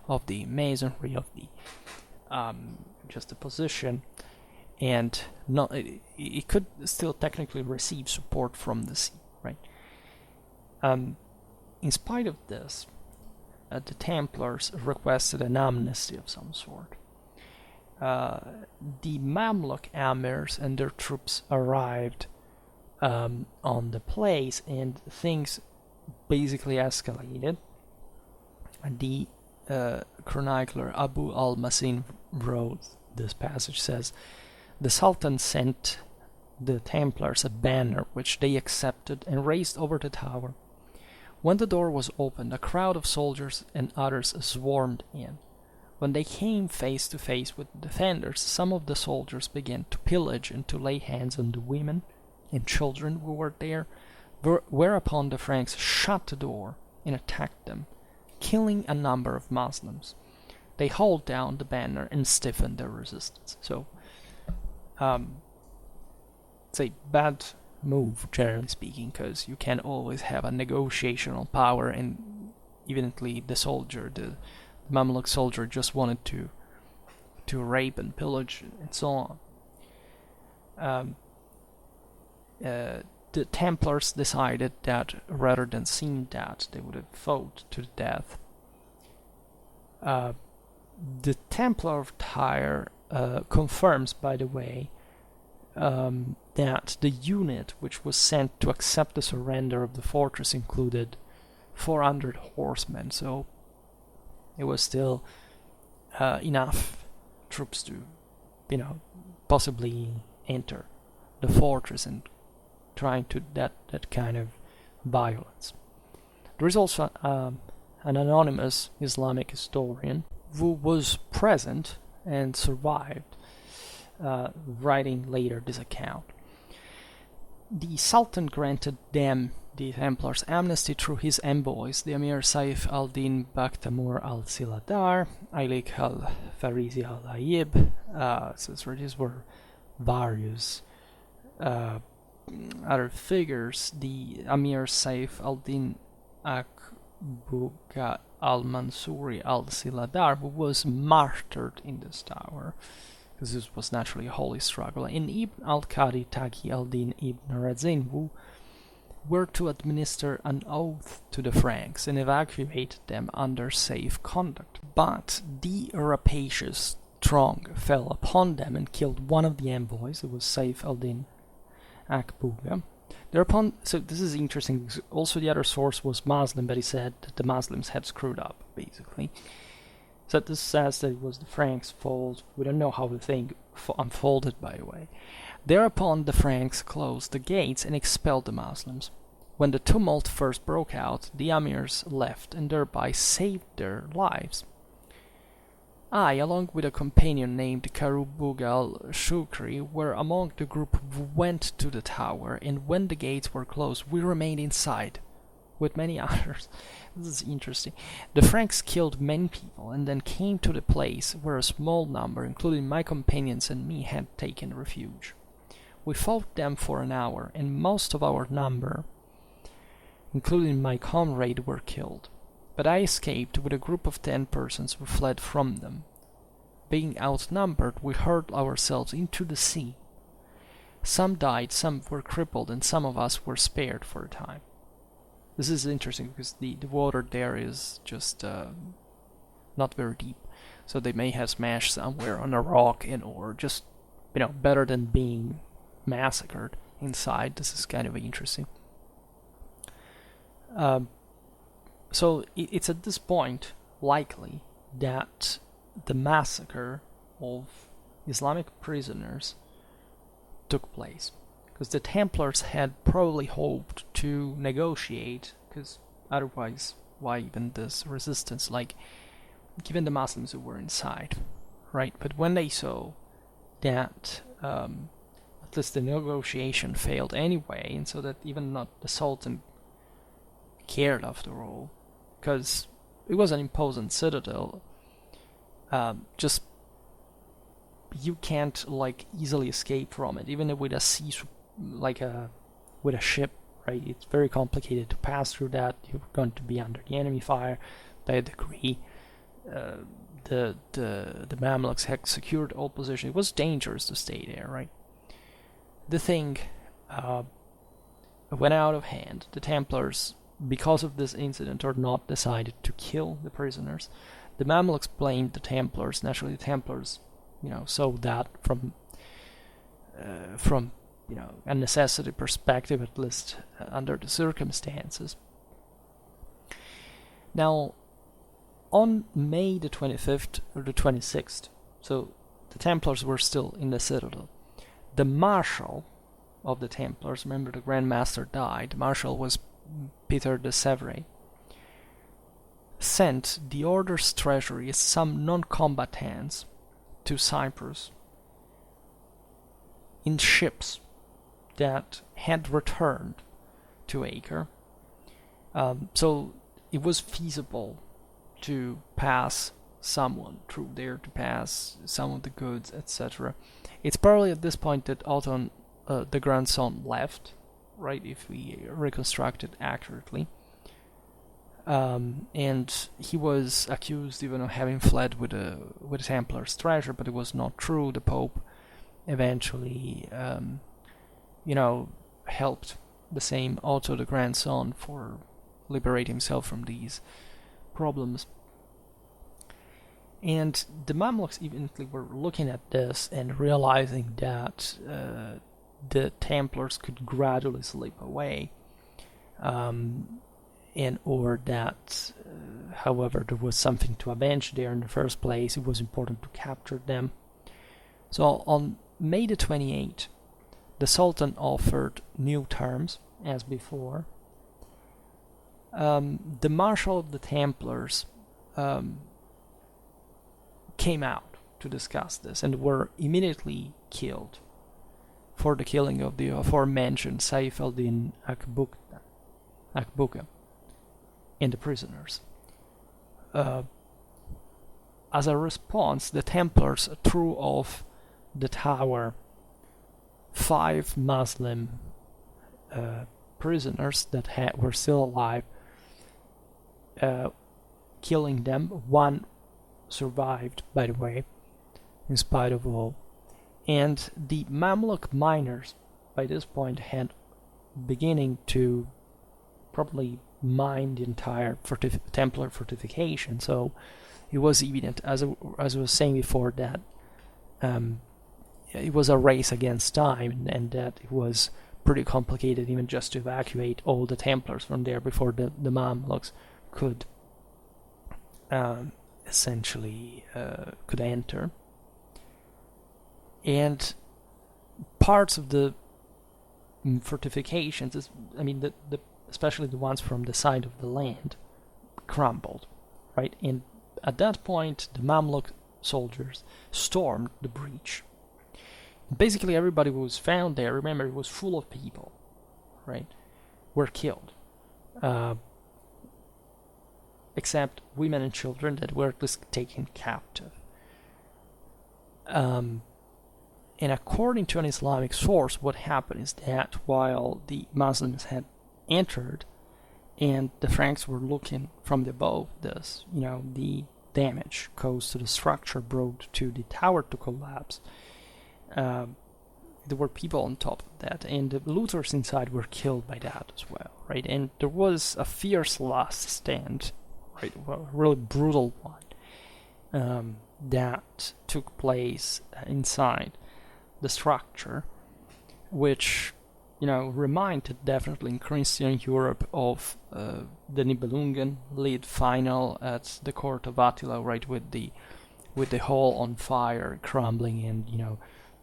of the masonry, of the just the position. And it could still technically receive support from the sea, right? In spite of this, the Templars requested an amnesty of some sort. The Mamluk emirs and their troops arrived on the place, and things basically escalated. The chronicler Abu al-Masin wrote this passage, says, "The Sultan sent the Templars a banner which they accepted and raised over the tower. When the door was opened, a crowd of soldiers and others swarmed in. When they came face to face with the defenders, some of the soldiers began to pillage and to lay hands on the women and children who were there, whereupon the Franks shut the door and attacked them, killing a number of Muslims. They hauled down the banner and stiffened their resistance." So, it's a bad move, generally speaking, because you can always have a negotiational power, and evidently the Mamluk soldier just wanted to rape and pillage and so on. The Templars decided that rather than seeing that, they would have fought to the death. The Templar of Tyre confirms, by the way, that the unit which was sent to accept the surrender of the fortress included 400 horsemen, so it was still enough troops to, possibly enter the fortress and trying to that kind of violence. There is also an anonymous Islamic historian who was present and survived, writing later this account. The Sultan granted them, the Templars, amnesty through his envoys, the Emir Saif al-Din Bakhtamur al-Siladar, Ailik al-Farizi al-Ayyib. So these were various other figures. The Emir Saif al-Din Akbuga al-Mansuri al-Siladar, who was martyred in this tower, because this was naturally a holy struggle, and Ibn al-Qadi Taqi al-Din ibn Razin, who were to administer an oath to the Franks and evacuate them under safe conduct. But the rapacious throng fell upon them and killed one of the envoys. It was Saif al-Din Akbuga. Thereupon, so this is interesting, because also the other source was Muslim, but he said that the Muslims had screwed up, basically. So this says that it was the Franks' fault. We don't know how the thing unfolded, by the way. Thereupon the Franks closed the gates and expelled the Muslims. When the tumult first broke out, the emirs left and thereby saved their lives. I, along with a companion named Karubug al-Shukri, were among the group who went to the tower, and when the gates were closed, we remained inside, with many others. This is interesting. The Franks killed many people, and then came to the place where a small number, including my companions and me, had taken refuge. We fought them for an hour, and most of our number, including my comrade, were killed. But I escaped with a group of 10 persons who fled from them. Being outnumbered, we hurled ourselves into the sea. Some died, some were crippled, and some of us were spared for a time. This is interesting because the water there is just not very deep, so they may have smashed somewhere on a rock or just, better than being massacred inside. This is kind of interesting. So it's at this point likely that the massacre of Islamic prisoners took place, because the Templars had probably hoped to negotiate, because otherwise why even this resistance, given the Muslims who were inside, right? But when they saw that at least the negotiation failed anyway, and so that even not the Sultan cared after all, because it was an imposing citadel. Just you can't easily escape from it, even with a sea, with a ship, right? It's very complicated to pass through that. You're going to be under the enemy fire by a degree. The Mamluks had secured all positions. It was dangerous to stay there, right? The thing went out of hand. The Templars, because of this incident or not, decided to kill the prisoners. The Mamluks blamed the Templars. Naturally, the Templars, saw that from a necessity perspective, at least under the circumstances. Now, on May the 25th or the 26th, so the Templars were still in the citadel. The Marshal of the Templars, remember the Grand Master died, the Marshal was Peter de Sevres, sent the Order's treasury some non-combatants to Cyprus in ships that had returned to Acre. So it was feasible to pass someone through there, to pass some of the goods, etc. It's probably at this point that Otton, the grandson, left, right, if we reconstruct it accurately. And he was accused even of having fled with a Templar's treasure, but it was not true. The Pope eventually, helped the same Otto, the grandson, for liberate himself from these problems. And the Mamluks eventually were looking at this and realizing that the Templars could gradually slip away. and or that, however, there was something to avenge there in the first place, it was important to capture them. So on May the 28th, the Sultan offered new terms, as before. The Marshal of the Templars came out to discuss this and were immediately killed for the killing of the aforementioned Saif al-Din Akbuka and the prisoners. As a response, the Templars threw off the tower 5 Muslim prisoners that were still alive, killing them. One survived, by the way, in spite of all. And the Mamluk miners, by this point, had beginning to probably mine the entire Templar fortification. So it was evident, as I was saying before, that it was a race against time, and that it was pretty complicated even just to evacuate all the Templars from there before the Mamluks could essentially could enter. And parts of the fortifications, especially the ones from the side of the land, crumbled, right? And at that point, the Mamluk soldiers stormed the breach. Basically, everybody who was found there, remember, it was full of people, right, were killed. Except women and children that were just taken captive. And according to an Islamic source, what happened is that while the Muslims had entered and the Franks were looking from above this, the damage caused to the structure brought to the tower to collapse, there were people on top of that, and the looters inside were killed by that as well, right? And there was a fierce last stand, right, a really brutal one, that took place inside the structure, which, reminded definitely in Christian Europe of the Nibelungen lead final at the court of Attila, right, with the hall on fire, crumbling, and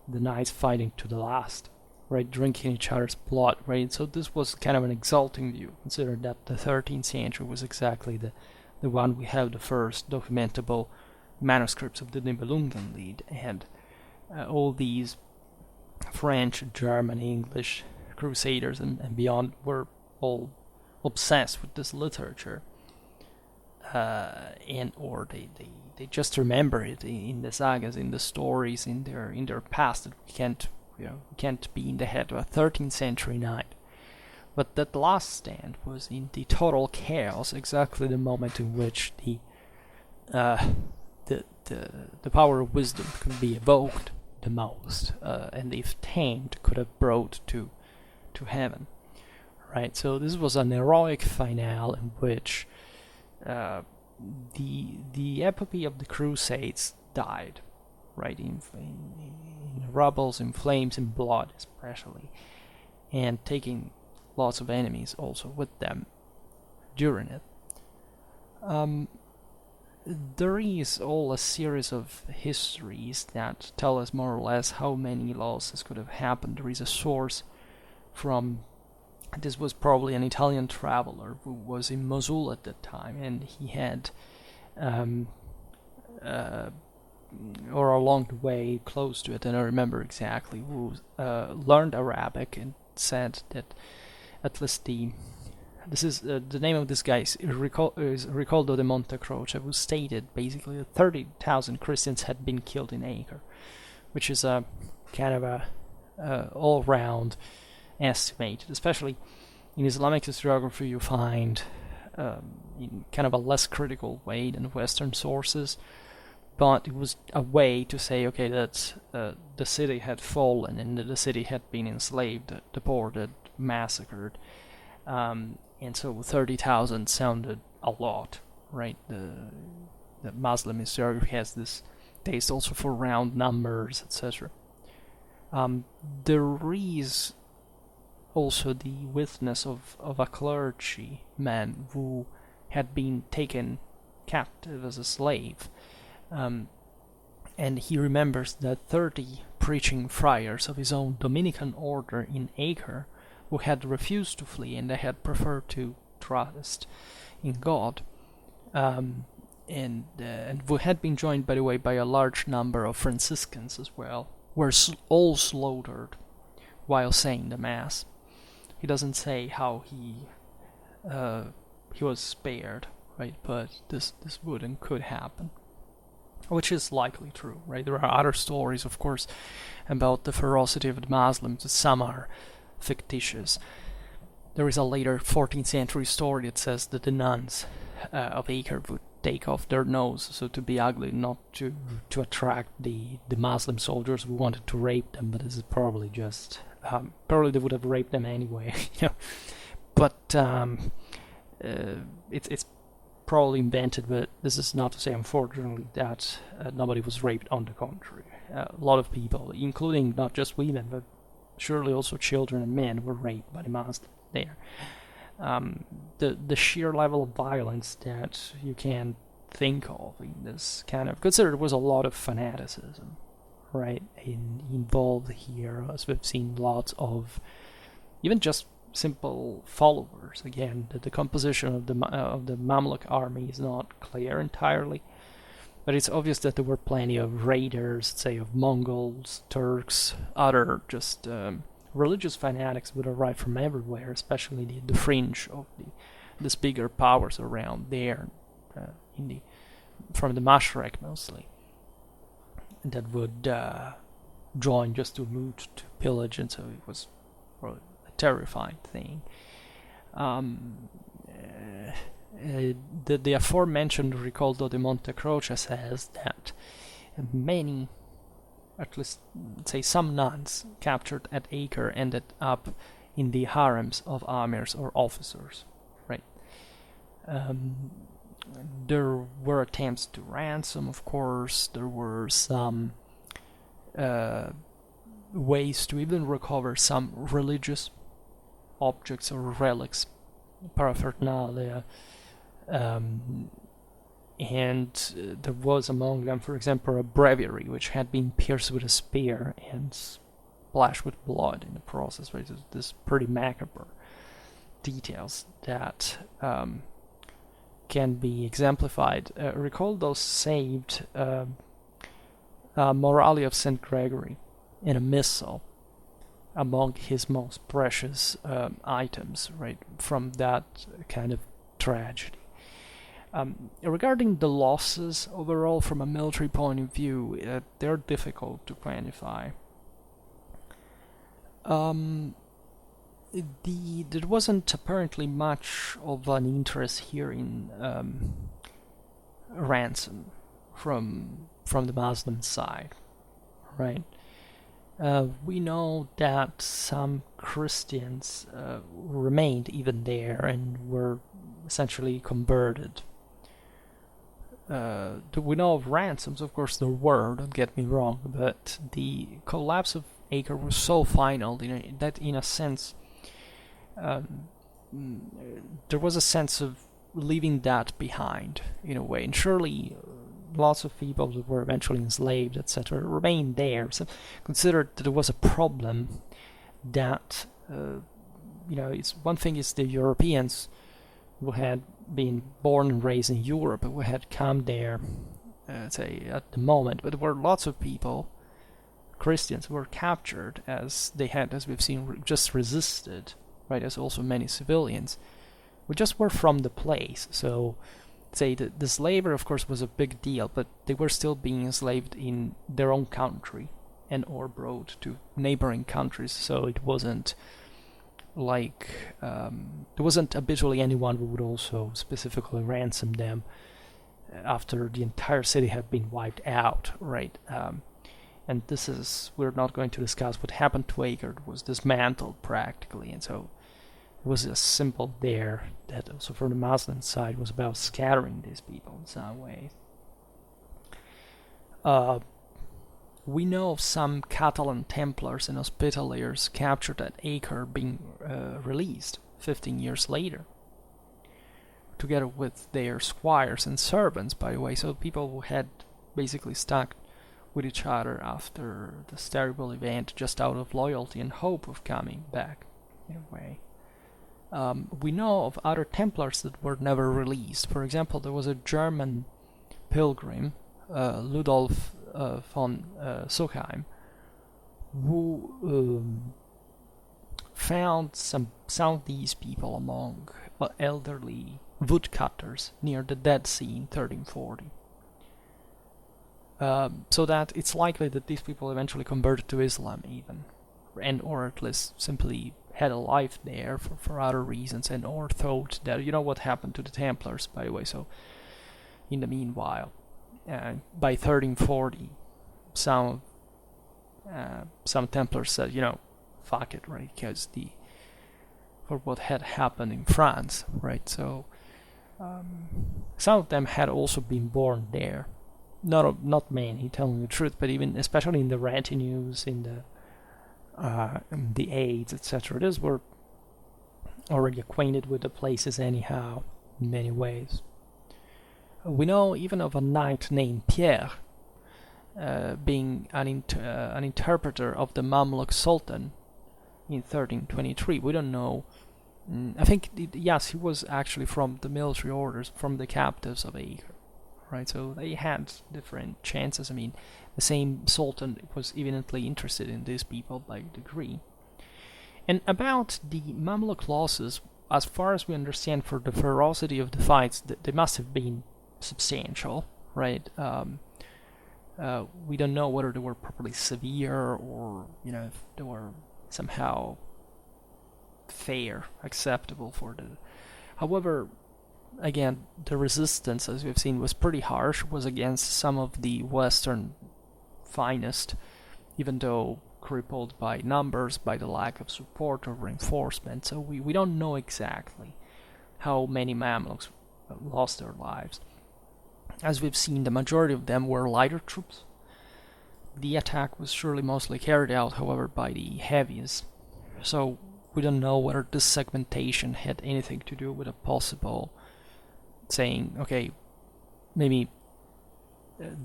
the knights fighting to the last, right, drinking each other's blood, right. So this was kind of an exalting view, considering that the 13th century was exactly the one we have the first documentable manuscripts of the Nibelungen lead, and all these French, German, English Crusaders and beyond were all obsessed with this literature, or they just remember it in the sagas, in the stories, in their past, that we can't be in the head of a 13th century knight. But that last stand was in the total chaos, exactly the moment in which the power of wisdom could be evoked the most, and if tamed, could have brought to heaven, right? So this was an heroic finale in which the epopee of the Crusades died, right, in rubbles, in flames, in blood especially, and taking lots of enemies also with them during it. There is all a series of histories that tell us more or less how many losses could have happened. There is a source from, this was probably an Italian traveler who was in Mosul at that time, and he had, or along the way close to it, and I remember exactly, who learned Arabic and said that at least the name of this guy is Ricoldo de Montecroce, who stated basically that 30,000 Christians had been killed in Acre, which is a kind of a all-round estimate. Especially in Islamic historiography, you find in kind of a less critical way than Western sources, but it was a way to say, okay, that the city had fallen and that the city had been enslaved, deported, massacred. And so 30,000 sounded a lot, right? The Muslim historiography has this taste also for round numbers, etc. There is also the witness of a clergyman who had been taken captive as a slave. And he remembers that 30 preaching friars of his own Dominican order in Acre who had refused to flee and they had preferred to trust in God, and who had been joined, by the way, by a large number of Franciscans as well, were all slaughtered while saying the Mass. He doesn't say how he was spared, right? But this would and could happen, which is likely true, right? There are other stories, of course, about the ferocity of the Muslims. Some are fictitious. There is a later 14th century story that says that the nuns of Acre would take off their nose, so to be ugly, not to attract the Muslim soldiers who wanted to rape them, but this is probably just... probably they would have raped them anyway, you know. But it's probably invented, but this is not to say, unfortunately, that nobody was raped. On the contrary. A lot of people, including not just women, but surely also children and men, were raped by the Muslims there. The sheer level of violence that you can think of in this kind of... Consider there was a lot of fanaticism, right, involved here, as we've seen lots of even just simple followers. Again, the composition of the Mamluk army is not clear entirely, but it's obvious that there were plenty of raiders, say of Mongols, Turks, other just religious fanatics would arrive from everywhere, especially the fringe of these bigger powers around there, from the Mashrek mostly, that would join just to loot, to pillage, and so it was a terrifying thing. The aforementioned Ricoldo de Monte Croce says that many, at least say some nuns captured at Acre ended up in the harems of amirs or officers, right? There were attempts to ransom, of course. There were some ways to even recover some religious objects or relics, paraphernalia, and there was among them, for example, a breviary which had been pierced with a spear and splashed with blood in the process. Right? This pretty macabre details that can be exemplified. Recall those saved Moralia of St. Gregory in a missal among his most precious items, right, from that kind of tragedy. Regarding the losses overall from a military point of view, they're difficult to quantify. There wasn't apparently much of an interest here in ransom from the Muslim side, right? We know that some Christians remained even there and were essentially converted. Do we know of ransoms? Of course there were, don't get me wrong, but the collapse of Acre was so final that in a sense there was a sense of leaving that behind in a way, and surely lots of people that were eventually enslaved, etc., remained there. So consider that there was a problem that it's one thing is the Europeans who had been born and raised in Europe, who had come there, say at the moment, but there were lots of people, Christians, who were captured, as they had, as we've seen, just resisted, right? As also many civilians, who just were from the place. So, say the slavery, of course, was a big deal, but they were still being enslaved in their own country and or brought to neighboring countries. So it wasn't like there wasn't habitually anyone who would also specifically ransom them after the entire city had been wiped out, right? And this is, we're not going to discuss what happened to Acre. It was dismantled practically, and so it was a symbol there that also from the Muslim side was about scattering these people in some way. we know of some Catalan Templars and Hospitallers captured at Acre being released 15 years later, together with their squires and servants, by the way. So people who had basically stuck with each other after this terrible event just out of loyalty and hope of coming back, in a way. We know of other Templars that were never released. For example, there was a German pilgrim, Ludolf von Suchheim, who found some of these people among elderly woodcutters near the Dead Sea in 1340. So that it's likely that these people eventually converted to Islam even, and or at least simply had a life there for other reasons, and or thought that, you know, what happened to the Templars, by the way. So in the meanwhile, by 1340, some Templars said, you know, fuck it, right? Because for what had happened in France, right? So some of them had also been born there. Not many, telling the truth, but even especially in the retinues, in the aides, etc. These were already acquainted with the places anyhow, in many ways. We know even of a knight named Pierre, being an interpreter of the Mamluk Sultan in 1323. We don't know. I think, yes, he was actually from the military orders, from the captives of Acre, right? So they had different chances. I mean, the same Sultan was evidently interested in these people by degree. And about the Mamluk losses, as far as we understand, for the ferocity of the fights, they must have been substantial, right? We don't know whether they were properly severe, or, you know, if they were somehow fair, acceptable for the... However, again, the resistance, as we've seen, was pretty harsh, was against some of the Western finest, even though crippled by numbers, by the lack of support or reinforcement. So we don't know exactly how many Mamluks lost their lives. As we've seen, the majority of them were lighter troops. The attack was surely mostly carried out, however, by the heavies. So we don't know whether this segmentation had anything to do with a possible saying, okay, maybe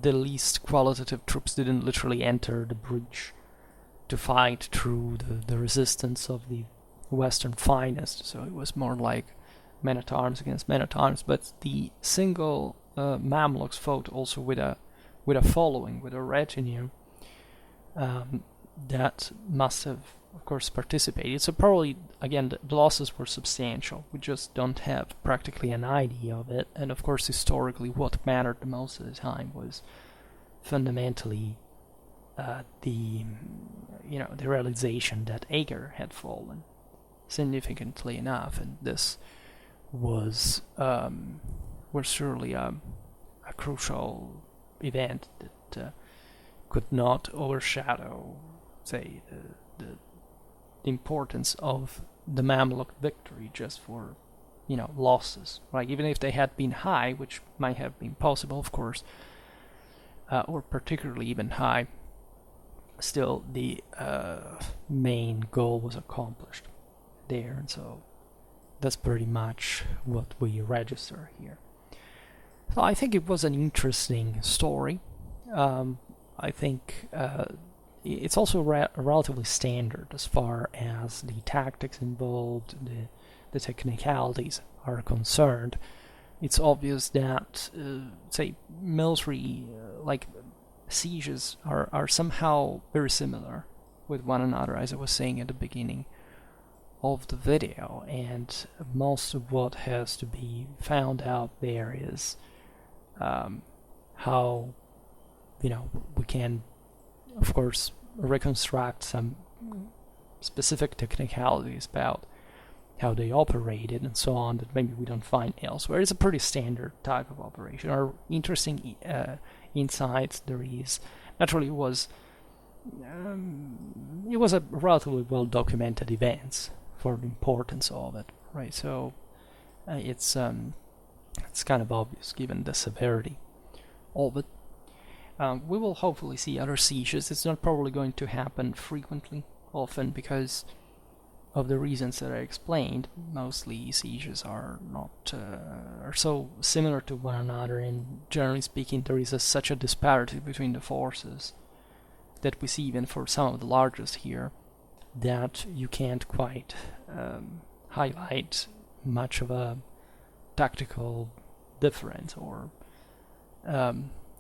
the least qualitative troops didn't literally enter the breach to fight through the resistance of the Western finest. So it was more like men-at-arms against men-at-arms. But the single Mamluks fought also with a following, with a retinue that must have, of course, participated. So probably, again, the losses were substantial. We just don't have practically an idea of it. And of course, historically, what mattered the most at the time was fundamentally the realization that Acre had fallen significantly enough, and this was surely a crucial event that could not overshadow, say, the importance of the Mamluk victory just for, losses, right? Even if they had been high, which might have been possible, of course, or particularly even high, still the main goal was accomplished there, and so that's pretty much what we register here. So I think it was an interesting story. I think it's also relatively standard as far as the tactics involved, the technicalities are concerned. It's obvious that, say, military like sieges are somehow very similar with one another, as I was saying at the beginning of the video, and most of what has to be found out there is how we can, of course, reconstruct some specific technicalities about how they operated and so on that maybe we don't find elsewhere. It's a pretty standard type of operation. Or interesting insights there is. Naturally, it was a relatively well documented event for the importance of it, right? So it's kind of obvious given the severity of it. We will hopefully see other sieges. It's not probably going to happen frequently, often, because of the reasons that I explained. Mostly sieges are not are so similar to one another, and generally speaking, there is such a disparity between the forces that we see even for some of the largest here, that you can't quite highlight much of a tactical difference or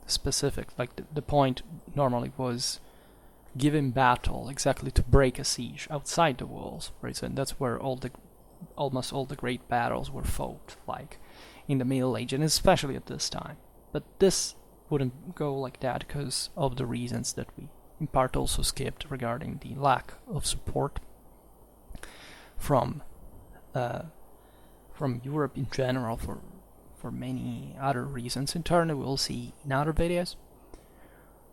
specific. Like the point normally was given battle exactly to break a siege outside the walls, right? So that's where almost all the great battles were fought, like in the Middle Age, and especially at this time. But this wouldn't go like that because of the reasons that we in part also skipped regarding the lack of support from Europe in general for many other reasons. In turn, we'll see in other videos.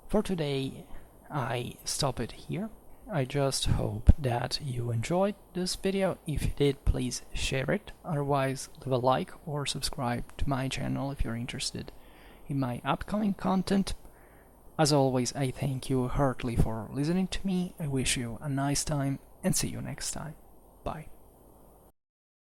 For today, I stop it here. I just hope that you enjoyed this video. If you did, please share it. Otherwise, leave a like or subscribe to my channel if you're interested in my upcoming content. As always, I thank you heartily for listening to me. I wish you a nice time and see you next time. Bye.